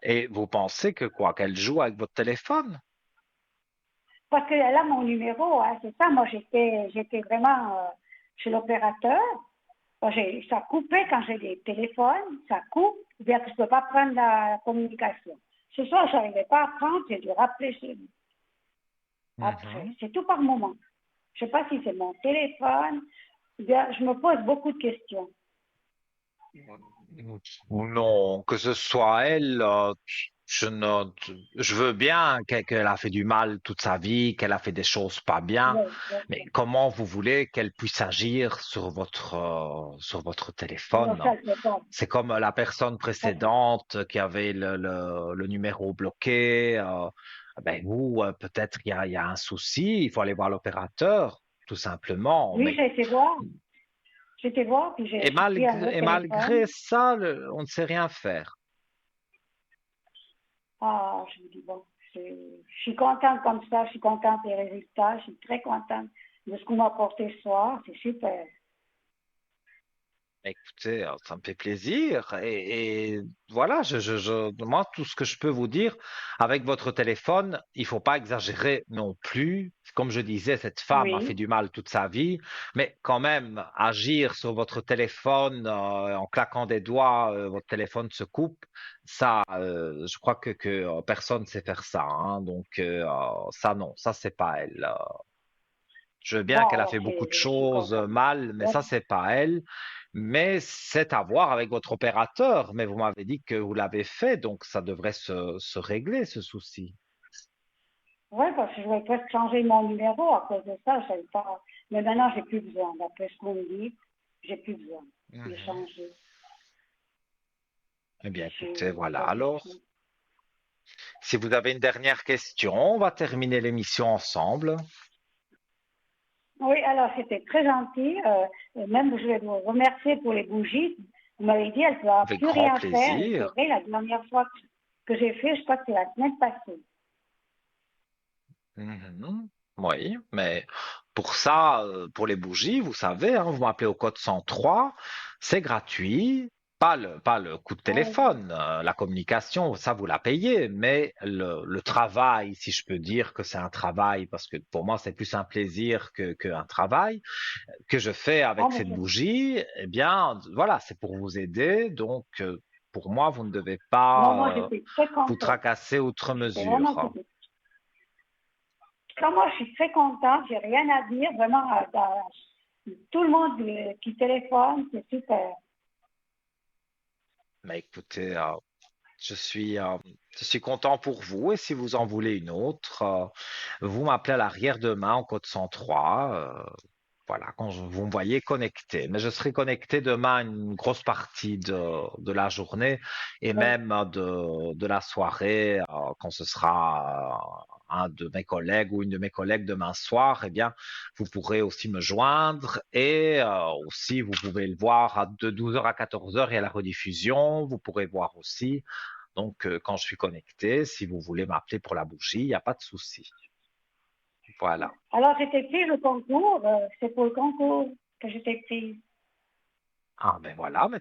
Et vous pensez que quoi, qu'elle joue avec votre téléphone? Parce qu'elle a mon numéro, hein, c'est ça. Moi j'étais vraiment chez l'opérateur. Bon, ça coupait quand j'ai des téléphones, ça coupe, ou bien que je ne peux pas prendre la communication. Ce soir, je n'arrivais pas à prendre, j'ai dû rappeler chez lui. Après, Mhm. c'est tout par moment. Je ne sais pas si c'est mon téléphone, ou bien je me pose beaucoup de questions. Non, que ce soit elle, je veux bien qu'elle a fait du mal toute sa vie, qu'elle a fait des choses pas bien, Oui, oui, mais oui. comment vous voulez qu'elle puisse agir sur votre Non, téléphone? ça, je ne sais pas. C'est comme la personne Ça, précédente qui avait le numéro bloqué. Ben vous, peut-être il y a un souci, il faut aller voir l'opérateur, tout simplement. oui, Mais j'ai été voir. J'ai été voir, puis j'ai pris un autre et téléphone. malgré ça, on ne sait rien faire. Ah, je me dis, bon, je suis contente comme ça, je suis contente des résultats, je suis très contente de ce qu'on m'a apporté ce soir, c'est super. Écoutez, ça me fait plaisir. Et voilà, moi, tout ce que je peux vous dire, avec votre téléphone, il faut pas exagérer non plus. Comme je disais, cette femme a fait Oui, du mal toute sa vie, mais quand même, agir sur votre téléphone en claquant des doigts, votre téléphone se coupe, ça, je crois que personne sait faire ça, hein. Donc, ça, non, ça, c'est pas elle. Je veux bien bon, qu'elle a alors fait beaucoup de je suis choses contente. mal, mais ça, c'est pas elle. Mais c'est à voir avec votre opérateur. Mais vous m'avez dit que vous l'avez fait, donc ça devrait se régler, ce souci. Oui, parce que je voulais presque changer mon numéro à cause de ça, je savais pas. Mais maintenant, j'ai plus besoin. D'après ce qu'on me dit, j'ai plus besoin de Mhm. changer. Eh bien, écoutez, J'ai voilà. pas Alors, besoin. si vous avez une dernière question, on va terminer l'émission ensemble. Oui, alors c'était très gentil. Même, je vais vous remercier pour les bougies. Vous m'avez dit, elle ne pourra Avec plus grand rien faire. Et c'est plaisir. vrai, la dernière fois que j'ai fait, je crois que c'est la semaine passée. Mhm. Oui, mais pour ça, pour les bougies, vous savez, hein, vous m'appelez au code 103, c'est gratuit. Pas le coup de Oui, téléphone, la communication, ça vous la payez, mais le travail, si je peux dire que c'est un travail, parce que pour moi c'est plus un plaisir qu'un travail, que je fais ah, avec mais cette bougie, eh bien voilà, c'est pour vous aider. Donc pour moi, vous ne devez non, moi, pas j'étais très vous contente. tracasser outre J'étais vraiment mesure. contente. Comme moi, je suis très contente. J'ai rien à dire. Vraiment, tout le monde qui téléphone, c'est super. Mais écoutez, Je suis, euh, je suis content pour vous et si vous en voulez une autre, vous m'appelez à l'arrière demain en code 103. Voilà, vous me voyez connecté. Mais je serai connecté demain une grosse partie de la journée et Oui. même de la soirée, quand ce sera un de mes collègues ou une de mes collègues demain soir, eh bien, vous pourrez aussi me joindre et aussi vous pouvez le voir de 12 heures à 14 heures, il y a la rediffusion. Vous pourrez voir aussi. Donc, quand je suis connecté, si vous voulez m'appeler pour la bougie, il n'y a pas de souci. Voilà. Alors, j'étais prise au concours, c'est pour le concours que j'étais prise. Ah ben voilà, mais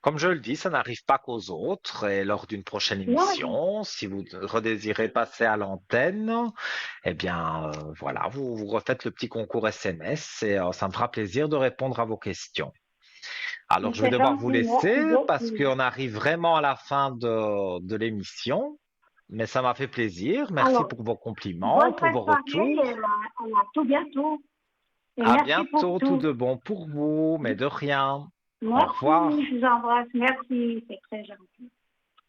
comme je le dis, ça n'arrive pas qu'aux autres. Et lors d'une prochaine Non, émission, si vous redésirez passer à l'antenne, eh bien voilà, vous refaites le petit concours SMS et ça me fera plaisir de répondre à vos questions. Alors je vais c'est devoir vous gentil, laisser merci parce beaucoup. qu'on arrive vraiment à la fin de l'émission. Mais ça m'a fait plaisir. Merci Alors, pour vos compliments, bonne pour fin de vos soirée et retours. à tout bientôt. Et À merci pour bientôt, tout tout. de bon pour vous, mais de rien. Au Merci, revoir. je vous embrasse. Merci, c'est très gentil.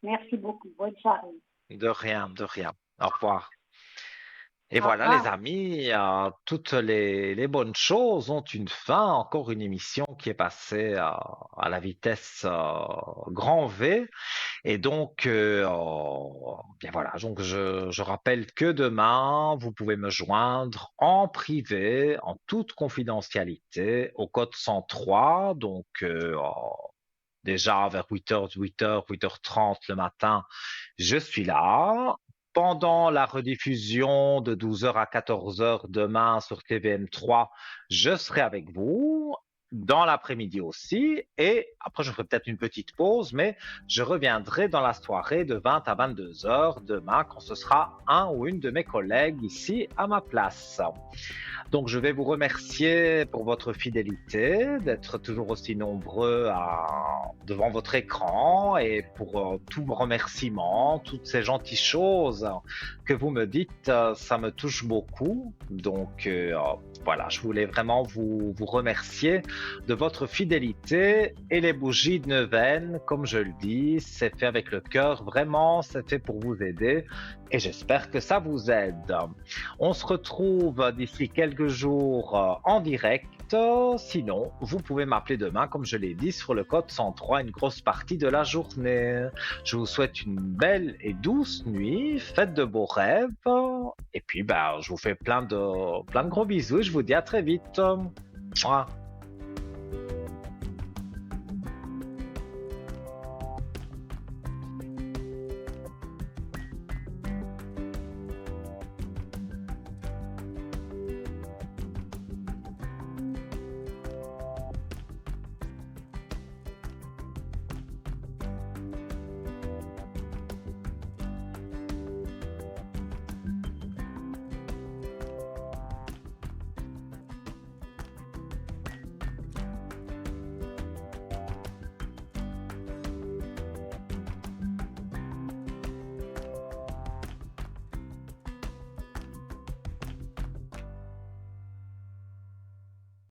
Merci beaucoup. Bonne soirée. De rien, de rien. Au revoir. Et Au voilà, les revoir. amis, toutes les bonnes choses ont une fin. Encore une émission qui est passée à la vitesse grand V. Et donc, bien voilà. Donc, je rappelle que demain, vous pouvez me joindre en privé, en toute confidentialité, au code 103. Donc, déjà vers 8h, 8h, 8h30 le matin, je suis là. Pendant la rediffusion de 12h à 14h demain sur TVM3, je serai avec vous. Dans l'après-midi aussi. Et après, je ferai peut-être une petite pause, mais je reviendrai dans la soirée de 20 à 22h demain quand ce sera un ou une de mes collègues ici à ma place. Donc, je vais vous remercier pour votre fidélité, d'être toujours aussi nombreux devant votre écran et pour tous vos remerciements, toutes ces gentilles choses que vous me dites, ça me touche beaucoup. Donc, voilà, je voulais vraiment vous remercier de votre fidélité et les bougies de neuvaine, comme je le dis, c'est fait avec le cœur, vraiment, c'est fait pour vous aider et j'espère que ça vous aide. On se retrouve d'ici quelques jours en direct. Sinon, vous pouvez m'appeler demain, comme je l'ai dit, sur le code 103, une grosse partie de la journée. Je vous souhaite une belle et douce nuit. Faites de beaux rêves. Et puis, je vous fais plein de gros bisous. Je vous dis à très vite. Mouah.